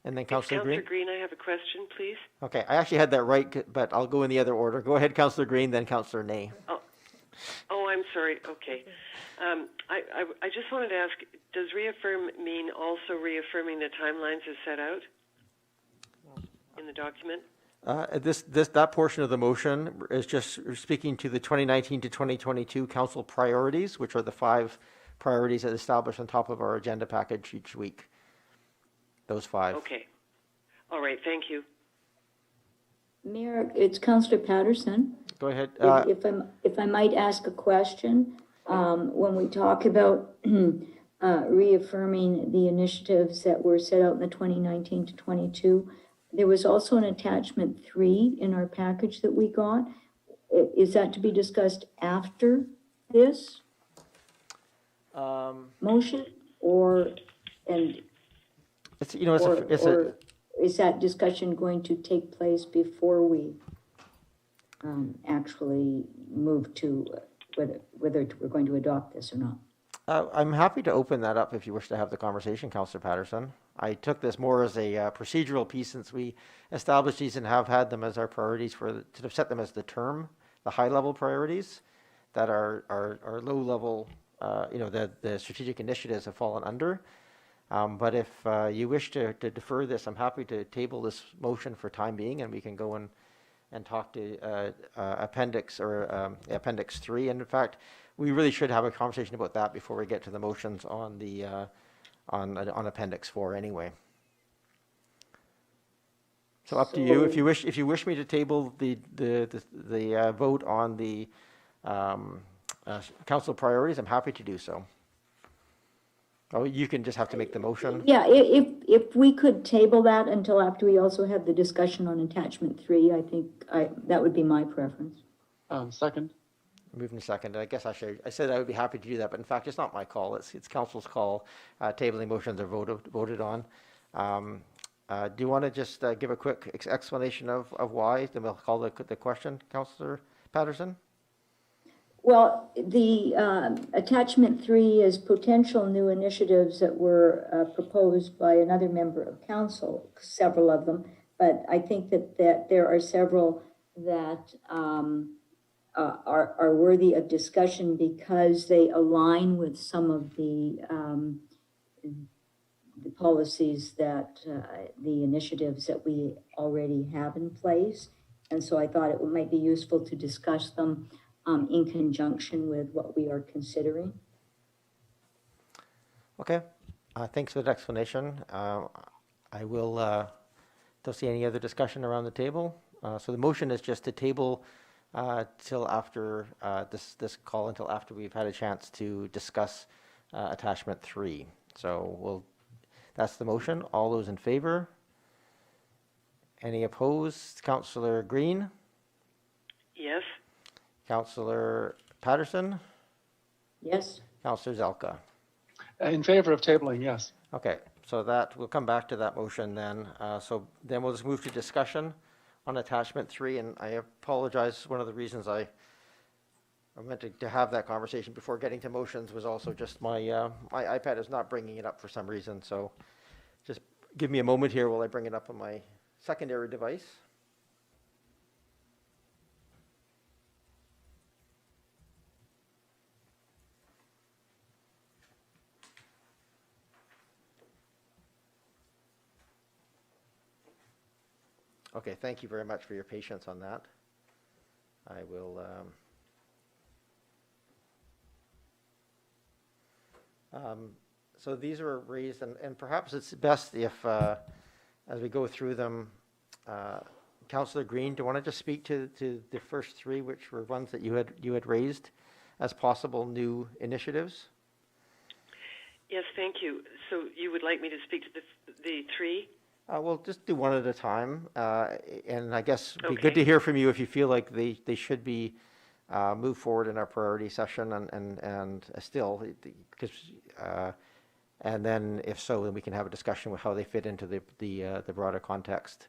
[SPEAKER 1] And then Councillor Green.
[SPEAKER 2] Councillor Green, I have a question, please.
[SPEAKER 1] Okay, I actually had that right, but I'll go in the other order. Go ahead, Councillor Green, then Councillor Ney.
[SPEAKER 2] Oh, I'm sorry. Okay. I just wanted to ask, does reaffirm mean also reaffirming the timelines as set out in the document?
[SPEAKER 1] That portion of the motion is just speaking to the 2019 to 2022 council priorities, which are the 5 priorities that are established on top of our agenda package each week. Those 5.
[SPEAKER 2] Okay. All right. Thank you.
[SPEAKER 10] Mayor, it's Councillor Patterson.
[SPEAKER 1] Go ahead.
[SPEAKER 10] If I might ask a question, when we talk about reaffirming the initiatives that were set out in the 2019 to 22, there was also an attachment 3 in our package that we got. Is that to be discussed after this motion, or is that discussion going to take place before we actually move to whether we're going to adopt this or not?
[SPEAKER 1] I'm happy to open that up if you wish to have the conversation, Councillor Patterson. I took this more as a procedural piece since we established these and have had them as our priorities to set them as the high-level priorities that are low-level, the strategic initiatives have fallen under. But if you wish to defer this, I'm happy to table this motion for time being, and we can go and talk to Appendix 3. And in fact, we really should have a conversation about that before we get to the motions on the on Appendix 4 anyway. So up to you. If you wish me to table the vote on the council priorities, I'm happy to do so. Oh, you can just have to make the motion.
[SPEAKER 10] Yeah, if we could table that until after we also have the discussion on attachment 3, I think that would be my preference.
[SPEAKER 15] Second.
[SPEAKER 1] Moved and seconded. I guess I said I would be happy to do that, but in fact, it's not my call. It's council's call. Tabling motions are voted on. Do you want to just give a quick explanation of why? Then we'll call the question, Councillor Patterson.
[SPEAKER 10] Well, the attachment 3 is potential new initiatives that were proposed by another member of council, several of them, but I think that there are several that are worthy of discussion because they align with some of the policies that the initiatives that we already have in place. And so I thought it might be useful to discuss them in conjunction with what we are considering.
[SPEAKER 1] Okay, thanks for the explanation. I will, don't see any other discussion around the table. So the motion is just to table till after this call, until after we've had a chance to discuss attachment 3. So that's the motion. All those in favor? Any opposed? Councillor Green?
[SPEAKER 2] Yes.
[SPEAKER 1] Councillor Patterson?
[SPEAKER 10] Yes.
[SPEAKER 1] Councillor Zelka?
[SPEAKER 15] In favor of tabling, yes.
[SPEAKER 1] Okay, so we'll come back to that motion then. So then we'll just move to discussion on attachment 3, and I apologize. One of the reasons I meant to have that conversation before getting to motions was also just my iPad is not bringing it up for some reason. So just give me a moment here while I bring it up on my secondary device. Okay, thank you very much for your patience on that. I will so these are raised, and perhaps it's best if, as we go through them, Councillor Green, do you want to just speak to the first 3, which were ones that you had raised as possible new initiatives?
[SPEAKER 2] Yes, thank you. So you would like me to speak to the 3?
[SPEAKER 1] We'll just do one at a time, and I guess it'd be
[SPEAKER 2] Okay.
[SPEAKER 1] good to hear from you if you feel like they should be moved forward in our priority session, and still, because and then if so, then we can have a discussion with how they fit into the broader context.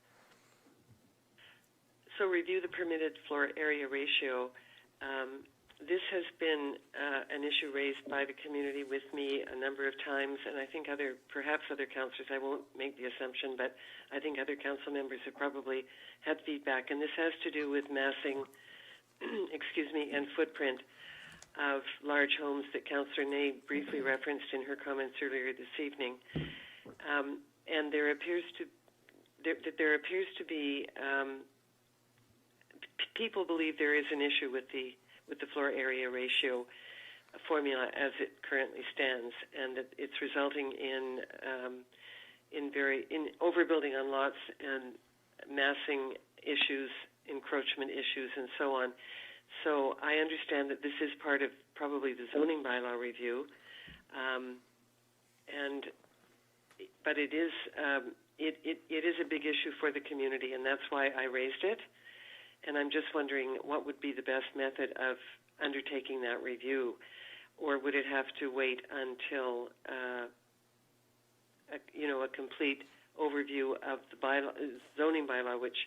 [SPEAKER 2] So review the permitted floor area ratio. This has been an issue raised by the community with me a number of times, and I think perhaps other councillors, I won't make the assumption, but I think other council members have probably had feedback, and this has to do with massing, and footprint of large homes that Councillor Ney briefly referenced in her comments earlier this evening. And there appears to be people believe there is an issue with the floor area ratio formula as it currently stands, and that it's resulting in overbuilding on lots and massing issues, encroachment issues, and so on. So I understand that this is part of probably the zoning bylaw review, but it is a big issue for the community, and that's why I raised it. And I'm just wondering what would be the best method of undertaking that review, or would it have to wait until a complete overview of the zoning bylaw, which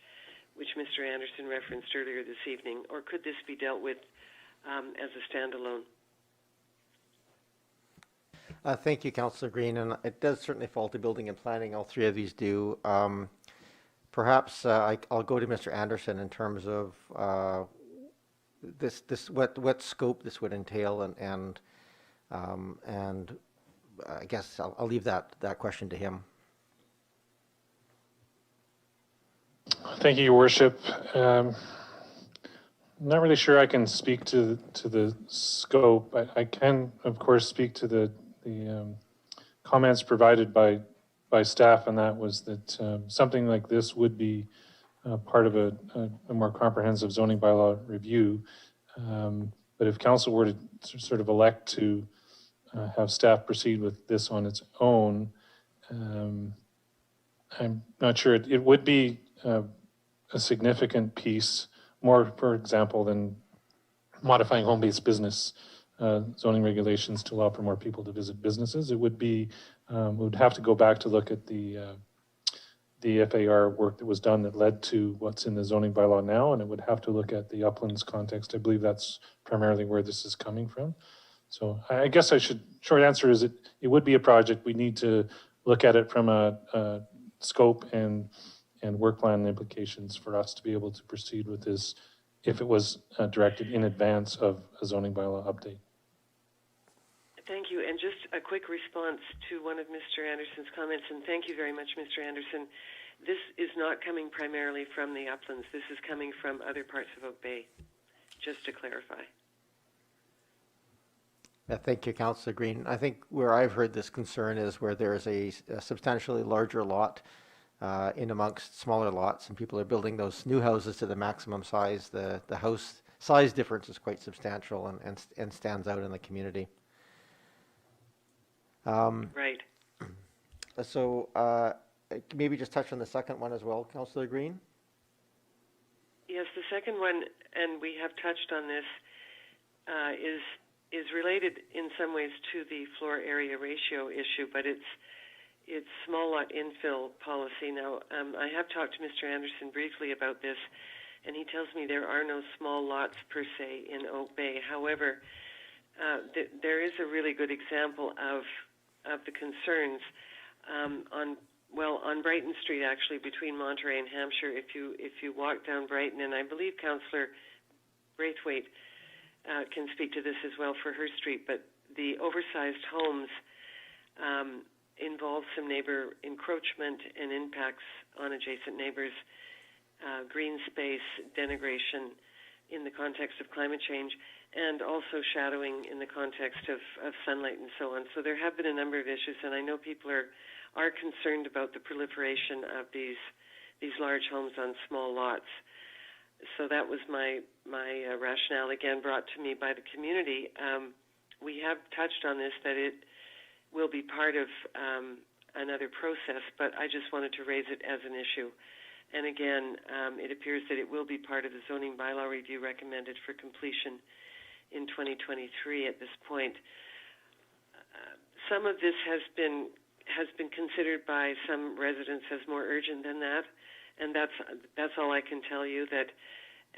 [SPEAKER 2] Mr. Anderson referenced earlier this evening, or could this be dealt with as a standalone?
[SPEAKER 1] Thank you, Councillor Green, and it does certainly fall to building and planning. All 3 of these do. Perhaps I'll go to Mr. Anderson in terms of what scope this would entail, and I guess I'll leave that question to him.
[SPEAKER 9] Thank you, Your Worship. I'm not really sure I can speak to the scope. I can, of course, speak to the comments provided by staff, and that was that something like this would be part of a more comprehensive zoning bylaw review. But if council were to sort of elect to have staff proceed with this on its own. I'm not sure. It would be a significant piece, more, for example, than modifying home-based business zoning regulations to allow for more people to visit businesses. It would be, we would have to go back to look at the FAR work that was done that led to what's in the zoning bylaw now, and it would have to look at the uplands context. I believe that's primarily where this is coming from. So I guess short answer is it would be a project. We need to look at it from a scope and work plan implications for us to be able to proceed with this if it was directed in advance of a zoning bylaw update.
[SPEAKER 2] Thank you. And just a quick response to one of Mr. Anderson's comments, and thank you very much, Mr. Anderson. This is not coming primarily from the uplands. This is coming from other parts of Oak Bay, just to clarify.
[SPEAKER 1] Yeah, thank you, Councillor Green. I think where I've heard this concern is where there is a substantially larger lot in amongst smaller lots, and people are building those new houses to the maximum size. The house size difference is quite substantial and stands out in the community.
[SPEAKER 2] Right.
[SPEAKER 1] So maybe just touch on the second one as well, Councillor Green.
[SPEAKER 2] Yes, the second one, and we have touched on this, is related in some ways to the floor area ratio issue, but it's small lot infill policy. Now, I have talked to Mr. Anderson briefly about this, and he tells me there are no small lots per se in Oak Bay. However, there is a really good example of the concerns on Brighton Street, actually, between Monterey and Hampshire. If you walk down Brighton, and I believe Councillor Braithwaite can speak to this as well for her street, but the oversized homes involve some neighbor encroachment and impacts on adjacent neighbors, green space denigration in the context of climate change, and also shadowing in the context of sunlight and so on. So there have been a number of issues, and I know people are concerned about the proliferation of these large homes on small lots. So that was my rationale, again, brought to me by the community. We have touched on this, that it will be part of another process, but I just wanted to raise it as an issue. And again, it appears that it will be part of the zoning bylaw review recommended for completion in 2023 at this point. Some of this has been considered by some residents as more urgent than that, and that's all I can tell you. That,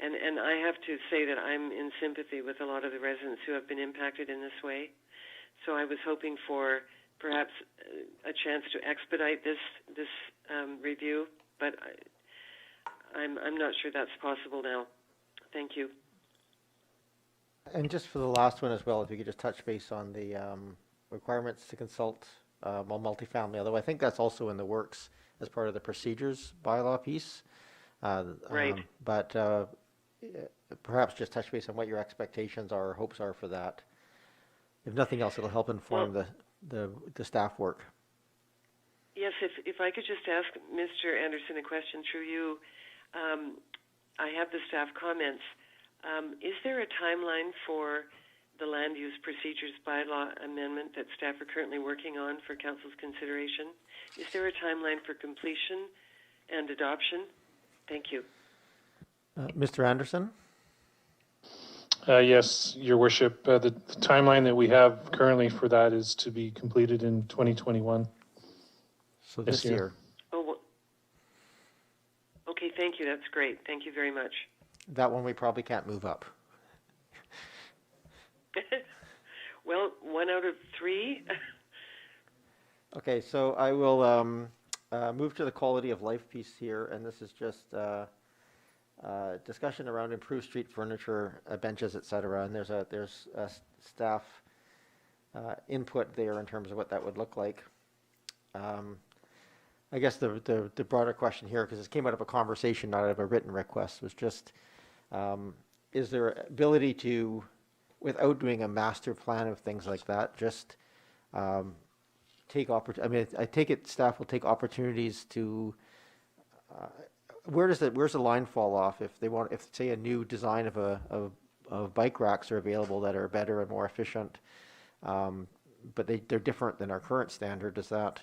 [SPEAKER 2] and I have to say that I'm in sympathy with a lot of the residents who have been impacted in this way. So I was hoping for perhaps a chance to expedite this review, but I'm not sure that's possible now. Thank you.
[SPEAKER 1] And just for the last one as well, if you could just touch base on the requirements to consult multifamily, although I think that's also in the works as part of the procedures bylaw piece.
[SPEAKER 2] Right.
[SPEAKER 1] But perhaps just touch base on what your expectations are or hopes are for that. If nothing else, it'll help inform the staff work.
[SPEAKER 2] Yes, if I could just ask Mr. Anderson a question through you. I have the staff comments. Is there a timeline for the land use procedures bylaw amendment that staff are currently working on for council's consideration? Is there a timeline for completion and adoption? Thank you.
[SPEAKER 1] Mr. Anderson?
[SPEAKER 9] Yes, Your Worship. The timeline that we have currently for that is to be completed in 2021.
[SPEAKER 1] So this year.
[SPEAKER 2] Oh, well, okay, thank you. That's great. Thank you very much.
[SPEAKER 1] That one we probably can't move up.
[SPEAKER 2] Well, 1 out of 3.
[SPEAKER 1] Okay, so I will move to the quality of life piece here, and this is just discussion around improved street furniture, benches, etc. And there's a staff input there in terms of what that would look like. I guess the broader question here, because this came out of a conversation, not out of a written request, was just is there ability to, without doing a master plan of things like that, just take opportunity. I take it staff will take opportunities to. Where's the line fall off if they want, if say a new design of bike racks are available that are better and more efficient? but they're different than our current standard. Does that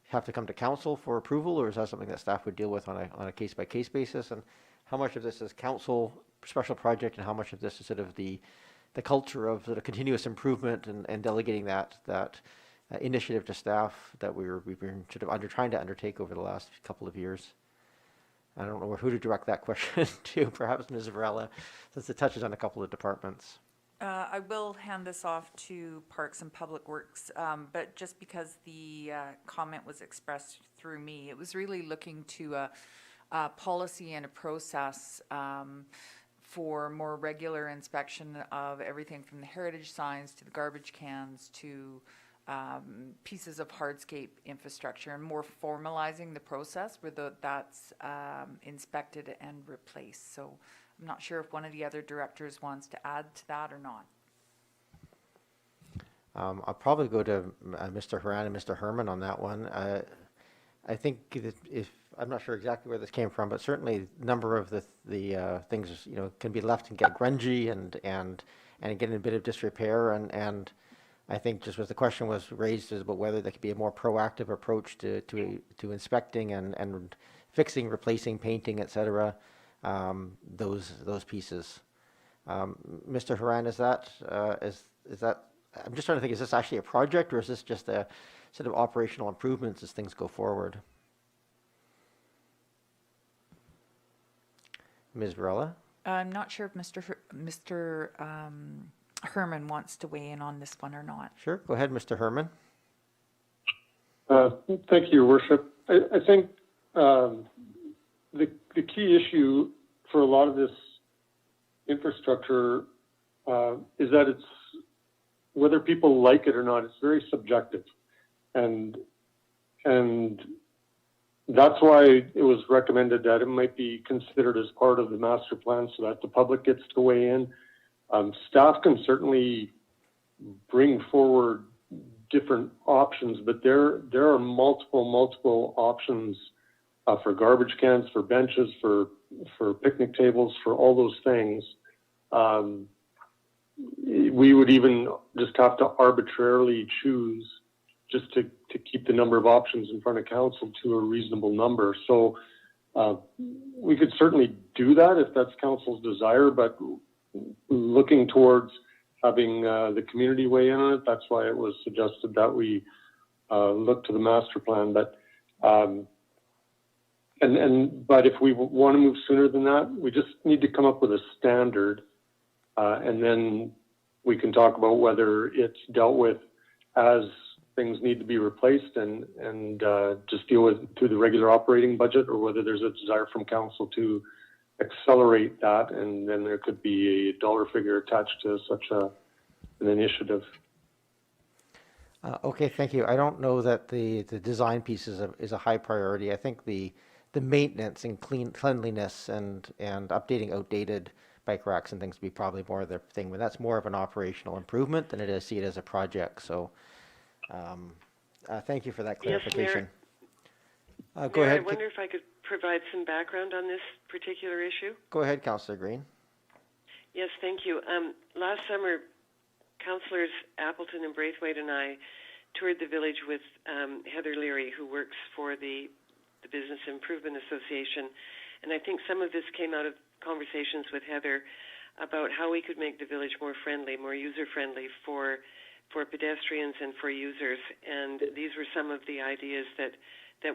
[SPEAKER 1] have to come to council for approval, or is that something that staff would deal with on a case-by-case basis? And how much of this is council special project, and how much of this is sort of the culture of sort of continuous improvement and delegating that initiative to staff that we've been sort of trying to undertake over the last couple of years? I don't know who to direct that question to, perhaps Ms. Varela, since it touches on a couple of departments.
[SPEAKER 6] I will hand this off to Parks and Public Works, but just because the comment was expressed through me, it was really looking to a policy and a process for more regular inspection of everything from the heritage signs to the garbage cans to pieces of hardscape infrastructure, and more formalizing the process where that's inspected and replaced. So I'm not sure if one of the other directors wants to add to that or not.
[SPEAKER 1] I'll probably go to Mr. Horan and Mr. Herman on that one. I think that I'm not sure exactly where this came from, but certainly a number of the things can be left and get grungy and get in a bit of disrepair, and I think just as the question was raised is about whether there could be a more proactive approach to inspecting and fixing, replacing, painting, etc. Those pieces. Mr. Horan, is that I'm just trying to think, is this actually a project, or is this just a sort of operational improvements as things go forward? Ms. Varela?
[SPEAKER 6] I'm not sure if Mr. Herman wants to weigh in on this one or not.
[SPEAKER 1] Sure, go ahead, Mr. Herman.
[SPEAKER 14] Thank you, Your Worship. I think the key issue for a lot of this infrastructure is that it's, whether people like it or not, it's very subjective. And that's why it was recommended that it might be considered as part of the master plan so that the public gets to weigh in. Staff can certainly bring forward different options, but there are multiple options for garbage cans, for benches, for picnic tables, for all those things. We would even just have to arbitrarily choose just to keep the number of options in front of council to a reasonable number. So we could certainly do that if that's council's desire, but looking towards having the community weigh in on it, that's why it was suggested that we look to the master plan. But but if we want to move sooner than that, we just need to come up with a standard, and then we can talk about whether it's dealt with as things need to be replaced and just deal with through the regular operating budget, or whether there's a desire from council to accelerate that, and then there could be a dollar figure attached to such an initiative.
[SPEAKER 1] Okay, thank you. I don't know that the design piece is a high priority. I think the maintenance and cleanliness and updating outdated bike racks and things would be probably more their thing, but that's more of an operational improvement than it is see it as a project. So thank you for that clarification.
[SPEAKER 2] Yes,
[SPEAKER 1] go ahead.
[SPEAKER 2] I wonder if I could provide some background on this particular issue.
[SPEAKER 1] Go ahead, Councillor Green.
[SPEAKER 2] Yes, thank you. Last summer, Councillors Appleton and Braithwaite and I toured the village with Heather Leary, who works for the Business Improvement Association, and I think some of this came out of conversations with Heather about how we could make the village more friendly, more user-friendly for pedestrians and for users. And these were some of the ideas that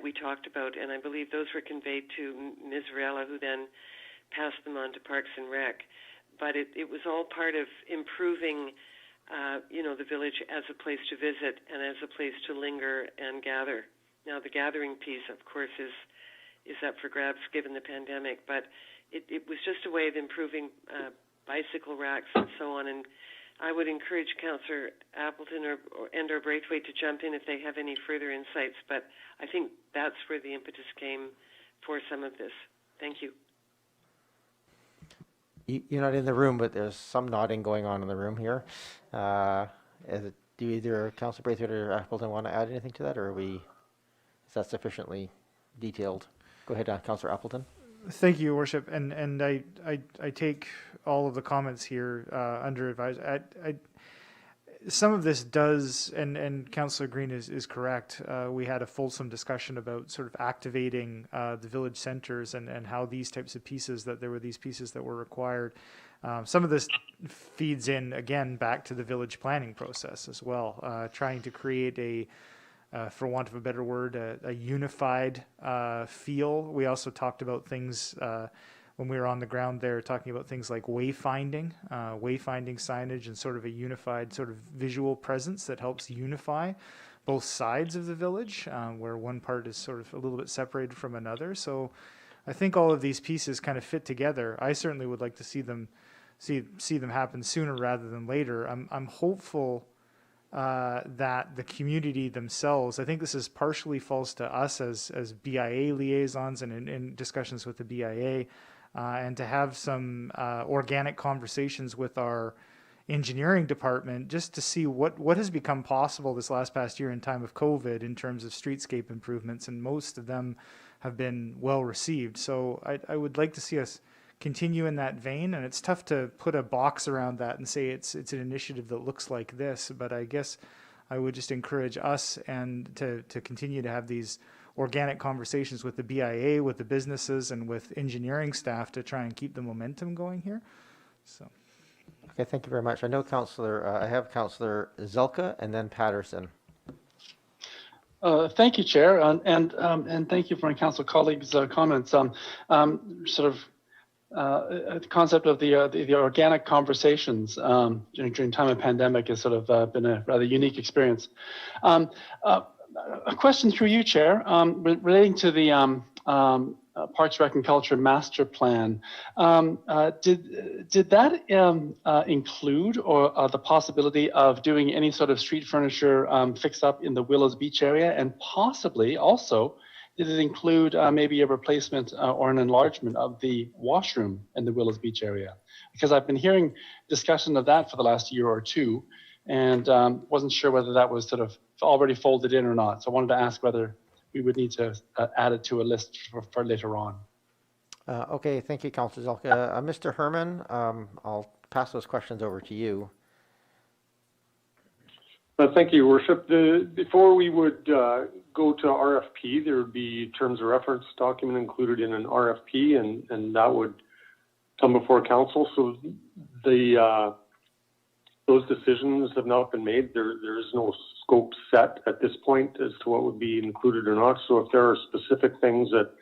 [SPEAKER 2] we talked about, and I believe those were conveyed to Ms. Varela, who then passed them on to Parks and Rec. But it was all part of improving, the village as a place to visit and as a place to linger and gather. Now, the gathering piece, of course, is up for grabs given the pandemic, but it was just a way of improving bicycle racks and so on. And I would encourage Councillor Appleton or Braithwaite to jump in if they have any further insights, but I think that's where the impetus came for some of this. Thank you.
[SPEAKER 1] You're not in the room, but there's some nodding going on in the room here. Do either Councillor Braithwaite or Appleton want to add anything to that, or is that sufficiently detailed? Go ahead, Councillor Appleton.
[SPEAKER 13] Thank you, Your Worship, and I take all of the comments here under advice. some of this does, and Councillor Green is correct. We had a fulsome discussion about sort of activating the village centers and how these types of pieces, that there were these pieces that were required. Some of this feeds in, again, back to the village planning process as well, trying to create for want of a better word, a unified feel. We also talked about things when we were on the ground there, talking about things like wayfinding signage, and sort of a unified sort of visual presence that helps unify both sides of the village, where one part is sort of a little bit separated from another. So I think all of these pieces kind of fit together. I certainly would like to see them happen sooner rather than later. I'm hopeful that the community themselves, I think this is partially falls to us as BIA liaisons and in discussions with the BIA, and to have some organic conversations with our engineering department, just to see what has become possible this past year in time of COVID in terms of streetscape improvements, and most of them have been well received. So I would like to see us continue in that vein, and it's tough to put a box around that and say it's an initiative that looks like this, but I guess I would just encourage us and to continue to have these organic conversations with the BIA, with the businesses, and with engineering staff to try and keep the momentum going here. So.
[SPEAKER 1] Okay, thank you very much. I know I have Councillor Zelka and then Patterson.
[SPEAKER 15] Thank you, Chair, and thank you for my council colleagues' comments. The concept of the organic conversations during time of pandemic has sort of been a rather unique experience. A question through you, Chair, relating to the Parks, Rec and Culture Master Plan. Did that include or the possibility of doing any sort of street furniture fix up in the Willows Beach area, and possibly also did it include maybe a replacement or an enlargement of the washroom in the Willows Beach area? Because I've been hearing discussion of that for the last year or two, and wasn't sure whether that was sort of already folded in or not. So I wanted to ask whether we would need to add it to a list for later on.
[SPEAKER 1] Okay, thank you, Councillor Zelka. Mr. Herman, I'll pass those questions over to you.
[SPEAKER 14] Thank you, Your Worship. Before we would go to RFP, there would be terms of reference document included in an RFP, and that would come before council. So those decisions have not been made. There is no scope set at this point as to what would be included or not. So if there are specific things that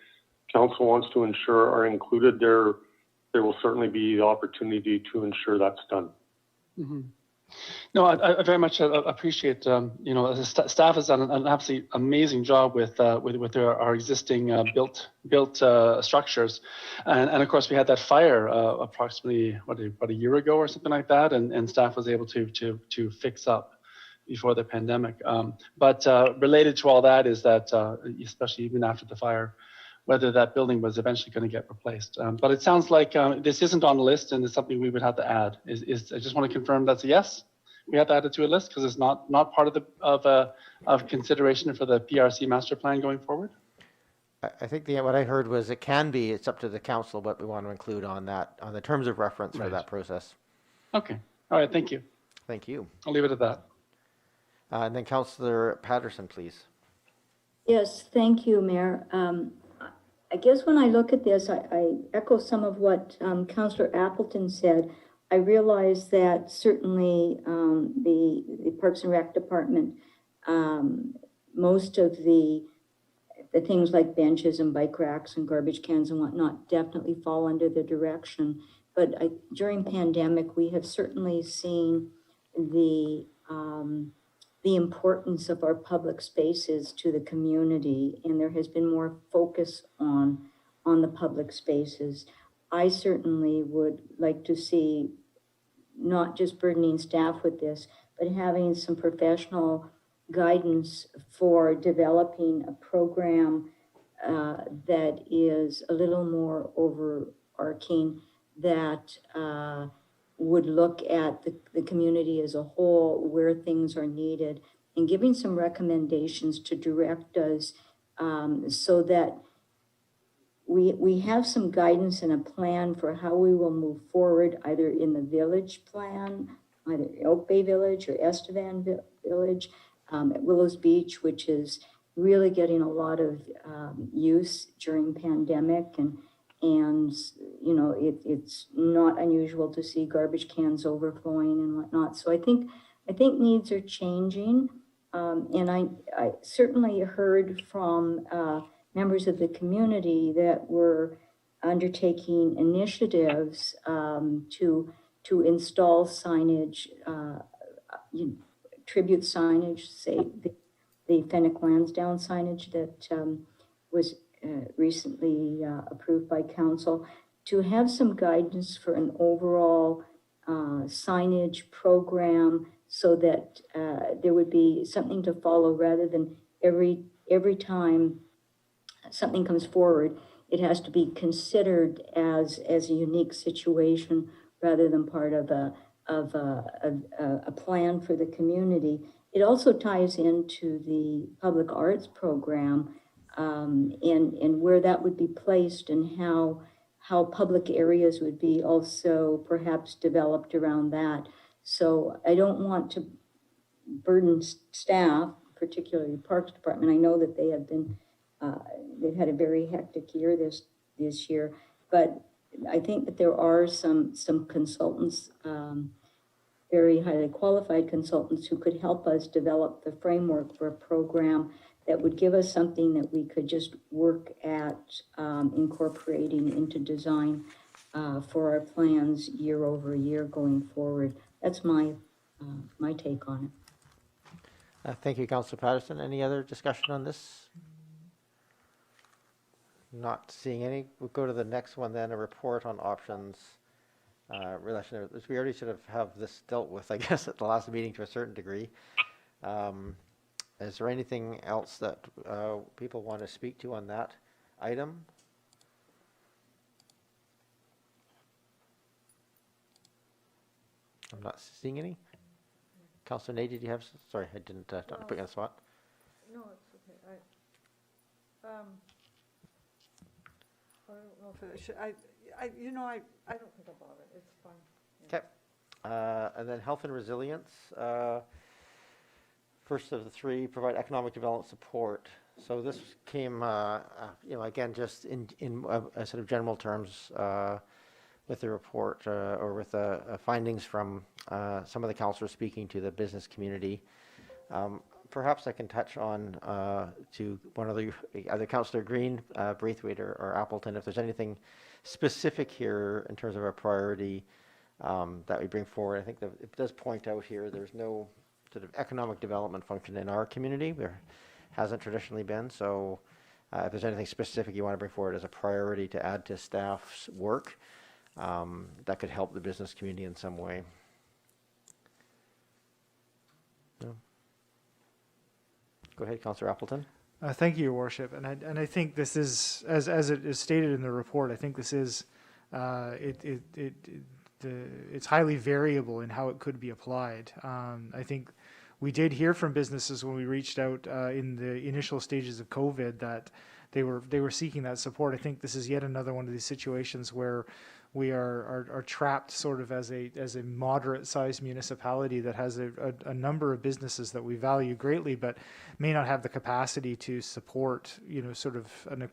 [SPEAKER 14] council wants to ensure are included, there will certainly be the opportunity to ensure that's done.
[SPEAKER 15] Mm-hmm. No, I very much appreciate, the staff has done an absolutely amazing job with our existing built structures. And of course, we had that fire approximately, about a year ago or something like that, and staff was able to fix up before the pandemic. But related to all that is that, especially even after the fire, whether that building was eventually going to get replaced. But it sounds like this isn't on the list, and it's something we would have to add. I just want to confirm that's a yes? We have to add it to a list because it's not part of consideration for the PRC master plan going forward?
[SPEAKER 1] I think what I heard was it's up to the council, but we want to include on the terms of reference for that process.
[SPEAKER 15] Okay. All right. Thank you.
[SPEAKER 1] Thank you.
[SPEAKER 15] I'll leave it at that.
[SPEAKER 1] And then Councillor Patterson, please.
[SPEAKER 10] Yes, thank you, Mayor. I guess when I look at this, I echo some of what Councillor Appleton said. I realize that certainly the Parks and Rec Department, most of the things like benches and bike racks and garbage cans and whatnot definitely fall under the direction. But during pandemic, we have certainly seen the importance of our public spaces to the community, and there has been more focus on the public spaces. I certainly would like to see not just burdening staff with this, but having some professional guidance for developing a program that is a little more overarching, that would look at the community as a whole, where things are needed, and giving some recommendations to direct us so that we have some guidance and a plan for how we will move forward, either in the village plan either Oak Bay Village or Estevan Village, at Willows Beach, which is really getting a lot of use during pandemic, and you know, it's not unusual to see garbage cans overflowing and whatnot. So I think needs are changing, and I certainly heard from members of the community that were undertaking initiatives to install signage, tribute signage, say the Fennec Lansdowne signage that was recently approved by council, to have some guidance for an overall signage program, so that there would be something to follow, rather than every time something comes forward, it has to be considered as a unique situation rather than part of a plan for the community. It also ties into the public arts program, and where that would be placed, and how public areas would be also perhaps developed around that. So I don't want to burden staff, particularly the Parks Department. I know that they have been, they've had a very hectic year this year, but I think that there are some consultants, very highly qualified consultants, who could help us develop the framework for a program that would give us something that we could just work at incorporating into design for our plans year over year going forward. That's my take on it.
[SPEAKER 1] Thank you, Councillor Patterson. Any other discussion on this? Not seeing any. We'll go to the next one then, a report on options. Relation. We already sort of have this dealt with, I guess, at the last meeting to a certain degree. Is there anything else that people want to speak to on that item? I'm not seeing any. Councillor Nate, did you have? Sorry, I didn't put you on the spot.
[SPEAKER 3] No, it's okay. I don't know if it should, I don't think about it. It's fine.
[SPEAKER 1] Okay. And then health and resilience. First of the three, provide economic development support. So this came, again, just in sort of general terms with the report or with the findings from some of the councillors speaking to the business community. Perhaps I can touch on to one of the either Councillor Green, Braithwaite, or Appleton, if there's anything specific here in terms of our priority that we bring forward. I think that it does point out here there's no sort of economic development function in our community. There hasn't traditionally been. So if there's anything specific you want to bring forward as a priority to add to staff's work, that could help the business community in some way. No? Go ahead, Councillor Appleton.
[SPEAKER 13] Thank you, Your Worship. And I think this is, as it is stated in the report, I think this is, it's highly variable in how it could be applied. I think we did hear from businesses when we reached out in the initial stages of COVID that they were seeking that support. I think this is yet another one of these situations where we are trapped sort of as a moderate-sized municipality that has a number of businesses that we value greatly, but may not have the capacity to support, sort of an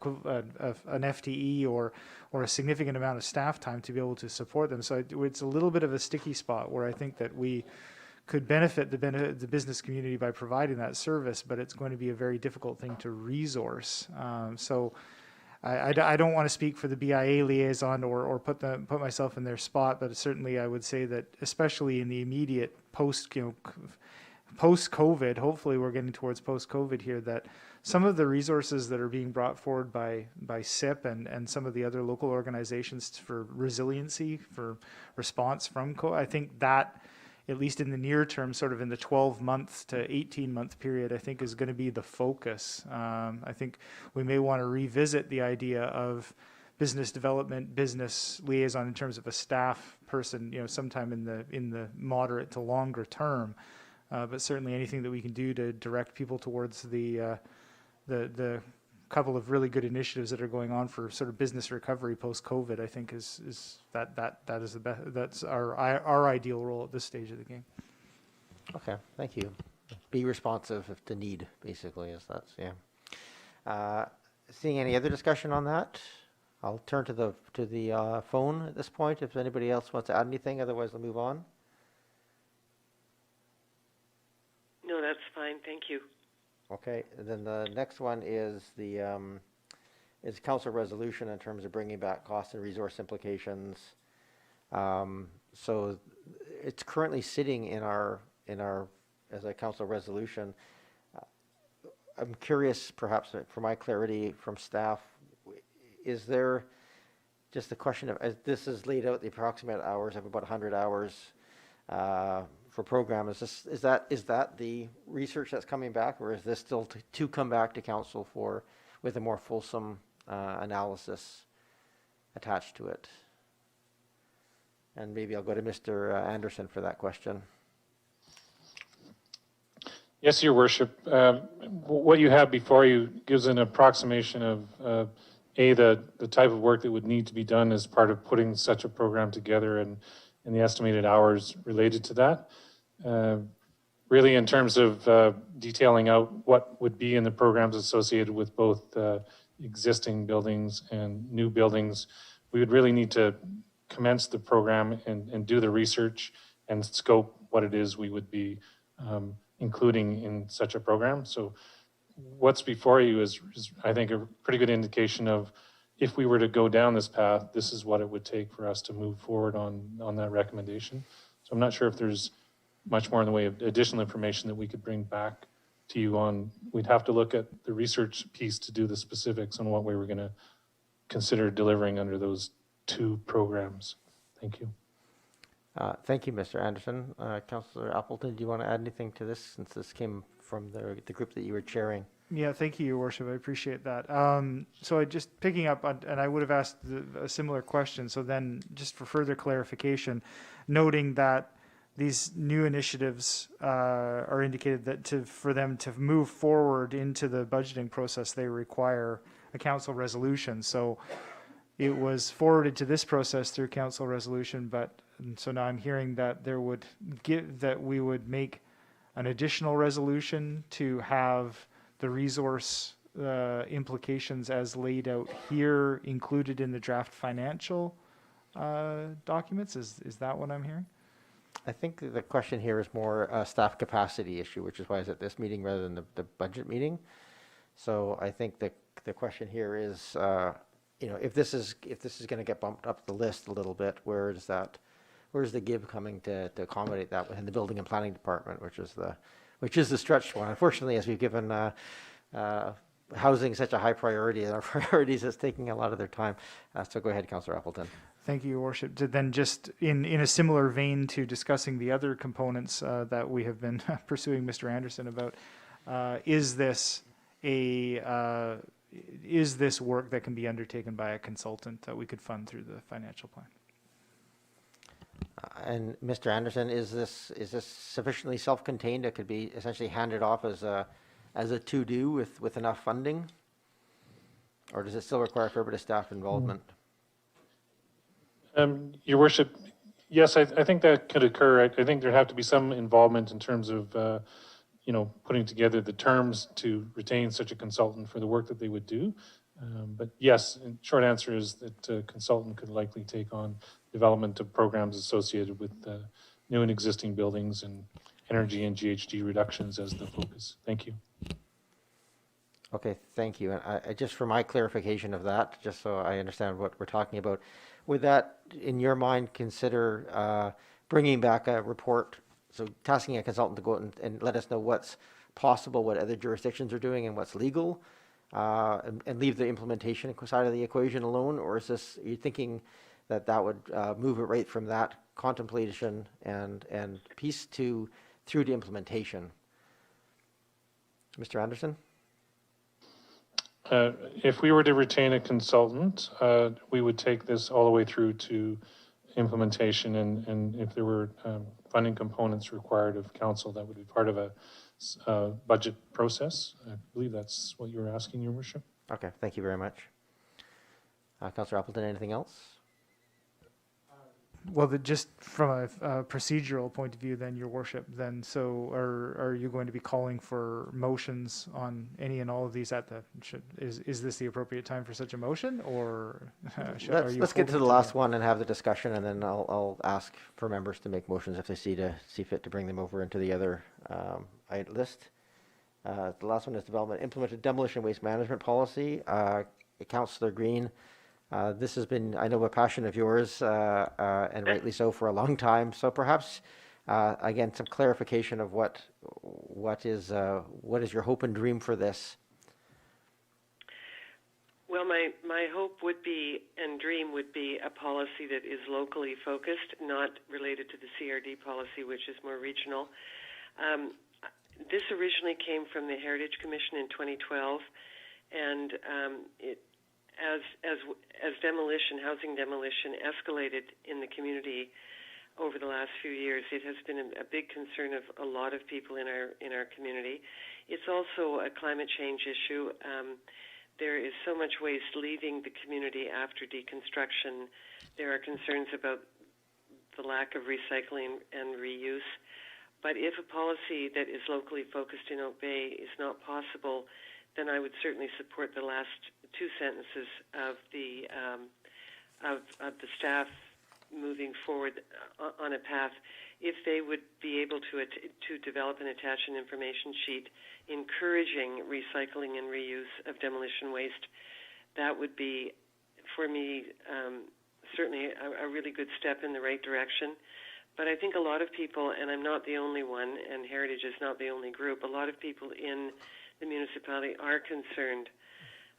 [SPEAKER 13] FTE or a significant amount of staff time to be able to support them. So it's a little bit of a sticky spot where I think that we could benefit the business community by providing that service, but it's going to be a very difficult thing to resource. So I don't want to speak for the BIA liaison or put myself in their spot, but certainly I would say that especially in the immediate post-COVID, hopefully we're getting towards post-COVID here, that some of the resources that are being brought forward by SIP and some of the other local organizations for resiliency, for response from COVID, I think that, at least in the near term, sort of in the 12-month to 18-month period, I think is going to be the focus. I think we may want to revisit the idea of business development, business liaison in terms of a staff person, sometime in the moderate to longer term. But certainly anything that we can do to direct people towards the couple of really good initiatives that are going on for sort of business recovery post-COVID, I think is that is the best, that's our ideal role at this stage of the game.
[SPEAKER 1] Okay, thank you. Be responsive if the need, basically, is that's, yeah. Seeing any other discussion on that? I'll turn to the phone at this point if anybody else wants to add anything, otherwise we'll move on.
[SPEAKER 2] No, that's fine. Thank you.
[SPEAKER 1] Okay, and then the next one is the council resolution in terms of bringing back cost and resource implications. So it's currently sitting in our as a council resolution. I'm curious, perhaps for my clarity from staff, is there just the question of, as this is laid out, the approximate hours of about 100 hours for program, is that the research that's coming back, or is this still to come back to council with a more fulsome analysis attached to it? And maybe I'll go to Mr. Anderson for that question.
[SPEAKER 9] Yes, Your Worship. What you have before you gives an approximation of the type of work that would need to be done as part of putting such a program together, and the estimated hours related to that. Really, in terms of detailing out what would be in the programs associated with both existing buildings and new buildings, we would really need to commence the program and do the research and scope what it is we would be including in such a program. So what's before you is I think a pretty good indication of, if we were to go down this path, this is what it would take for us to move forward on that recommendation. So I'm not sure if there's much more in the way of additional information that we could bring back to you on. We'd have to look at the research piece to do the specifics on what we were going to consider delivering under those two programs. Thank you.
[SPEAKER 1] Thank you, Mr. Anderson. Councillor Appleton, do you want to add anything to this, since this came from the group that you were chairing?
[SPEAKER 13] Yeah, thank you, Your Worship. I appreciate that. So I just picking up on, and I would have asked a similar question. So then, just for further clarification, noting that these new initiatives are indicated that for them to move forward into the budgeting process, they require a council resolution. So it was forwarded to this process through council resolution, and so now I'm hearing that we would make an additional resolution to have the resource implications as laid out here included in the draft financial documents. Is that what I'm hearing?
[SPEAKER 1] I think the question here is more a staff capacity issue, which is why it's at this meeting rather than the budget meeting. So I think the question here is, if this is going to get bumped up the list a little bit, where's the give coming to accommodate that within the building and planning department, which is the stretched one. Unfortunately, as we've given housing such a high priority, our priorities is taking a lot of their time. So go ahead, Councillor Appleton.
[SPEAKER 13] Thank you, Your Worship. Then just in a similar vein to discussing the other components that we have been pursuing Mr. Anderson about, is this work that can be undertaken by a consultant that we could fund through the financial plan?
[SPEAKER 1] And Mr. Anderson, is this sufficiently self-contained? It could be essentially handed off as a to-do with enough funding, or does it still require a fair bit of staff involvement?
[SPEAKER 9] Your Worship, yes, I think that could occur. I think there'd have to be some involvement in terms of putting together the terms to retain such a consultant for the work that they would do. But yes, short answer is that a consultant could likely take on development of programs associated with new and existing buildings and energy and GHG reductions as the focus. Thank you.
[SPEAKER 1] Okay, thank you. And I just for my clarification of that, just so I understand what we're talking about, would that, in your mind, consider bringing back a report, so tasking a consultant to go out and let us know what's possible, what other jurisdictions are doing, and what's legal, and leave the implementation side of the equation alone? Or are you thinking that would move it right from that contemplation and piece through to implementation? Mr. Anderson?
[SPEAKER 9] If we were to retain a consultant, we would take this all the way through to implementation, and if there were funding components required of council, that would be part of a budget process. I believe that's what you were asking, Your Worship.
[SPEAKER 1] Okay, thank you very much. Councillor Appleton, anything else?
[SPEAKER 13] Well, just from a procedural point of view, then, Your Worship, then, so are you going to be calling for motions on any and all of these at the, is this the appropriate time for such a motion, or are you
[SPEAKER 1] Let's get to the
[SPEAKER 13] holding
[SPEAKER 1] last one and have the discussion, and then I'll ask for members to make motions if they see fit to bring them over into the other list. The last one is development, implemented demolition waste management policy. Councillor Green, this has been, I know, a passion of yours, and rightly so, for a long time. So perhaps, again, some clarification of what is your hope and dream for this?
[SPEAKER 2] Well, my hope would be, and dream would be, a policy that is locally focused, not related to the CRD policy, which is more regional. This originally came from the Heritage Commission in 2012, and as demolition, housing demolition, escalated in the community over the last few years, it has been a big concern of a lot of people in our community. It's also a climate change issue. There is so much waste leaving the community after deconstruction. There are concerns about the lack of recycling and reuse. But if a policy that is locally focused in Oak Bay is not possible, then I would certainly support the last two sentences of the staff moving forward on a path. If they would be able to develop and attach an information sheet encouraging recycling and reuse of demolition waste, that would be, for me, certainly a really good step in the right direction. But I think a lot of people, and I'm not the only one, and Heritage is not the only group, a lot of people in the municipality are concerned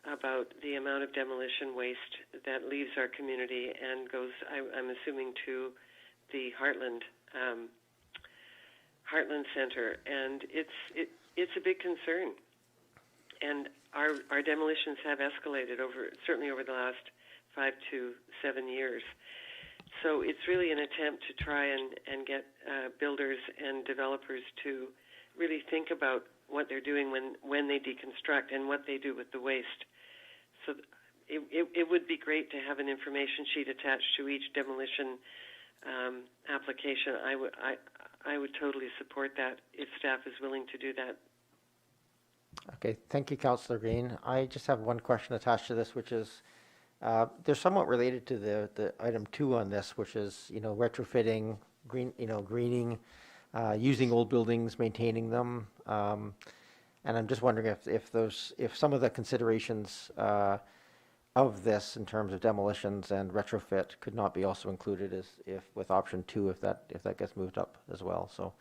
[SPEAKER 2] about the amount of demolition waste that leaves our community and goes, I'm assuming, to the Heartland Center, and it's a big concern. And our demolitions have escalated certainly over the last 5 to 7 years. So it's really an attempt to try and get builders and developers to really think about what they're doing when they deconstruct and what they do with the waste. So it would be great to have an information sheet attached to each demolition application. I would totally support that if staff is willing to do that.
[SPEAKER 1] Okay, thank you, Councillor Green. I just have one question attached to this, which is, they're somewhat related to the item 2 on this, which is, retrofitting, greening, using old buildings, maintaining them, and I'm just wondering if some of the considerations of this in terms of demolitions and retrofit could not be also included with option 2 if that gets moved up as well. So,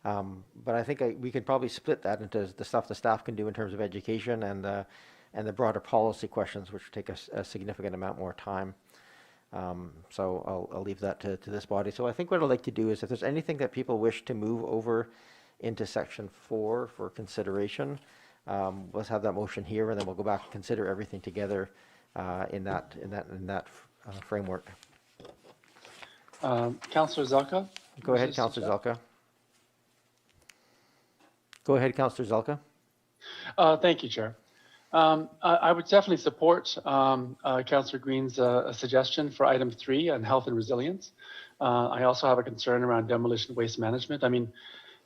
[SPEAKER 1] but I think we could probably split that into the stuff the staff can do in terms of education and the broader policy questions, which take a significant amount more time. So I'll leave that to this body. So I think what I'd like to do is, if there's anything that people wish to move over into section 4 for consideration, let's have that motion here, and then we'll go back and consider everything together in that framework.
[SPEAKER 15] Councillor Zelka?
[SPEAKER 1] Go ahead, Councillor Zelka. Go ahead, Councillor Zelka.
[SPEAKER 15] Thank you, Chair. I would definitely support Councillor Green's suggestion for item 3 on health and resilience. I also have a concern around demolition waste management. I mean,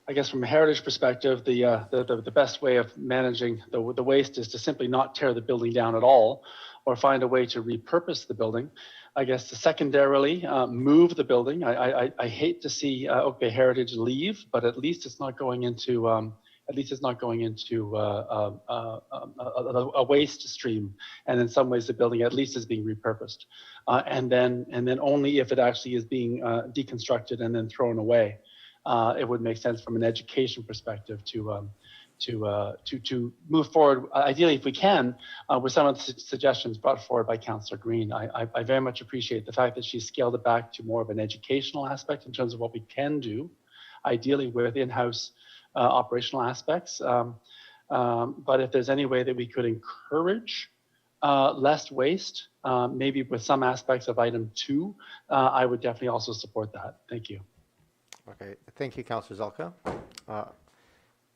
[SPEAKER 15] I guess from a heritage perspective, the best way of managing the waste is to simply not tear the building down at all, or find a way to repurpose the building. I guess to secondarily move the building. I hate to see Oak Bay Heritage leave, but at least it's not going into a waste stream, and in some ways the building at least is being repurposed, and then only if it actually is being deconstructed and then thrown away, it would make sense from an education perspective to move forward, ideally if we can, with some of the suggestions brought forward by Councillor Green. I very much appreciate the fact that she scaled it back to more of an educational aspect in terms of what we can do, ideally with in-house operational aspects. But if there's any way that we could encourage less waste, maybe with some aspects of item 2, I would definitely also support that. Thank you.
[SPEAKER 1] Okay, thank you, Councillor Zelka.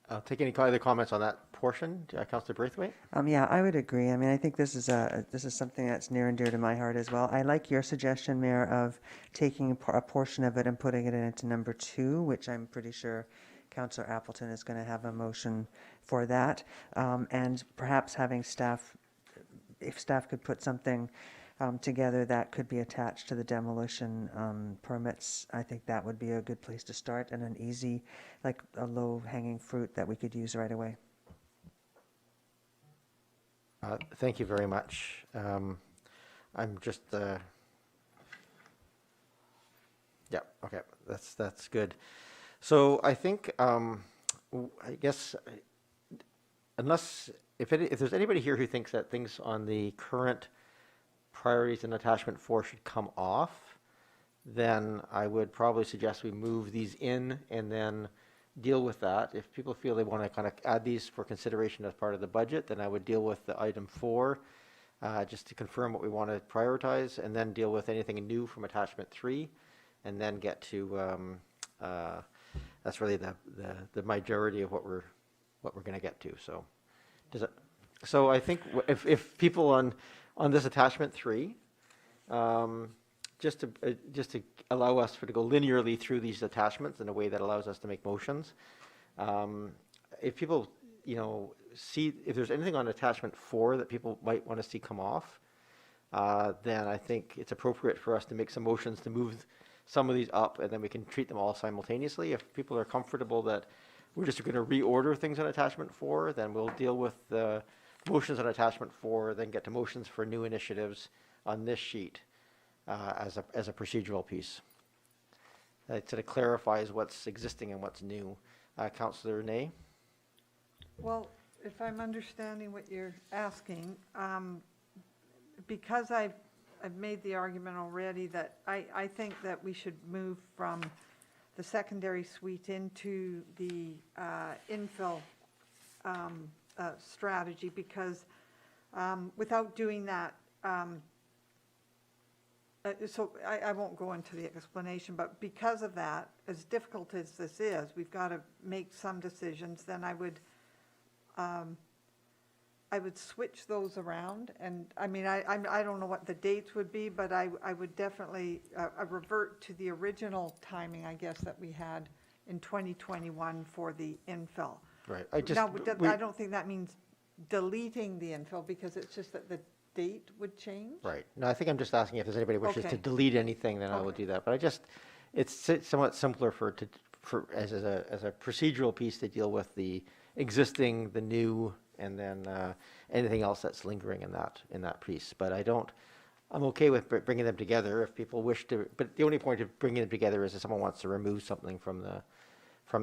[SPEAKER 1] I'll take any other comments on that portion, Councillor Braithwaite?
[SPEAKER 12] Yeah, I would agree. I mean, I think this is something that's near and dear to my heart as well. I like your suggestion, Mayor, of taking a portion of it and putting it into number 2, which I'm pretty sure Councillor Appleton is going to have a motion for that. And perhaps having staff, if staff could put something together that could be attached to the demolition permits, I think that would be a good place to start and an easy, like a low-hanging fruit that we could use right away.
[SPEAKER 1] Thank you very much. I'm just, yeah, okay, that's good. So I think, I guess, unless, if there's anybody here who thinks that things on the current priorities in attachment 4 should come off, then I would probably suggest we move these in and then deal with that. If people feel they want to kind of add these for consideration as part of the budget, then I would deal with the item 4, just to confirm what we want to prioritize, and then deal with anything new from attachment 3, and then get to, that's really the majority of what we're going to get to. So, so I think if people on this attachment 3, just to allow us to go linearly through these attachments in a way that allows us to make motions. If people, see if there's anything on attachment 4 that people might want to see come off, then I think it's appropriate for us to make some motions to move some of these up, and then we can treat them all simultaneously. If people are comfortable that we're just going to reorder things on attachment 4, then we'll deal with the motions on attachment 4, then get to motions for new initiatives on this sheet as a procedural piece. It sort of clarifies what's existing and what's new. Councillor Ney?
[SPEAKER 3] Well, if I'm understanding what you're asking, because I've made the argument already that I think that we should move from the secondary suite into the infill strategy, because without doing that, so I won't go into the explanation, but because of that, as difficult as this is, we've got to make some decisions, then I would switch those around. And I mean, I don't know what the dates would be, but I would definitely revert to the original timing, I guess, that we had in 2021 for the infill.
[SPEAKER 1] Right.
[SPEAKER 3] I don't think that means deleting the infill, because it's just that the date would change.
[SPEAKER 1] Right. No, I think I'm just asking if there's anybody wishes
[SPEAKER 3] Okay.
[SPEAKER 1] to delete anything, then I will do that. But it's somewhat simpler as a procedural piece to deal with the existing, the new, and then anything else that's lingering in that piece. But I'm okay with bringing them together if people wish to. But the only point of bringing them together is if someone wants to remove something from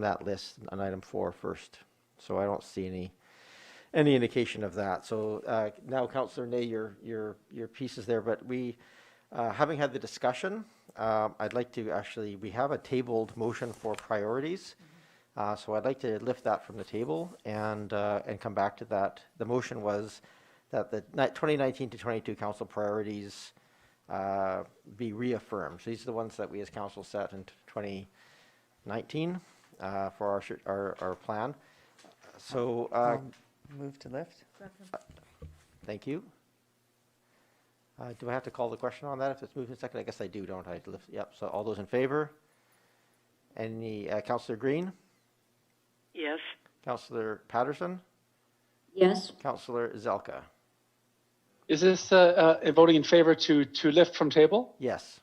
[SPEAKER 1] that list on item 4 first. So I don't see any indication of that. So now, Councillor Ney, your piece is there, but we, having had the discussion, I'd like to we have a tabled motion for priorities. So I'd like to lift that from the table and come back to that. The motion was that the 2019 to 22 council priorities be reaffirmed. So these are the ones that we as council set in 2019 for our plan. So
[SPEAKER 12] move to lift.
[SPEAKER 1] thank you. Do I have to call the question on that if it's moved in second? I guess I do, don't I? Yep. So all those in favor? Any Councillor Green?
[SPEAKER 2] Yes.
[SPEAKER 1] Councillor Patterson?
[SPEAKER 10] Yes.
[SPEAKER 1] Councillor Zelka?
[SPEAKER 15] Is this voting in favor to lift from table?
[SPEAKER 1] Yes.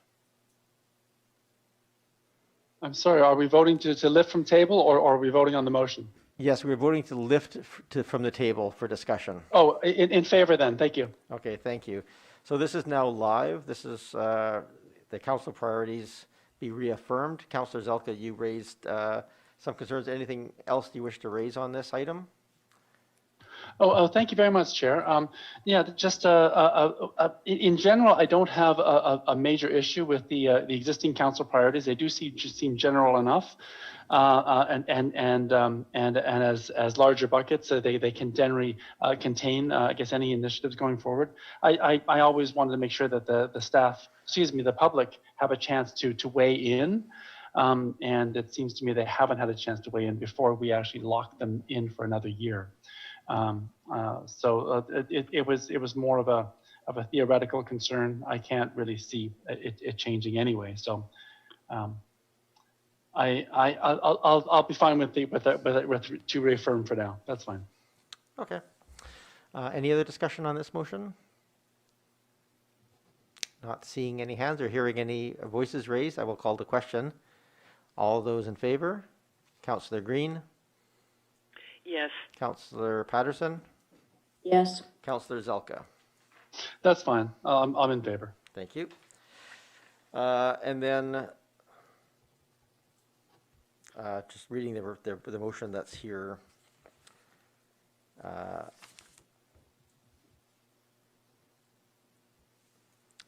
[SPEAKER 15] I'm sorry, are we voting to lift from table, or are we voting on the motion?
[SPEAKER 1] Yes, we're voting to lift from the table for discussion.
[SPEAKER 15] Oh, in favor then, thank you.
[SPEAKER 1] Okay, thank you. So this is now live. This is the council priorities be reaffirmed. Councillor Zelka, you raised some concerns. Anything else you wish to raise on this item?
[SPEAKER 15] Oh, thank you very much, Chair. Yeah, just in general, I don't have a major issue with the existing council priorities. They do seem general enough, and as larger buckets, they can generally contain, I guess, any initiatives going forward. I always wanted to make sure that the staff, the public, have a chance to weigh in. And it seems to me they haven't had a chance to weigh in before we actually locked them in for another year. It was more of a theoretical concern. I can't really see it changing anyway. So I'll be fine with to reaffirm for now. That's fine.
[SPEAKER 1] Okay. Any other discussion on this motion? Not seeing any hands or hearing any voices raised, I will call the question. All those in favor? Councillor Green?
[SPEAKER 2] Yes.
[SPEAKER 1] Councillor Patterson?
[SPEAKER 10] Yes.
[SPEAKER 1] Councillor Zelka?
[SPEAKER 15] That's fine. I'm in favor.
[SPEAKER 1] Thank you. And then just reading the motion that's here.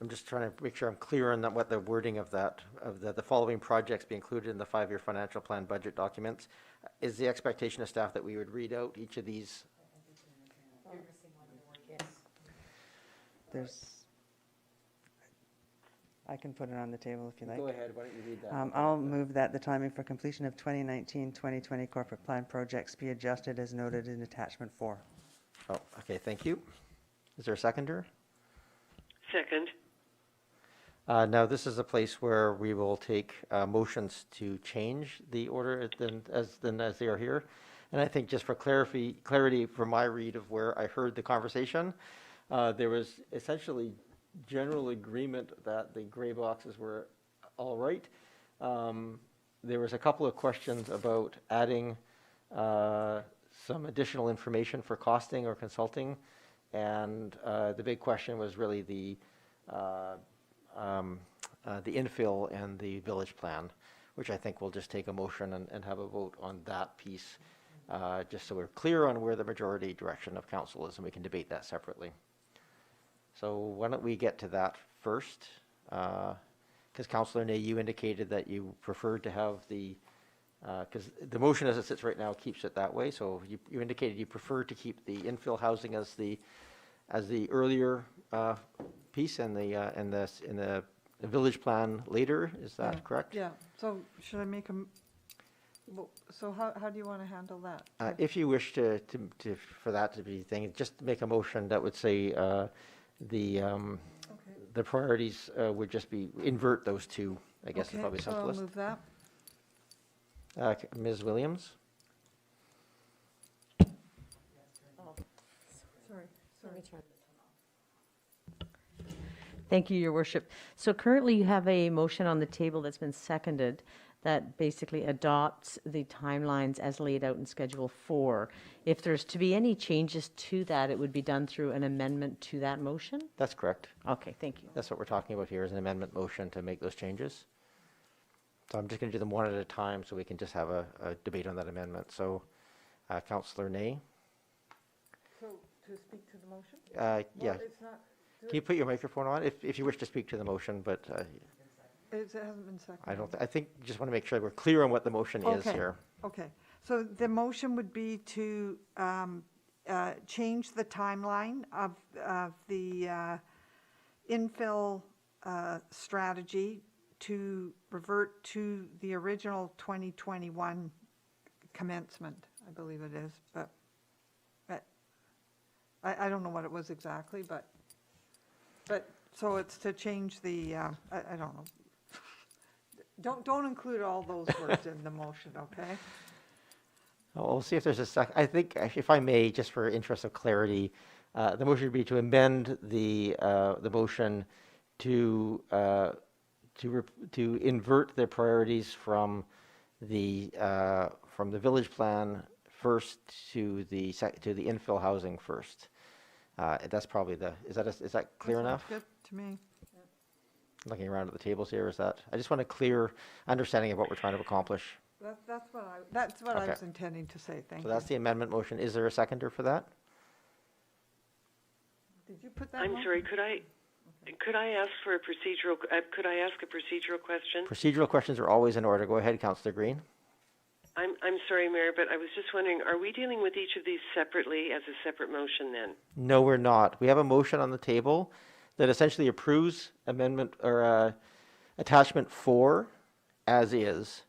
[SPEAKER 1] I'm just trying to make sure I'm clear on what the wording of the following projects be included in the 5-year financial plan budget documents. Is the expectation of staff that we would read out each of these?
[SPEAKER 12] I can put it on the table if you like.
[SPEAKER 1] Go ahead, why don't you read that?
[SPEAKER 12] I'll move that the timing for completion of 2019-2020 corporate plan projects be adjusted as noted in attachment 4.
[SPEAKER 1] Oh, okay, thank you. Is there a seconder?
[SPEAKER 2] Second.
[SPEAKER 1] Now, this is a place where we will take motions to change the order as they are here. And I think just for clarity from my read of where I heard the conversation, there was essentially general agreement that the gray boxes were all right. There was a couple of questions about adding some additional information for costing or consulting. And the big question was really the infill and the village plan, which I think we'll just take a motion and have a vote on that piece, just so we're clear on where the majority direction of council is, and we can debate that separately. So why don't we get to that first? Because Councillor Ney, you indicated that you preferred to have because the motion as it sits right now keeps it that way. So you indicated you prefer to keep the infill housing as the earlier piece and the village plan later. Is that correct?
[SPEAKER 3] Yeah, so should I make so how do you want to handle that?
[SPEAKER 1] If you wish for that to be thing, just make a motion that would say the priorities would just be invert those two, I guess is probably simplest.
[SPEAKER 3] So I'll move that.
[SPEAKER 1] Ms. Williams?
[SPEAKER 3] Sorry.
[SPEAKER 16] Thank you, Your Worship. So currently you have a motion on the table that's been seconded that basically adopts the timelines as laid out in Schedule 4. If there's to be any changes to that, it would be done through an amendment to that motion?
[SPEAKER 1] That's correct.
[SPEAKER 16] Okay, thank you.
[SPEAKER 1] That's what we're talking about here is an amendment motion to make those changes. So I'm just going to do them one at a time so we can just have a debate on that amendment. So Councillor Ney?
[SPEAKER 3] So to speak to the motion?
[SPEAKER 1] Yeah. Can you put your microphone on if you wish to speak to the motion, but
[SPEAKER 3] It hasn't been seconded.
[SPEAKER 1] I think just want to make sure we're clear on what the motion is here.
[SPEAKER 3] Okay, so the motion would be to change the timeline of the infill strategy to revert to the original 2021 commencement, I believe it is, but I don't know what it was exactly, but so it's to change the, I don't know. Don't include all those words in the motion, okay?
[SPEAKER 1] We'll see if there's a second. I think, if I may, just for interest of clarity, the motion would be to amend the motion to invert the priorities from the village plan first to the infill housing first. That's probably is that clear enough?
[SPEAKER 3] Good to me.
[SPEAKER 1] Looking around at the tables here, I just want a clear understanding of what we're trying to accomplish.
[SPEAKER 3] That's what I was intending to say, thank you.
[SPEAKER 1] So that's the amendment motion. Is there a seconder for that?
[SPEAKER 3] Did you put that?
[SPEAKER 2] I'm sorry, could I ask for a procedural, could I ask a procedural question?
[SPEAKER 1] Procedural questions are always in order. Go ahead, Councillor Green.
[SPEAKER 2] I'm sorry, Mayor, but I was just wondering, are we dealing with each of these separately as a separate motion then?
[SPEAKER 1] No, we're not. We have a motion on the table that essentially approves amendment or attachment 4 as is.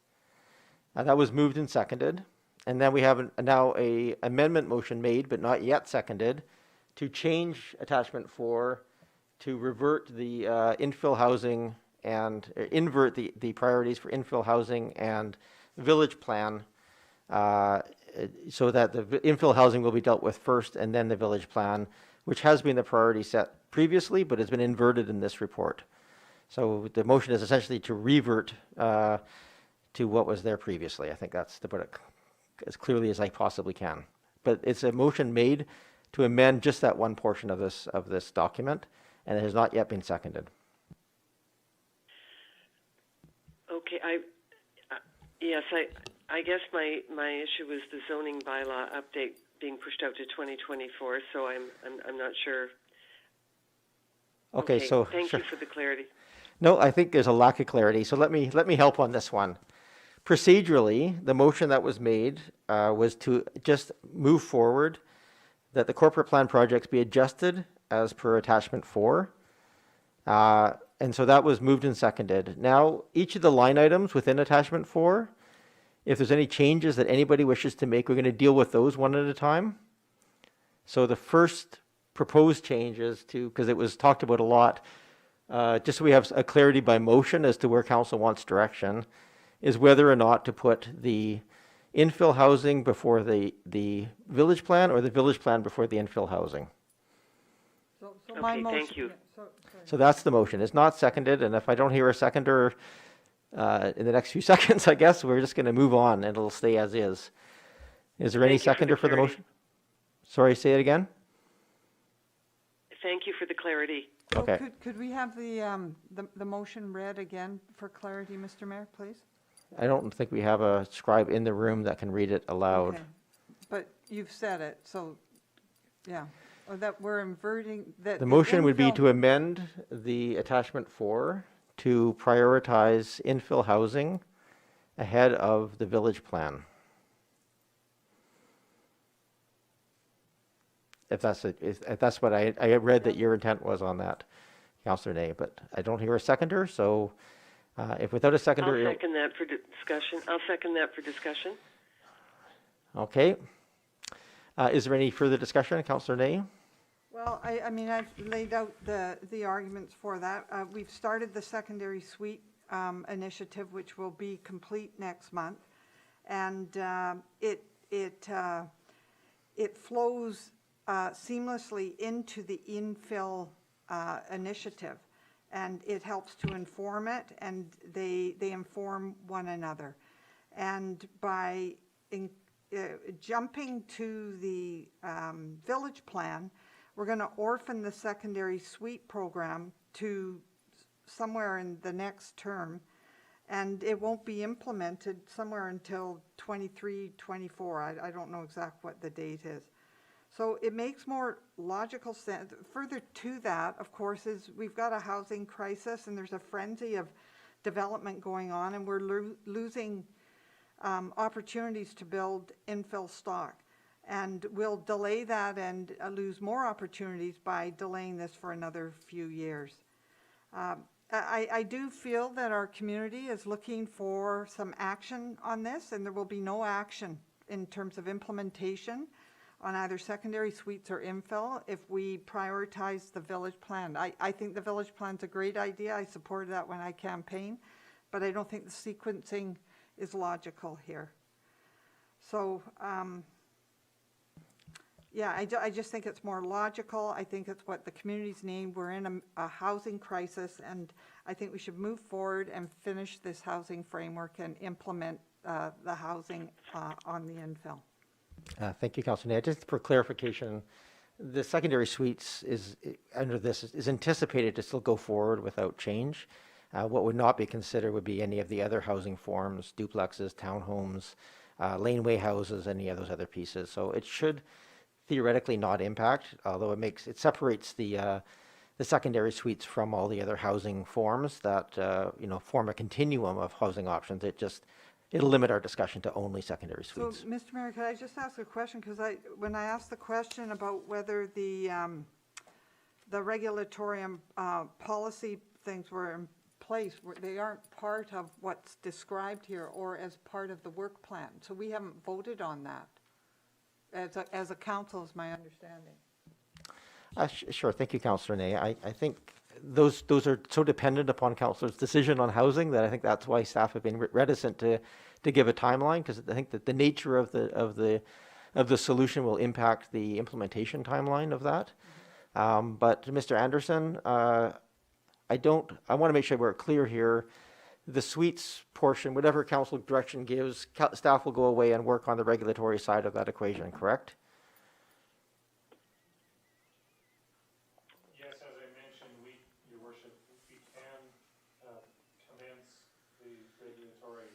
[SPEAKER 1] That was moved and seconded. And then we have now a amendment motion made, but not yet seconded, to change attachment 4 to revert the infill housing and invert the priorities for infill housing and village plan so that the infill housing will be dealt with first and then the village plan, which has been the priority set previously, but has been inverted in this report. So the motion is essentially to revert to what was there previously. I think that's to put it as clearly as I possibly can. But it's a motion made to amend just that one portion of this document, and it has not yet been seconded.
[SPEAKER 2] Okay, yes, I guess my issue was the zoning bylaw update being pushed out to 2024, so I'm not sure.
[SPEAKER 1] Okay, so
[SPEAKER 2] thank you for the clarity.
[SPEAKER 1] No, I think there's a lack of clarity, so let me help on this one. Procedurally, the motion that was made was to just move forward that the corporate plan projects be adjusted as per attachment 4. And so that was moved and seconded. Now, each of the line items within attachment 4, if there's any changes that anybody wishes to make, we're going to deal with those one at a time. So the first proposed change is to, because it was talked about a lot, just so we have a clarity by motion as to where council wants direction, is whether or not to put the infill housing before the village plan or the village plan before the infill housing.
[SPEAKER 3] So my motion,
[SPEAKER 2] thank you.
[SPEAKER 1] So that's the motion. It's not seconded, and if I don't hear a seconder in the next few seconds, I guess we're just going to move on and it'll stay as is. Is there any seconder for the motion? Sorry, say it again?
[SPEAKER 2] Thank you for the clarity.
[SPEAKER 1] Okay.
[SPEAKER 3] Could we have the motion read again for clarity, Mr. Mayor, please?
[SPEAKER 1] I don't think we have a scribe in the room that can read it aloud.
[SPEAKER 3] Okay. But you've said it, so, yeah. Or that we're inverting, that.
[SPEAKER 1] The motion would be to amend the attachment 4 to prioritize infill housing ahead of the village plan. If that's what I read that your intent was on that, Councillor Ney, but I don't hear a seconder, so if without a seconder...
[SPEAKER 2] I'll second that for discussion.
[SPEAKER 1] Okay. Is there any further discussion, Councillor Ney?
[SPEAKER 3] Well, I mean, I've laid out the arguments for that. We've started the secondary suite initiative, which will be complete next month, and it flows seamlessly into the infill initiative, and it helps to inform it, and they inform one another. And by jumping to the village plan, we're going to orphan the secondary suite program to somewhere in the next term, and it won't be implemented somewhere until 23, 24. I don't know exactly what the date is. So it makes more logical sense. Further to that, of course, is we've got a housing crisis and there's a frenzy of development going on, and we're losing opportunities to build infill stock. And we'll delay that and lose more opportunities by delaying this for another few years. I do feel that our community is looking for some action on this, and there will be no action in terms of implementation on either secondary suites or infill if we prioritize the village plan. I think the village plan's a great idea. I supported that when I campaigned, but I don't think the sequencing is logical here. So, yeah, I just think it's more logical. I think it's what the community's named. We're in a housing crisis, and I think we should move forward and finish this housing framework and implement the housing on the infill.
[SPEAKER 1] Thank you, Councillor Ney. Just for clarification, the secondary suites under this is anticipated to still go forward without change. What would not be considered would be any of the other housing forms, duplexes, townhomes, laneway houses, any of those other pieces. So it should theoretically not impact, although it separates the secondary suites from all the other housing forms that form a continuum of housing options. It'll limit our discussion to only secondary suites.
[SPEAKER 3] So, Mr. Mayor, could I just ask a question? Because when I asked the question about whether the regulatory and policy things were in place, they aren't part of what's described here or as part of the work plan. So we haven't voted on that as a council, is my understanding.
[SPEAKER 1] Sure, thank you, Councillor Nay. I think those are so dependent upon Councillor's decision on housing that I think that's why staff have been reticent to give a timeline, because I think that the nature of the solution will impact the implementation timeline of that. But Mr. Anderson, I want to make sure we're clear here. The suites portion, whatever council direction gives, staff will go away and work on the regulatory side of that equation, correct?
[SPEAKER 9] Yes, as I mentioned, Your Worship, we can commence the regulatory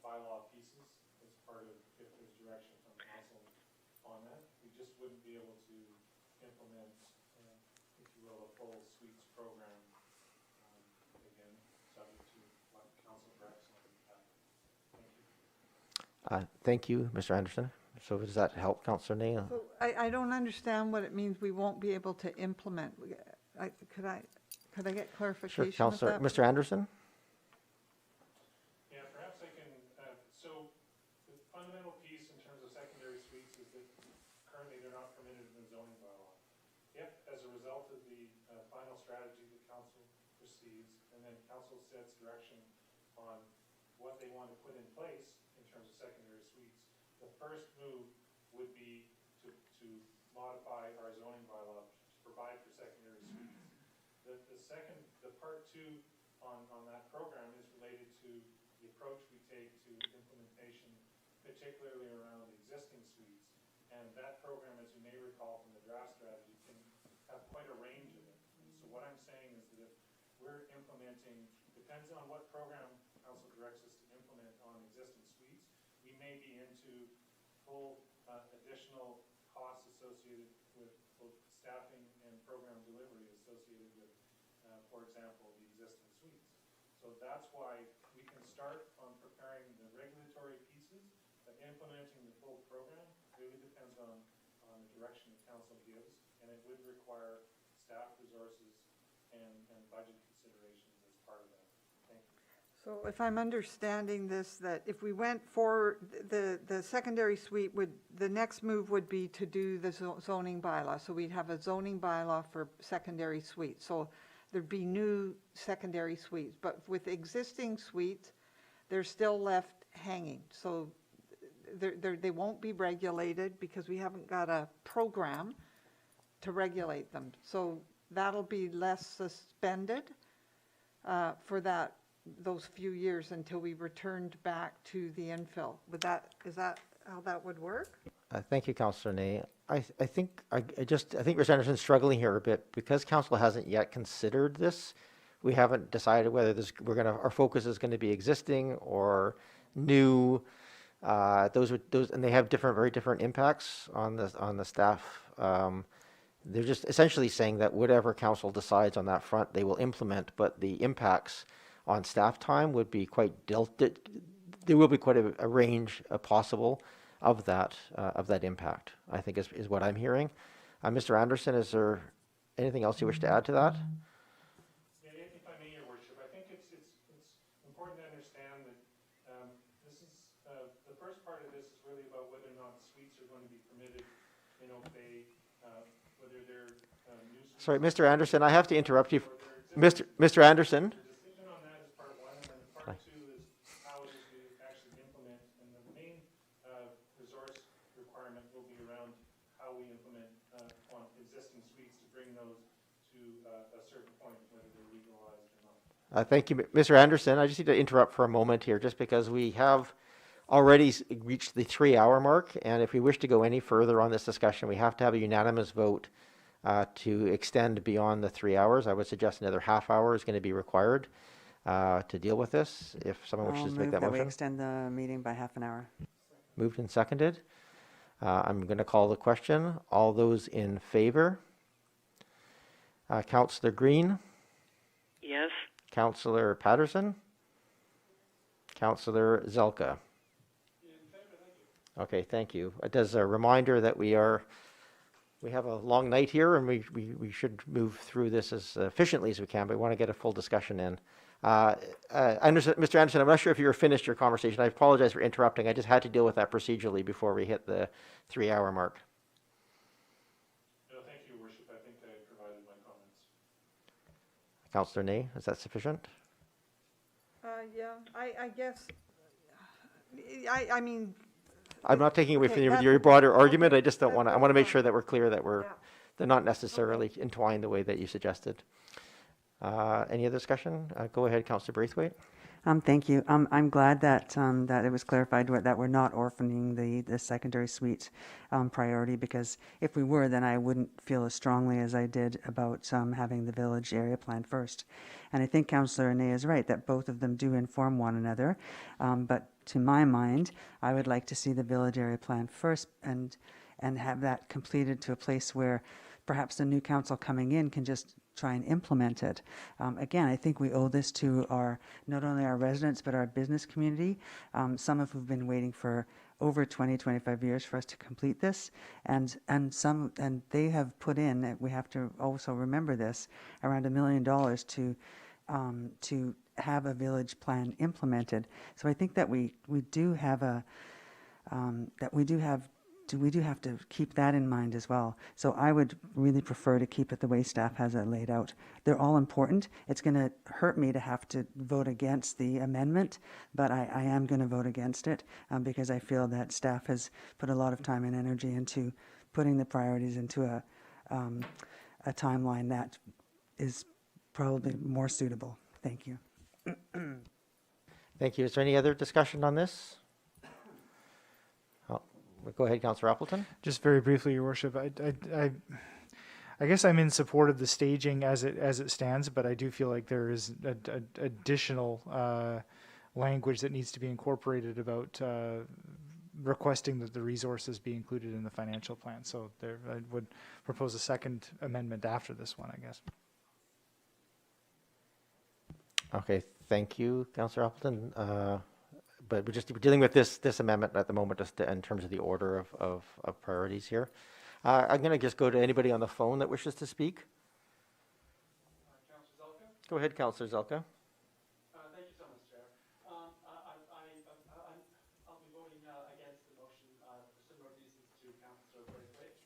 [SPEAKER 9] bylaw pieces as part of, if there's direction from council on that. We just wouldn't be able to implement, if you will, a full suites program, again, subject to what council directs on that. Thank you.
[SPEAKER 1] Thank you, Mr. Anderson. So does that help, Councillor Nay?
[SPEAKER 3] So I don't understand what it means we won't be able to implement. Could I get
[SPEAKER 1] Sure,
[SPEAKER 3] clarification of
[SPEAKER 1] Councillor,
[SPEAKER 3] that?
[SPEAKER 1] Mr. Anderson?
[SPEAKER 9] Yeah, perhaps I can, so the fundamental piece in terms of secondary suites is that currently they're not permitted in the zoning bylaw. If, as a result of the final strategy that council receives, and then council sets direction on what they want to put in place in terms of secondary suites, the first move would be to modify our zoning bylaw to provide for secondary suites. The part two on that program is related to the approach we take to implementation, particularly around existing suites. And that program, as you may recall from the draft strategy, can have quite a range of it. So what I'm saying is that if we're implementing, depends on what program council directs us to implement on existing suites, we may be into full additional costs associated with both staffing and program delivery associated with, for example, the existing suites. So that's why we can start on preparing the regulatory pieces, but implementing the full program really depends on the direction the council gives, and it would require staff resources and budget considerations as part of that. Thank you.
[SPEAKER 3] So if I'm understanding this, that if we went for the secondary suite, the next move would be to do the zoning bylaw. So we'd have a zoning bylaw for secondary suites. So there'd be new secondary suites. But with existing suites, they're still left hanging. So they won't be regulated because we haven't got a program to regulate them. So that'll be less suspended for those few years until we returned back to the infill. Is that how that would work?
[SPEAKER 1] Thank you, Councillor Nay. I think Mr. Anderson's struggling here a bit because council hasn't yet considered this. We haven't decided whether our focus is going to be existing or new. Those and they have very different impacts on the staff. They're just essentially saying that whatever council decides on that front, they will implement, but the impacts on staff time would be quite there will be quite a range possible of that impact, I think is what I'm hearing. Mr. Anderson, is there anything else you wish to add to that?
[SPEAKER 9] Yeah, if I may, Your Worship, I think it's important to understand that this is the first part of this is really about whether or not suites are going to be permitted in Oak Bay, whether they're new suites.
[SPEAKER 1] Sorry, Mr. Anderson, I have to interrupt you. Mr. Anderson?
[SPEAKER 9] Part two is how it is we actually implement, and the main resource requirement will be around how we implement on existing suites to bring those to a certain point, whether they're legalized or not.
[SPEAKER 1] Thank you, Mr. Anderson. I just need to interrupt for a moment here, just because we have already reached the 3-hour mark, and if we wish to go any further on this discussion, we have to have a unanimous vote to extend beyond the 3 hours. I would suggest another half hour is going to be required to deal with this, if someone wishes to make that motion.
[SPEAKER 12] We extend the meeting by half an hour.
[SPEAKER 1] Moved and seconded. I'm going to call the question. All those in favor? Councillor Green?
[SPEAKER 2] Yes.
[SPEAKER 1] Councillor Patterson? Councillor Zelka? Okay, thank you. It does a reminder that we are we have a long night here, and we should move through this as efficiently as we can, but we want to get a full discussion in. I understand, Mr. Anderson, I'm not sure if you were finished your conversation. I apologize for interrupting. I just had to deal with that procedurally before we hit the 3-hour mark.
[SPEAKER 9] No, thank you, Your Worship. I think I provided my comments.
[SPEAKER 1] Councillor Ney, is that sufficient?
[SPEAKER 3] Yeah, I guess, I mean.
[SPEAKER 1] I'm not taking away
[SPEAKER 3] Okay,
[SPEAKER 1] from your broader argument. I just don't want to, I want to make sure that we're clear that they're not necessarily entwined the way that you suggested. Any other discussion? Go ahead, Councillor Braithwaite.
[SPEAKER 12] Thank you. I'm glad that that it was clarified that we're not orphaning the secondary suite priority, because if we were, then I wouldn't feel as strongly as I did about having the village area plan first. And I think Councillor Ney is right that both of them do inform one another. But to my mind, I would like to see the village area plan first and have that completed to a place where perhaps the new council coming in can just try and implement it. Again, I think we owe this to not only our residents, but our business community, some of who've been waiting for over 20, 25 years for us to complete this. And they have put in, we have to also remember this, around $1 million to have a village plan implemented. So I think that we do have we do have to keep that in mind as well. So I would really prefer to keep it the way staff has it laid out. They're all important. It's going to hurt me to have to vote against the amendment, but I am going to vote against it because I feel that staff has put a lot of time and energy into putting the priorities into a timeline that is probably more suitable. Thank you.
[SPEAKER 1] Thank you. Is there any other discussion on this? Go ahead, Councillor Appleton.
[SPEAKER 13] Just very briefly, Your Worship, I guess I'm in support of the staging as it stands, but I do feel like there is additional language that needs to be incorporated about requesting that the resources be included in the financial plan. So I would propose a second amendment after this one, I guess.
[SPEAKER 1] Okay, thank you, Councillor Appleton. But we're dealing with this amendment at the moment, just in terms of the order of priorities here. I'm going to just go to anybody on the phone that wishes to speak.
[SPEAKER 4] Councillor Zelka?
[SPEAKER 1] Go ahead, Councillor Zelka.
[SPEAKER 4] Thank you so much, Chair. I'll be voting against the motion for similar reasons to Councillor Braithwaite.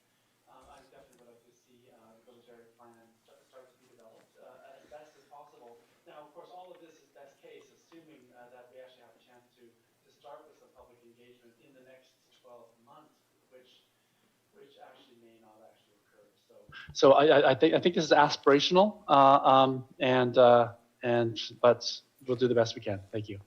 [SPEAKER 4] I definitely would like to see the village area plan start to be developed as best as possible. Now, of course, all of this is best case, assuming that we actually have a chance to start with some public engagement in the next 12 months, which actually may not actually occur.
[SPEAKER 15] So I think this is aspirational, but we'll do the best we can. Thank you.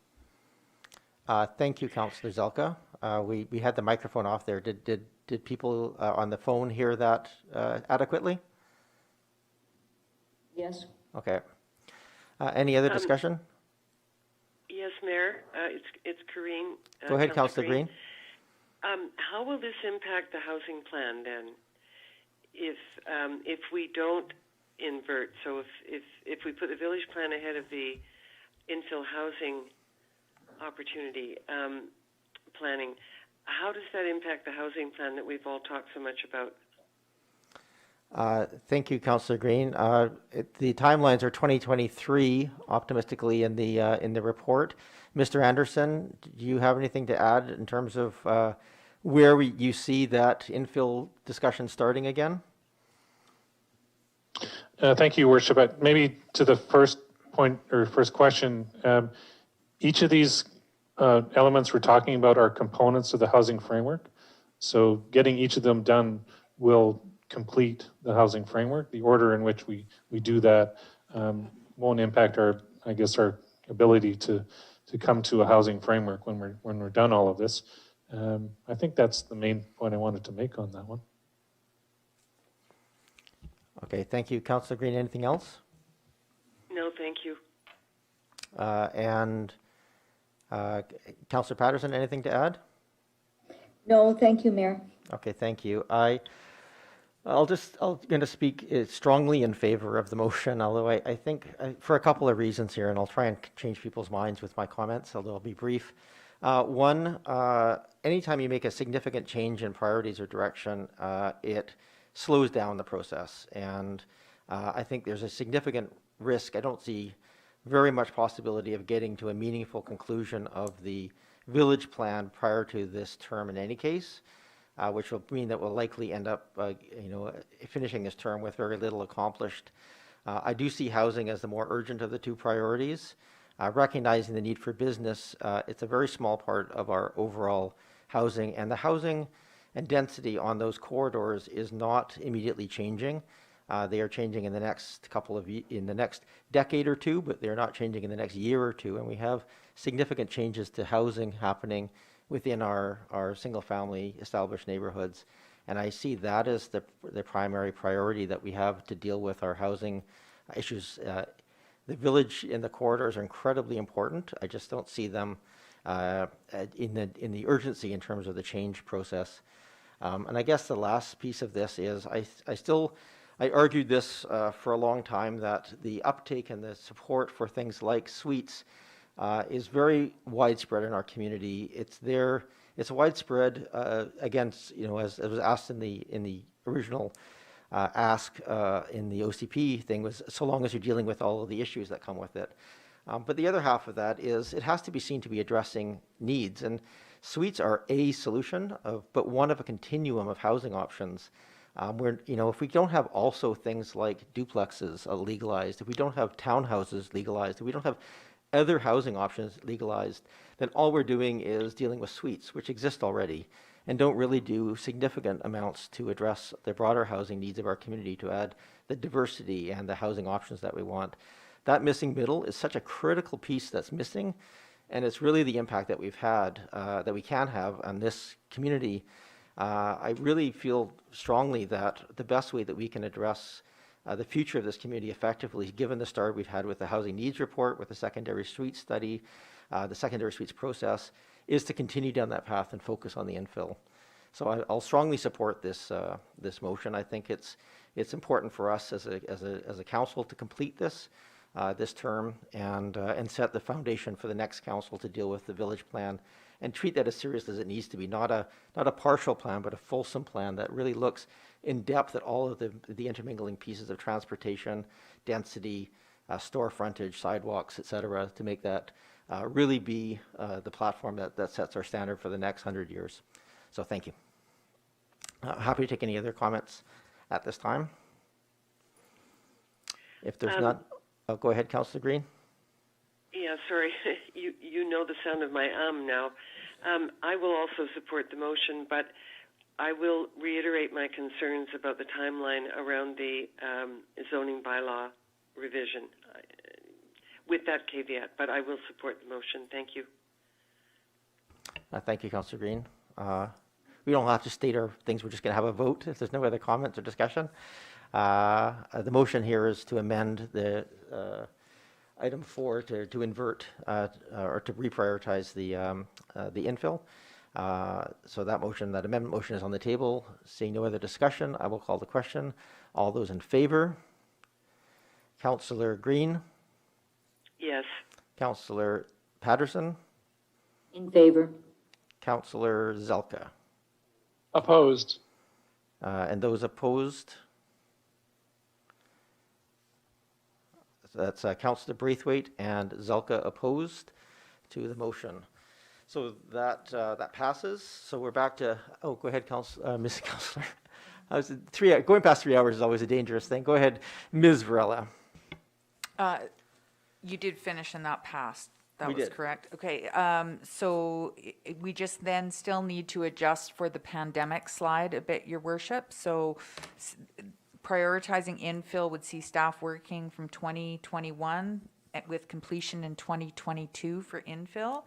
[SPEAKER 1] Thank you, Councillor Zelka. We had the microphone off there. Did people on the phone hear that adequately?
[SPEAKER 10] Yes.
[SPEAKER 1] Okay. Any other discussion?
[SPEAKER 2] Yes, Mayor. It's Karine.
[SPEAKER 1] Go ahead, Councillor Green.
[SPEAKER 2] How will this impact the housing plan then? If we don't invert, so if we put the village plan ahead of the infill housing opportunity planning, how does that impact the housing plan that we've all talked so much about?
[SPEAKER 1] Thank you, Councillor Green. The timelines are 2023, optimistically in the report. Mr. Anderson, do you have anything to add in terms of where you see that infill discussion starting again?
[SPEAKER 9] Thank you, Your Worship. Maybe to the first point or first question, each of these elements we're talking about are components of the housing framework. So getting each of them done will complete the housing framework. The order in which we do that won't impact our ability to come to a housing framework when we're done all of this. I think that's the main point I wanted to make on that one.
[SPEAKER 1] Okay, thank you, Councillor Green. Anything else?
[SPEAKER 2] No, thank you.
[SPEAKER 1] And Councillor Patterson, anything to add?
[SPEAKER 10] No, thank you, Mayor.
[SPEAKER 1] Okay, thank you. I'm going to speak strongly in favor of the motion, although I think for a couple of reasons here, and I'll try and change people's minds with my comments, although I'll be brief. One, anytime you make a significant change in priorities or direction, it slows down the process. And I think there's a significant risk. I don't see very much possibility of getting to a meaningful conclusion of the village plan prior to this term in any case, which will mean that we'll likely end up, finishing this term with very little accomplished. I do see housing as the more urgent of the two priorities. Recognizing the need for business, it's a very small part of our overall housing, and the housing and density on those corridors is not immediately changing. They are changing in the next in the next decade or two, but they're not changing in the next year or two. And we have significant changes to housing happening within our single-family established neighborhoods. And I see that as the primary priority that we have to deal with our housing issues. The village and the corridors are incredibly important. I just don't see them in the urgency in terms of the change process. And I guess the last piece of this is I argued this for a long time, that the uptake and the support for things like suites is very widespread in our community. It's widespread against, as was asked in the original ask in the OCP thing, was so long as you're dealing with all of the issues that come with it. But the other half of that is it has to be seen to be addressing needs. And suites are a solution, but one of a continuum of housing options. If we don't have also things like duplexes legalized, if we don't have townhouses legalized, if we don't have other housing options legalized, then all we're doing is dealing with suites, which exist already, and don't really do significant amounts to address the broader housing needs of our community, to add the diversity and the housing options that we want. That missing middle is such a critical piece that's missing, and it's really the impact that we've had, that we can have on this community. I really feel strongly that the best way that we can address the future of this community effectively, given the start we've had with the housing needs report, with the secondary suite study, the secondary suites process, is to continue down that path and focus on the infill. So I'll strongly support this motion. I think it's important for us as a council to complete this term and set the foundation for the next council to deal with the village plan and treat that as seriously as it needs to be. Not a partial plan, but a fulsome plan that really looks in depth at all of the intermingling pieces of transportation, density, store frontage, sidewalks, et cetera, to make that really be the platform that sets our standard for the next 100 years. So thank you. Happy to take any other comments at this time. If there's not, go ahead, Councillor Green.
[SPEAKER 2] Yeah, sorry. You know the sound of my now. I will also support the motion, but I will reiterate my concerns about the timeline around the zoning bylaw revision, with that caveat, but I will support the motion. Thank you.
[SPEAKER 1] Thank you, Councillor Green. We don't have to state our things. We're just going to have a vote if there's no other comments or discussion. The motion here is to amend the item 4 to invert or to reprioritize the infill. So that amendment motion is on the table. Seeing no other discussion, I will call the question. All those in favor? Councillor Green?
[SPEAKER 2] Yes.
[SPEAKER 1] Councillor Patterson?
[SPEAKER 10] In favor.
[SPEAKER 1] Councillor Zelka?
[SPEAKER 15] Opposed.
[SPEAKER 1] And those opposed? That's Councillor Braithwaite and Zelka opposed to the motion. So that passes. So we're back to, go ahead, Ms. Councillor. Going past 3 hours is always a dangerous thing. Go ahead, Ms. Varela.
[SPEAKER 6] You did finish and that passed. That
[SPEAKER 1] We
[SPEAKER 6] was
[SPEAKER 1] did.
[SPEAKER 6] correct. Okay. So we just then still need to adjust for the pandemic slide a bit, Your Worship. So prioritizing infill would see staff working from 2021 with completion in 2022 for infill,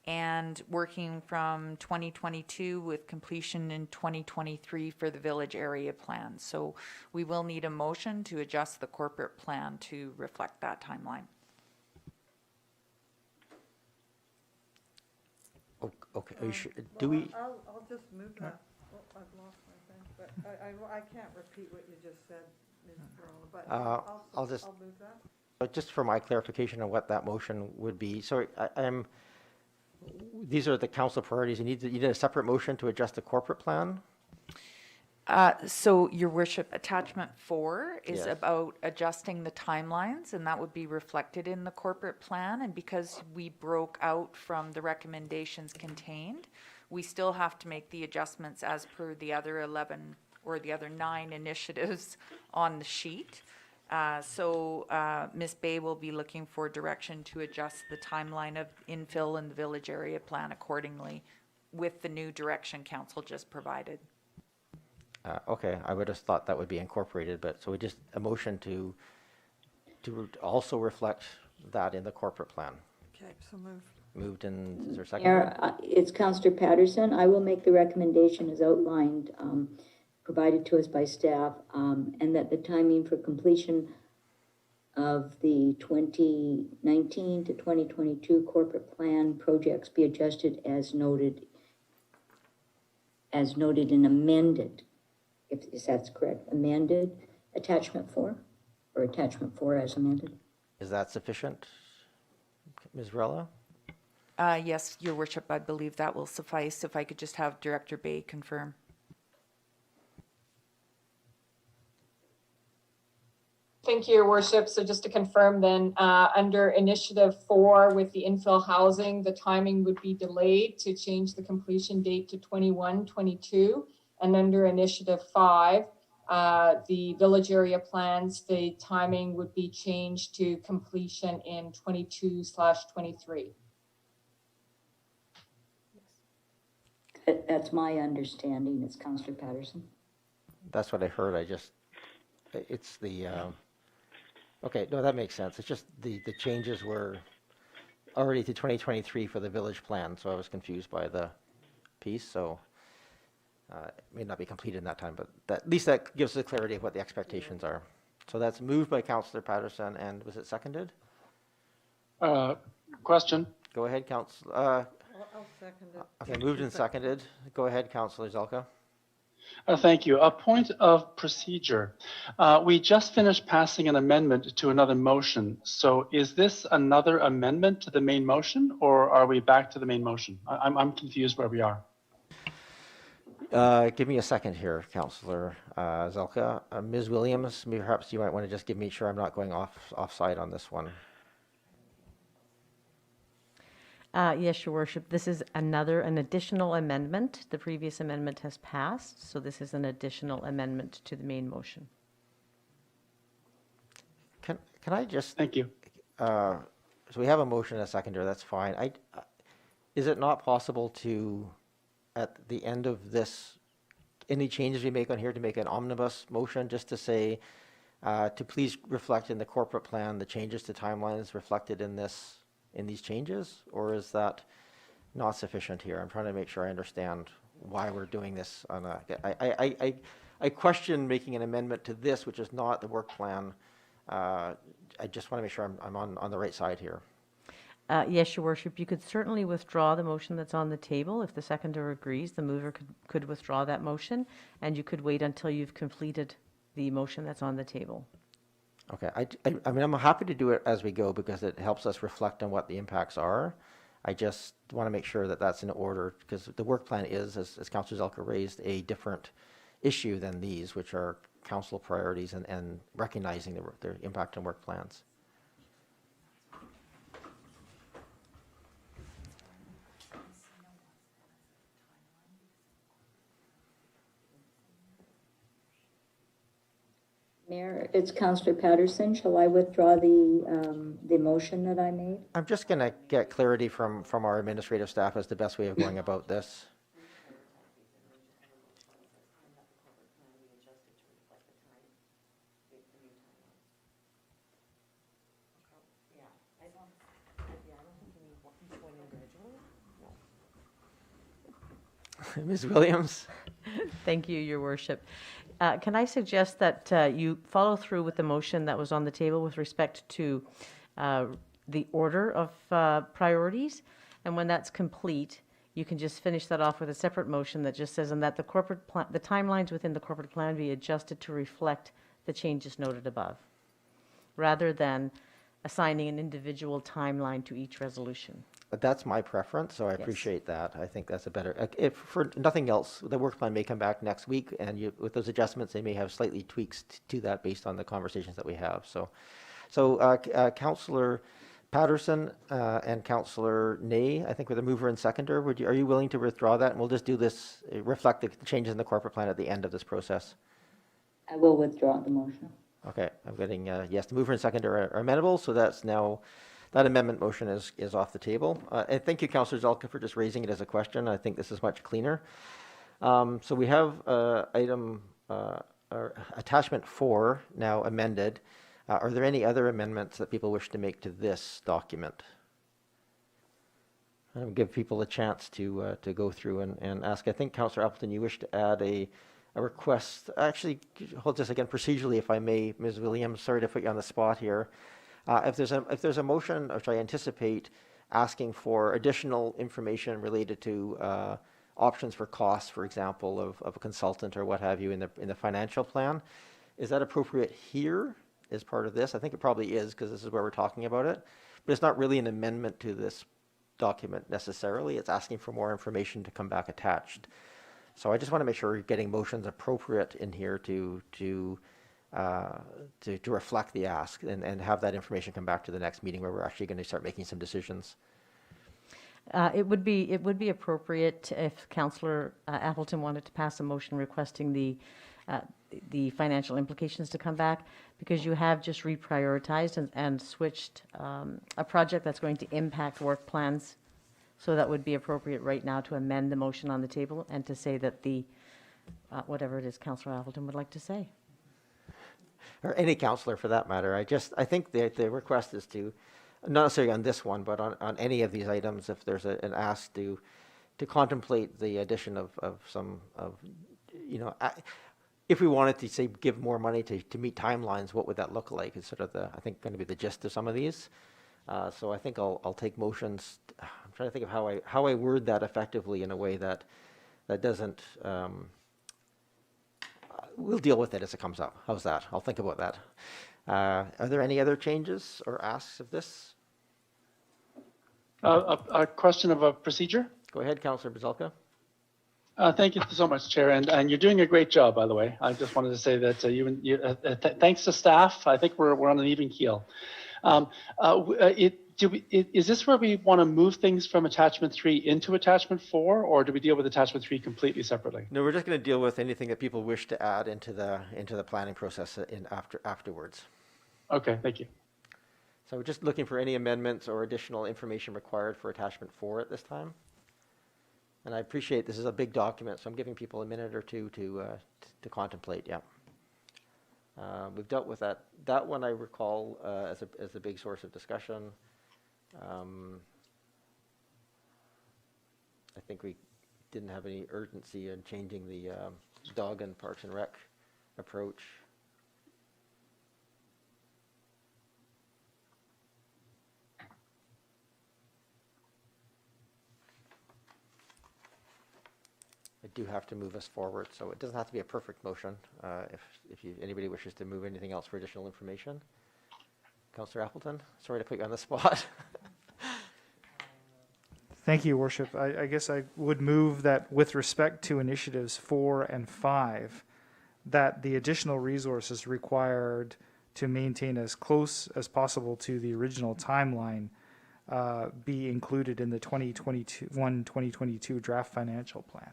[SPEAKER 6] and working from 2022 with completion in 2023 for the village area plan. So we will need a motion to adjust the corporate plan to reflect that timeline.
[SPEAKER 1] Okay. Do we?
[SPEAKER 3] I'll just move that. Oh, I've lost my thing, but I can't repeat what you just said, Ms. Varela, but I'll move that.
[SPEAKER 1] Just for my clarification on what that motion would be. Sorry, these are the council priorities. You need a separate motion to adjust the corporate plan?
[SPEAKER 6] So, Your Worship, attachment 4 is
[SPEAKER 1] Yes.
[SPEAKER 6] about adjusting the timelines, and that would be reflected in the corporate plan. And because we broke out from the recommendations contained, we still have to make the adjustments as per the other 11 or the other 9 initiatives on the sheet. So Ms. Bay will be looking for direction to adjust the timeline of infill in the village area plan accordingly with the new direction council just provided.
[SPEAKER 1] Okay, I would have thought that would be incorporated, but so we just, a motion to also reflect that in the corporate plan.
[SPEAKER 3] Okay, so moved.
[SPEAKER 1] Moved and, is there a second?
[SPEAKER 10] Mayor, it's Councillor Patterson. I will make the recommendation as outlined, provided to us by staff, and that the timing for completion of the 2019 to 2022 corporate plan projects be adjusted as noted and amended, if that's correct, amended, attachment 4, or attachment 4 as amended.
[SPEAKER 1] Is that sufficient, Ms. Rella?
[SPEAKER 6] Yes, Your Worship, I believe that will suffice. If I could just have Director Bay confirm.
[SPEAKER 5] Thank you, Your Worship. So just to confirm then, under Initiative 4 with the infill housing, the timing would be delayed to change the completion date to 21-22. And under Initiative 5, the village area plans, the timing would be changed to completion in 22/23.
[SPEAKER 10] That's my understanding. It's Councillor Patterson.
[SPEAKER 1] That's what I heard. It's the, okay, no, that makes sense. It's just the changes were already to 2023 for the village plan, so I was confused by the piece, so it may not be completed in that time, but at least that gives us the clarity of what the expectations are. So that's moved by Councillor Patterson, and was it seconded?
[SPEAKER 15] Question.
[SPEAKER 1] Go ahead, Councillor.
[SPEAKER 3] I'll second it.
[SPEAKER 1] Okay, moved and seconded. Go ahead, Councillor Zelka.
[SPEAKER 15] Thank you. A point of procedure. We just finished passing an amendment to another motion. So is this another amendment to the main motion, or are we back to the main motion? I'm confused where we are.
[SPEAKER 1] Give me a second here, Councillor Zelka. Ms. Williams, perhaps you might want to just make sure I'm not going offside on this one.
[SPEAKER 16] Yes, Your Worship. This is an additional amendment. The previous amendment has passed, so this is an additional amendment to the main motion.
[SPEAKER 1] Can I just?
[SPEAKER 15] Thank you.
[SPEAKER 1] So we have a motion and a seconder. That's fine. Is it not possible to, at the end of this, any changes we make on here, to make an omnibus motion, just to say, to please reflect in the corporate plan the changes to timelines reflected in these changes, or is that not sufficient here? I'm trying to make sure I understand why we're doing this. I question making an amendment to this, which is not the work plan. I just want to make sure I'm on the right side here.
[SPEAKER 16] Yes, Your Worship. You could certainly withdraw the motion that's on the table. If the seconder agrees, the mover could withdraw that motion, and you could wait until you've completed the motion that's on the table.
[SPEAKER 1] Okay, I mean, I'm happy to do it as we go because it helps us reflect on what the impacts are. I just want to make sure that that's in order, because the work plan is, as Councillor Zelka raised, a different issue than these, which are council priorities and recognizing their impact on work plans.
[SPEAKER 10] Mayor, it's Councillor Patterson. Shall I withdraw the motion that I made?
[SPEAKER 1] I'm just going to get clarity from our administrative staff as the best way of going about this. Ms. Williams?
[SPEAKER 16] Thank you, Your Worship. Can I suggest that you follow through with the motion that was on the table with respect to the order of priorities? And when that's complete, you can just finish that off with a separate motion that just says, and that the timelines within the corporate plan be adjusted to reflect the changes noted above, rather than assigning an individual timeline to each resolution.
[SPEAKER 1] That's my preference, so I appreciate that. I think that's a better, if for nothing else, the work plan may come back next week, and with those adjustments, they may have slightly tweaks to that based on the conversations that we have. So Councillor Patterson and Councillor Ney, I think were the mover and seconder. Are you willing to withdraw that? And we'll just do this, reflect the changes in the corporate plan at the end of this process.
[SPEAKER 10] I will withdraw the motion.
[SPEAKER 1] Okay, I'm getting, yes, the mover and seconder are amenable, so that's now, that amendment motion is off the table. And thank you, Councillor Zalka, for just raising it as a question. I think this is much cleaner. So we have attachment 4 now amended. Are there any other amendments that people wish to make to this document? I'll give people a chance to go through and ask. I think, Councillor Appleton, you wish to add a request. Actually, hold this again procedurally, if I may, Ms. Williams. Sorry to put you on the spot here. If there's a motion, which I anticipate asking for additional information related to options for costs, for example, of a consultant or what have you in the financial plan, is that appropriate here as part of this? I think it probably is, because this is where we're talking about it. But it's not really an amendment to this document necessarily. It's asking for more information to come back attached. So I just want to make sure we're getting motions appropriate in here to reflect the ask and have that information come back to the next meeting where we're actually going to start making some decisions.
[SPEAKER 16] It would be appropriate if Councillor Appleton wanted to pass a motion requesting the financial implications to come back, because you have just reprioritized and switched a project that's going to impact work plans. So that would be appropriate right now to amend the motion on the table and to say that the whatever it is Councillor Appleton would like to say.
[SPEAKER 1] Or any councillor for that matter. I think the request is to, not necessarily on this one, but on any of these items, if there's an ask to contemplate the addition of some, if we wanted to say give more money to meet timelines, what would that look like? Is sort of I think going to be the gist of some of these. So I think I'll take motions. I'm trying to think of how I word that effectively in a way that doesn't. We'll deal with it as it comes up. How's that? I'll think about that. Are there any other changes or asks of this?
[SPEAKER 15] A question of a procedure?
[SPEAKER 1] Go ahead, Councillor Bazalka.
[SPEAKER 15] Thank you so much, Chair, and you're doing a great job, by the way. I just wanted to say that thanks to staff, I think we're on an even keel. Is this where we want to move things from attachment 3 into attachment 4, or do we deal with attachment 3 completely separately?
[SPEAKER 1] No, we're just going to deal with anything that people wish to add into the planning process afterwards.
[SPEAKER 15] Okay, thank you.
[SPEAKER 1] So we're just looking for any amendments or additional information required for attachment 4 at this time. And I appreciate this is a big document, so I'm giving people a minute or two to contemplate. Yeah. We've dealt with that. That one I recall as a big source of discussion. I think we didn't have any urgency in changing the dog and Parks and Rec approach. I do have to move us forward, so it doesn't have to be a perfect motion. If anybody wishes to move anything else for additional information. Councillor Appleton, sorry to put you on the spot.
[SPEAKER 13] Thank you, Your Worship. I guess I would move that with respect to initiatives 4 and 5, that the additional resources required to maintain as close as possible to the original timeline be included in the 2022 draft financial plan.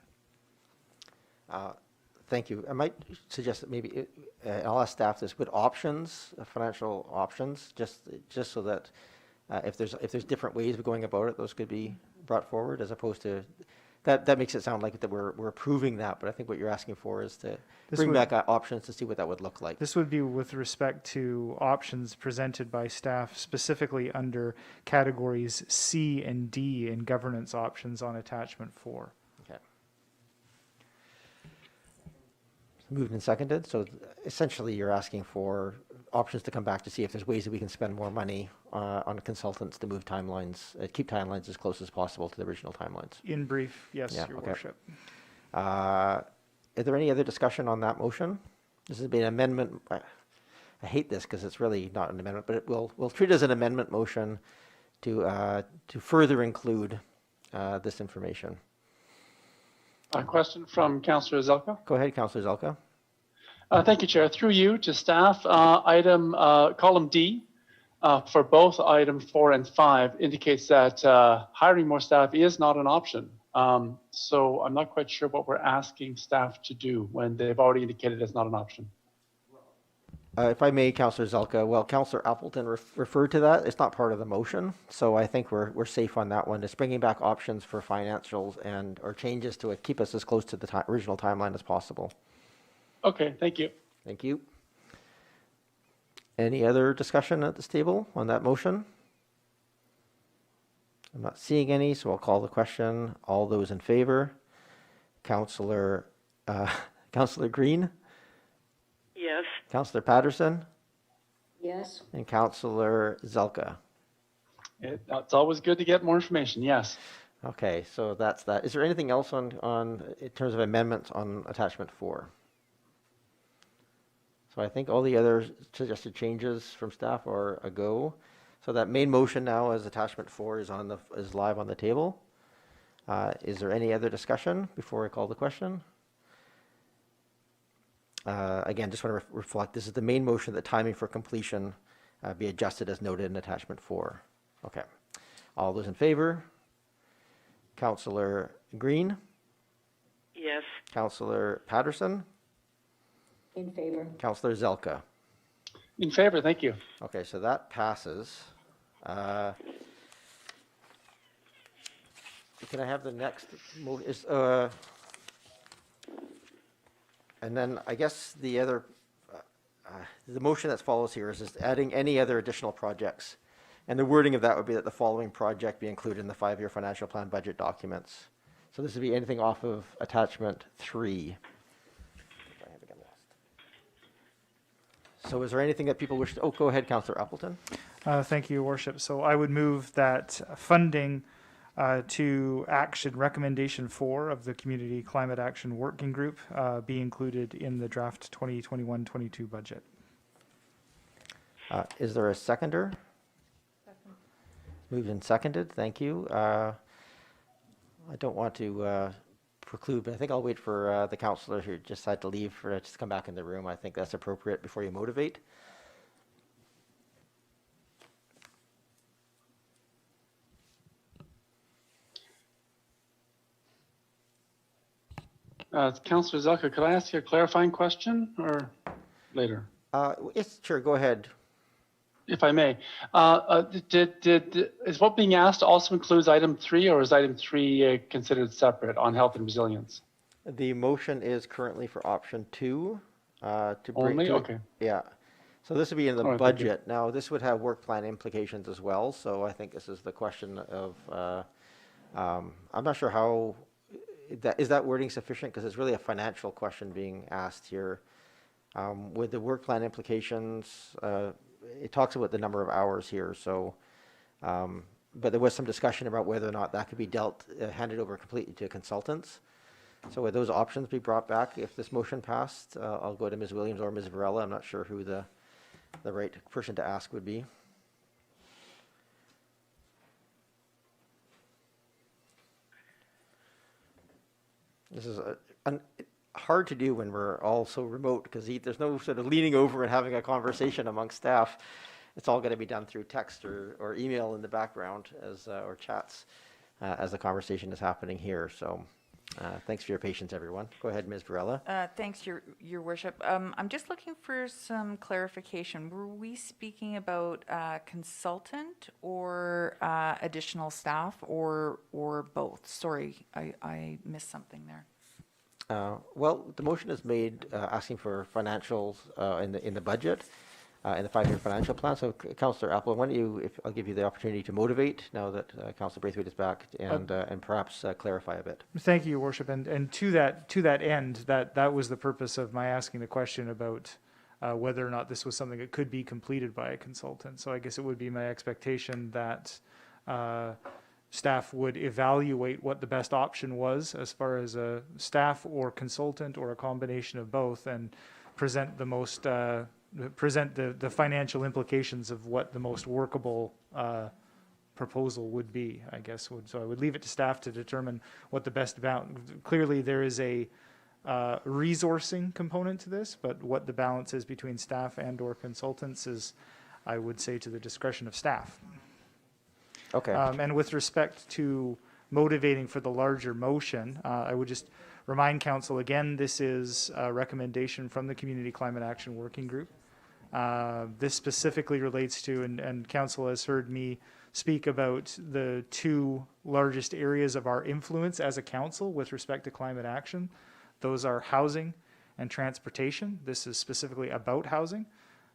[SPEAKER 1] Thank you. I might suggest that maybe I'll ask staff this: would options, financial options, just so that if there's different ways of going about it, those could be brought forward, as opposed to that makes it sound like that we're approving that. But I think what you're asking for is to bring back options to see what that would look like.
[SPEAKER 13] This would be with respect to options presented by staff, specifically under categories C and D in governance options on attachment 4.
[SPEAKER 1] Okay. Moved and seconded. So essentially you're asking for options to come back to see if there's ways that we can spend more money on consultants to move timelines, keep timelines as close as possible to the original timelines.
[SPEAKER 13] In brief, yes,
[SPEAKER 1] Yeah,
[SPEAKER 13] Your
[SPEAKER 1] okay.
[SPEAKER 13] Worship.
[SPEAKER 1] Is there any other discussion on that motion? This has been an amendment. I hate this because it's really not an amendment, but we'll treat it as an amendment motion to further include this information.
[SPEAKER 15] A question from Councillor Zelka.
[SPEAKER 1] Go ahead, Councillor Zelka.
[SPEAKER 15] Thank you, Chair. Through you to staff, column D for both item 4 and 5 indicates that hiring more staff is not an option. So I'm not quite sure what we're asking staff to do when they've already indicated it's not an option.
[SPEAKER 1] If I may, Councillor Zelka, well, Councillor Appleton referred to that. It's not part of the motion, so I think we're safe on that one. It's bringing back options for financials or changes to keep us as close to the original timeline as possible.
[SPEAKER 15] Okay, thank you.
[SPEAKER 1] Thank you. Any other discussion at this table on that motion? I'm not seeing any, so I'll call the question. All those in favor? Councillor Green?
[SPEAKER 2] Yes.
[SPEAKER 1] Councillor Patterson?
[SPEAKER 10] Yes.
[SPEAKER 1] And Councillor Zelka?
[SPEAKER 15] It's always good to get more information, yes.
[SPEAKER 1] Okay, so that's that. Is there anything else in terms of amendments on attachment 4? So I think all the other suggested changes from staff are a go. So that main motion now as attachment 4 is live on the table. Is there any other discussion before I call the question? Again, just want to reflect, this is the main motion, the timing for completion be adjusted as noted in attachment 4. Okay. All those in favor? Councillor Green?
[SPEAKER 2] Yes.
[SPEAKER 1] Councillor Patterson?
[SPEAKER 10] In favor.
[SPEAKER 1] Councillor Zelka?
[SPEAKER 15] In favor, thank you.
[SPEAKER 1] Okay, so that passes. Can I have the next move? And then I guess the other, the motion that follows here is just adding any other additional projects. And the wording of that would be that the following project be included in the 5-year financial plan budget documents. So this would be anything off of attachment 3. So is there anything that people wish to, go ahead, Councillor Appleton.
[SPEAKER 13] Thank you, Your Worship. So I would move that funding to action recommendation 4 of the Community Climate Action Working Group be included in the draft 2021-22 budget.
[SPEAKER 1] Is there a seconder? Second. Moved and seconded. Thank you. I don't want to preclude, but I think I'll wait for the councillor who just had to leave for just to come back in the room. I think that's appropriate before you motivate.
[SPEAKER 15] Councillor Zelka, could I ask you a clarifying question or later?
[SPEAKER 1] Yes, sure, go ahead.
[SPEAKER 15] If I may. Is what being asked also includes item 3, or is item 3 considered separate on health and resilience?
[SPEAKER 1] The motion is currently for option 2. To bring
[SPEAKER 15] Only? Okay.
[SPEAKER 1] Yeah. So this would be in the
[SPEAKER 15] All right,
[SPEAKER 1] budget. Now, this would have work plan implications as well. So I think this is the question of, I'm not sure how, is that wording sufficient? Because it's really a financial question being asked here. With the work plan implications, it talks about the number of hours here. So, but there was some discussion about whether or not that could be handed over completely to consultants. So would those options be brought back if this motion passed? I'll go to Ms. Williams or Ms. Varela. I'm not sure who the right person to ask would be. This is hard to do when we're all so remote because there's no sort of leaning over and having a conversation among staff. It's all going to be done through text or email in the background or chats as the conversation is happening here. So thanks for your patience, everyone. Go ahead, Ms. Varela.
[SPEAKER 6] Thanks, Your Worship. I'm just looking for some clarification. Were we speaking about consultant or additional staff or both? Sorry, I missed something there.
[SPEAKER 1] Well, the motion is made asking for financials in the budget, in the 5-year financial plan. So, Councillor Apple, why don't you? I'll give you the opportunity to motivate now that Councillor Braithwaite is back, and perhaps clarify a bit.
[SPEAKER 13] Thank you, Your Worship. And to that end, that was the purpose of my asking the question about whether or not this was something that could be completed by a consultant. So I guess it would be my expectation that staff would evaluate what the best option was as far as a staff or consultant or a combination of both, and present the most present the financial implications of what the most workable proposal would be, I guess. So I would leave it to staff to determine what the best balance. Clearly, there is a resourcing component to this, but what the balance is between staff and/or consultants is, I would say, to the discretion of staff.
[SPEAKER 1] Okay.
[SPEAKER 13] And with respect to motivating for the larger motion, I would just remind council again, this is a recommendation from the Community Climate Action Working Group. This specifically relates to, and council has heard me speak about the two largest areas of our influence as a council with respect to climate action. Those are housing and transportation. This is specifically about housing,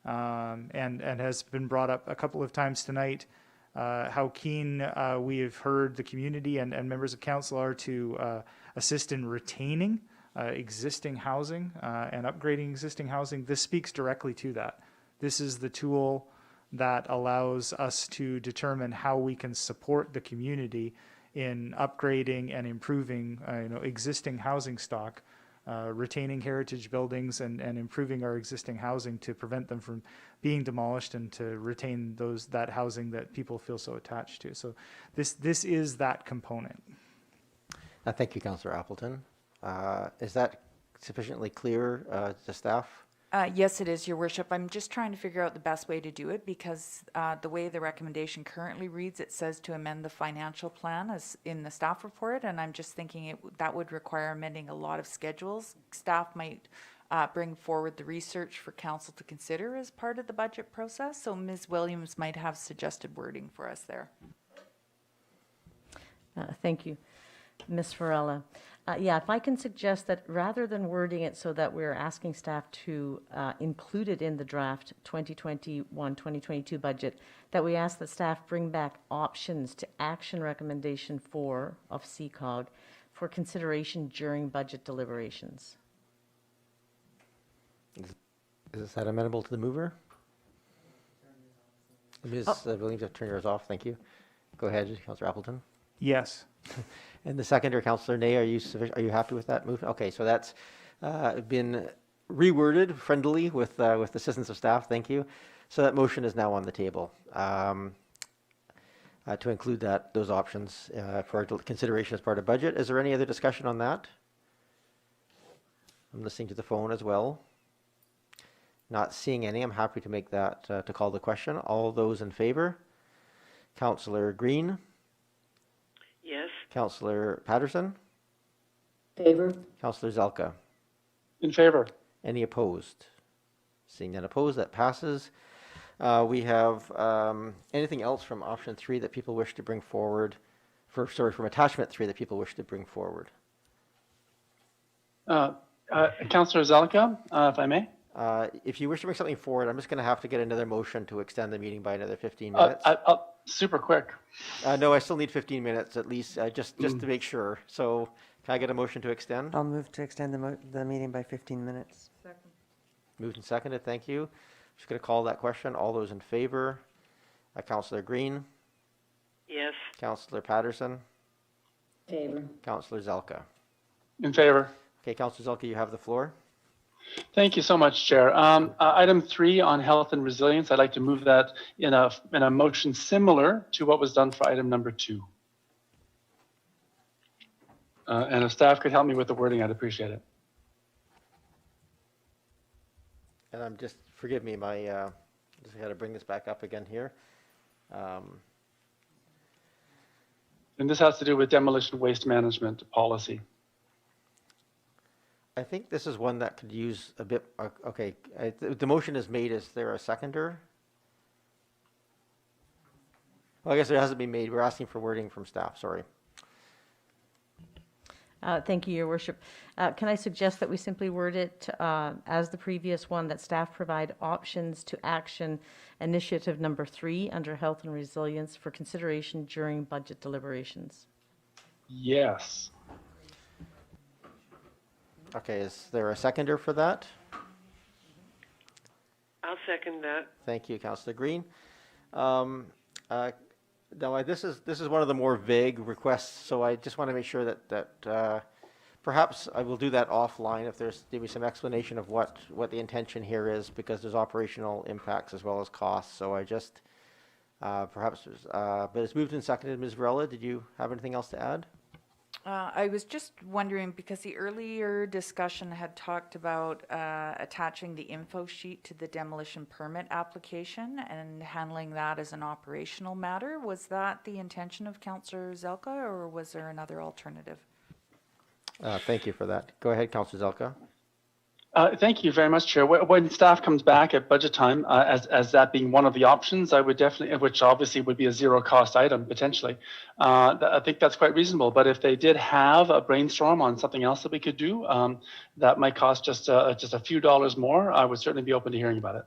[SPEAKER 13] and has been brought up a couple of times tonight. How keen we have heard the community and members of council are to assist in retaining existing housing and upgrading existing housing. This speaks directly to that. This is the tool that allows us to determine how we can support the community in upgrading and improving existing housing stock, retaining heritage buildings and improving our existing housing to prevent them from being demolished and to retain that housing that people feel so attached to. So this is that component.
[SPEAKER 1] Thank you, Councillor Appleton. Is that sufficiently clear to staff?
[SPEAKER 6] Yes, it is, Your Worship. I'm just trying to figure out the best way to do it because the way the recommendation currently reads, it says to amend the financial plan as in the staff report, and I'm just thinking that would require amending a lot of schedules. Staff might bring forward the research for council to consider as part of the budget process, so Ms. Williams might have suggested wording for us there.
[SPEAKER 16] Thank you. Ms. Farella. Yeah, if I can suggest that rather than wording it so that we're asking staff to include it in the draft 2021-2022 budget, that we ask that staff bring back options to action recommendation 4 of CCOG for consideration during budget deliberations.
[SPEAKER 1] Is that amenable to the mover? Ms. Williams, I've turned yours off. Thank you. Go ahead, Councillor Appleton.
[SPEAKER 13] Yes.
[SPEAKER 1] And the seconder, Councillor Ney, are you happy with that move? Okay, so that's been reworded friendly with the assistance of staff. Thank you. So that motion is now on the table to include those options for our consideration as part of budget. Is there any other discussion on that? I'm listening to the phone as well. Not seeing any. I'm happy to make that to call the question. All those in favor? Councillor Green.
[SPEAKER 2] Yes.
[SPEAKER 1] Councillor Patterson.
[SPEAKER 10] Favor.
[SPEAKER 1] Councillor Zelka.
[SPEAKER 15] In favor.
[SPEAKER 1] Any opposed? Seeing none opposed, that passes. We have anything else from option 3 that people wish to bring forward? From attachment 3 that people wish to bring forward?
[SPEAKER 15] Councillor Zelka, if I may.
[SPEAKER 1] If you wish to bring something forward, I'm just going to have to get another motion to extend the meeting by another 15 minutes.
[SPEAKER 15] Super quick.
[SPEAKER 1] No, I still need 15 minutes at least, just to make sure. So can I get a motion to extend?
[SPEAKER 12] I'll move to extend the meeting by 15 minutes.
[SPEAKER 3] Second.
[SPEAKER 1] Moved and seconded, thank you. Just going to call that question. All those in favor? Councillor Green?
[SPEAKER 2] Yes.
[SPEAKER 1] Councillor Patterson?
[SPEAKER 10] Favor.
[SPEAKER 1] Councillor Zelka?
[SPEAKER 15] In favor.
[SPEAKER 1] Okay, Councillor Zelka, you have the floor.
[SPEAKER 15] Thank you so much, Chair. Item 3 on health and resilience, I'd like to move that in a motion similar to what was done for item number 2. And if staff could help me with the wording, I'd appreciate it.
[SPEAKER 1] And I'm just, forgive me, just got to bring this back up again here.
[SPEAKER 15] And this has to do with demolition waste management policy.
[SPEAKER 1] I think this is one that could use a bit, okay, the motion is made. Is there a seconder? Well, I guess it hasn't been made. We're asking for wording from staff, sorry.
[SPEAKER 16] Thank you, Your Worship. Can I suggest that we simply word it as the previous one, that staff provide options to action initiative number 3 under health and resilience for consideration during budget deliberations?
[SPEAKER 15] Yes.
[SPEAKER 1] Okay, is there a seconder for that?
[SPEAKER 2] I'll second that.
[SPEAKER 1] Thank you, Councillor Green. Now, this is one of the more vague requests, so I just want to make sure that perhaps I will do that offline if there's maybe some explanation of what the intention here is, because there's operational impacts as well as costs. So I just Perhaps, but it's moved and seconded. Ms. Varela, did you have anything else to add?
[SPEAKER 6] I was just wondering, because the earlier discussion had talked about attaching the info sheet to the demolition permit application and handling that as an operational matter. Was that the intention of Councillor Zelka, or was there another alternative?
[SPEAKER 1] Thank you for that. Go ahead, Councillor Zelka.
[SPEAKER 15] Thank you very much, Chair. When staff comes back at budget time, as that being one of the options, I would definitely, which obviously would be a zero cost item potentially, I think that's quite reasonable. But if they did have a brainstorm on something else that we could do, that might cost just a few dollars more, I would certainly be open to hearing about it.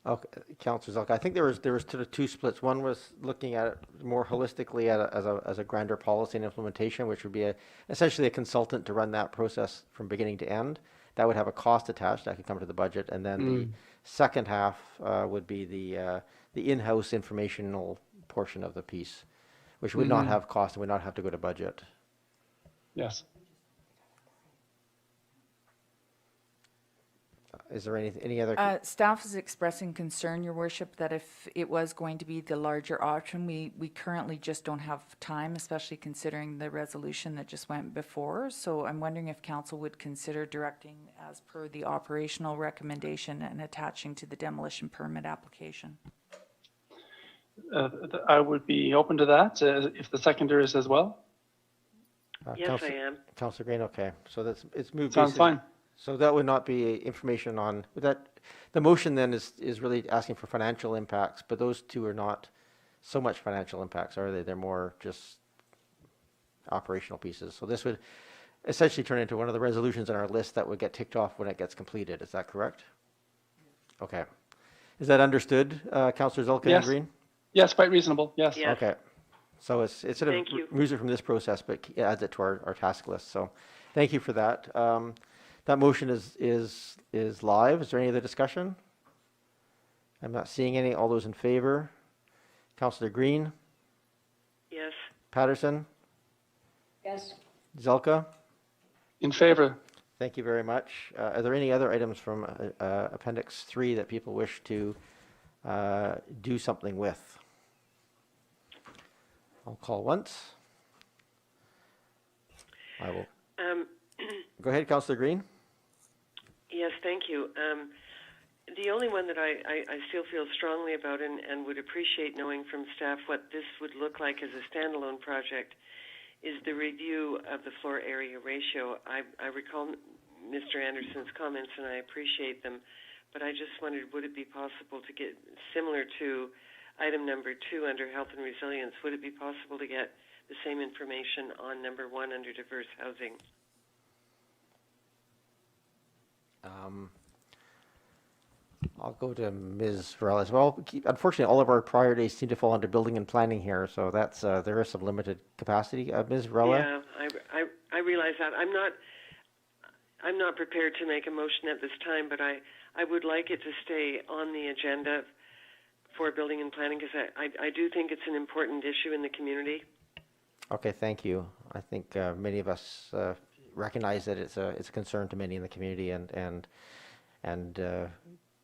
[SPEAKER 1] Okay, Councillor Zelka, I think there was sort of two splits. One was looking at it more holistically as a grander policy and implementation, which would be essentially a consultant to run that process from beginning to end. That would have a cost attached that could come to the budget, and then the second half would be the in-house informational portion of the piece, which would not have cost and would not have to go to budget.
[SPEAKER 15] Yes.
[SPEAKER 1] Is there any other?
[SPEAKER 6] Staff is expressing concern, Your Worship, that if it was going to be the larger option, we currently just don't have time, especially considering the resolution that just went before. So I'm wondering if Council would consider directing as per the operational recommendation and attaching to the demolition permit application.
[SPEAKER 15] I would be open to that if the seconder is as well.
[SPEAKER 2] Yes, I am.
[SPEAKER 1] Councillor Green, okay. So it's moved.
[SPEAKER 15] Sounds fine.
[SPEAKER 1] So that would not be information on that. The motion then is really asking for financial impacts, but those two are not so much financial impacts, are they? They're more just operational pieces. So this would essentially turn into one of the resolutions on our list that would get ticked off when it gets completed. Is that correct? Okay. Is that understood, Councillor Zelka and Green?
[SPEAKER 15] Yes, quite reasonable. Yes.
[SPEAKER 1] Okay. So it sort of moves it from this process, but adds it to our task list. So thank you for that. That motion is live. Is there any other discussion? I'm not seeing any. All those in favor? Councillor Green?
[SPEAKER 2] Yes.
[SPEAKER 1] Patterson?
[SPEAKER 10] Yes.
[SPEAKER 1] Zelka?
[SPEAKER 15] In favor.
[SPEAKER 1] Thank you very much. Are there any other items from Appendix 3 that people wish to do something with? I'll call once. I will. Go ahead, Councillor Green.
[SPEAKER 2] Yes, thank you. The only one that I still feel strongly about and would appreciate knowing from staff what this would look like as a standalone project is the review of the floor area ratio. I recall Mr. Anderson's comments and I appreciate them, but I just wondered, would it be possible to get, similar to item number 2 under health and resilience, would it be possible to get the same information on number 1 under diverse housing?
[SPEAKER 1] I'll go to Ms. Varela as well. Unfortunately, all of our priorities seem to fall under building and planning here, so that's there is some limited capacity. Ms. Varela?
[SPEAKER 2] Yeah, I realize that. I'm not prepared to make a motion at this time, but I would like it to stay on the agenda for building and planning because I do think it's an important issue in the community.
[SPEAKER 1] Okay, thank you. I think many of us recognize that it's a concern to many in the community, and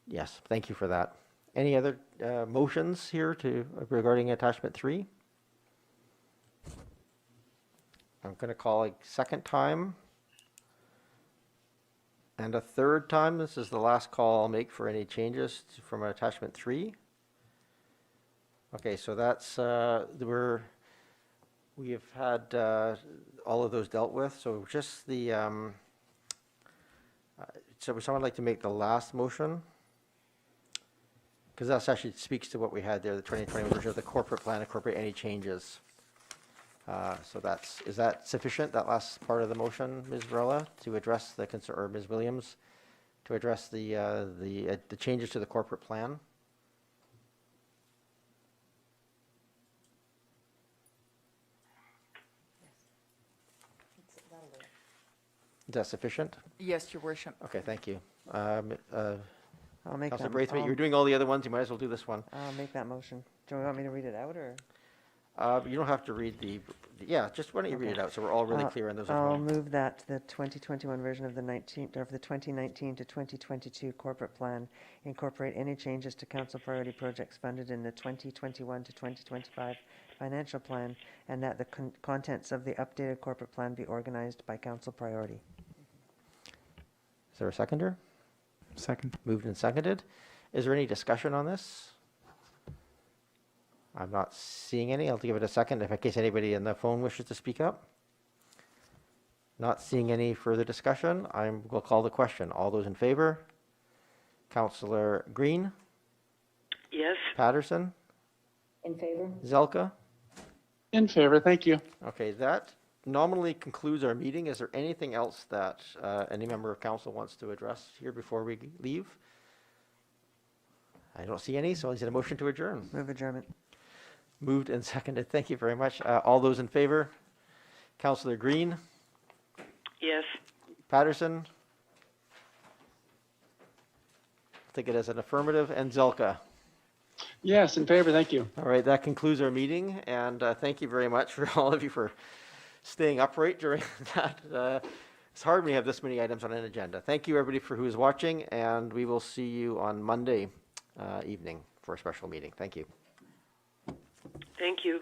[SPEAKER 1] yes, thank you for that. Any other motions here regarding attachment 3? I'm going to call a second time and a third time. This is the last call I'll make for any changes from attachment 3. Okay, so that's we have had all of those dealt with. So just the so would someone like to make the last motion? Because that actually speaks to what we had there, the 2020 version of the corporate plan, incorporate any changes. So is that sufficient, that last part of the motion, Ms. Varela, to address the concern, or Ms. Williams, to address the changes to the corporate plan? Is that sufficient?
[SPEAKER 6] Yes, Your Worship.
[SPEAKER 1] Okay, thank you.
[SPEAKER 12] I'll make
[SPEAKER 1] Councillor
[SPEAKER 12] that.
[SPEAKER 1] Braithwaite, you're doing all the other ones, you might as well do this one.
[SPEAKER 12] I'll make that motion. Do you want me to read it out or?
[SPEAKER 1] You don't have to read yeah, just why don't you read it out so we're all really clear on those as
[SPEAKER 12] I'll
[SPEAKER 1] well.
[SPEAKER 12] move that the 2021 version of the 2019 to 2022 corporate plan incorporate any changes to council priority projects funded in the 2021 to 2025 financial plan, and that the contents of the updated corporate plan be organized by council priority.
[SPEAKER 1] Is there a seconder?
[SPEAKER 13] Second.
[SPEAKER 1] Moved and seconded. Is there any discussion on this? I'm not seeing any. I'll give it a second in case anybody on the phone wishes to speak up. Not seeing any further discussion. I will call the question. All those in favor? Councillor Green?
[SPEAKER 2] Yes.
[SPEAKER 1] Patterson?
[SPEAKER 10] In favor?
[SPEAKER 1] Zelka?
[SPEAKER 15] In favor, thank you.
[SPEAKER 1] Okay, that nominally concludes our meeting. Is there anything else that any member of council wants to address here before we leave? I don't see any, so is it a motion to adjourn?
[SPEAKER 12] Move adjournment.
[SPEAKER 1] Moved and seconded. Thank you very much. All those in favor? Councillor Green?
[SPEAKER 2] Yes.
[SPEAKER 1] Patterson? I'll take it as an affirmative. And Zelka?
[SPEAKER 15] Yes, in favor, thank you.
[SPEAKER 1] All right, that concludes our meeting, and thank you very much for all of you for staying upright during that. It's hard when you have this many items on an agenda. Thank you, everybody, for who is watching, and we will see you on Monday evening for a special meeting. Thank you.
[SPEAKER 2] Thank you.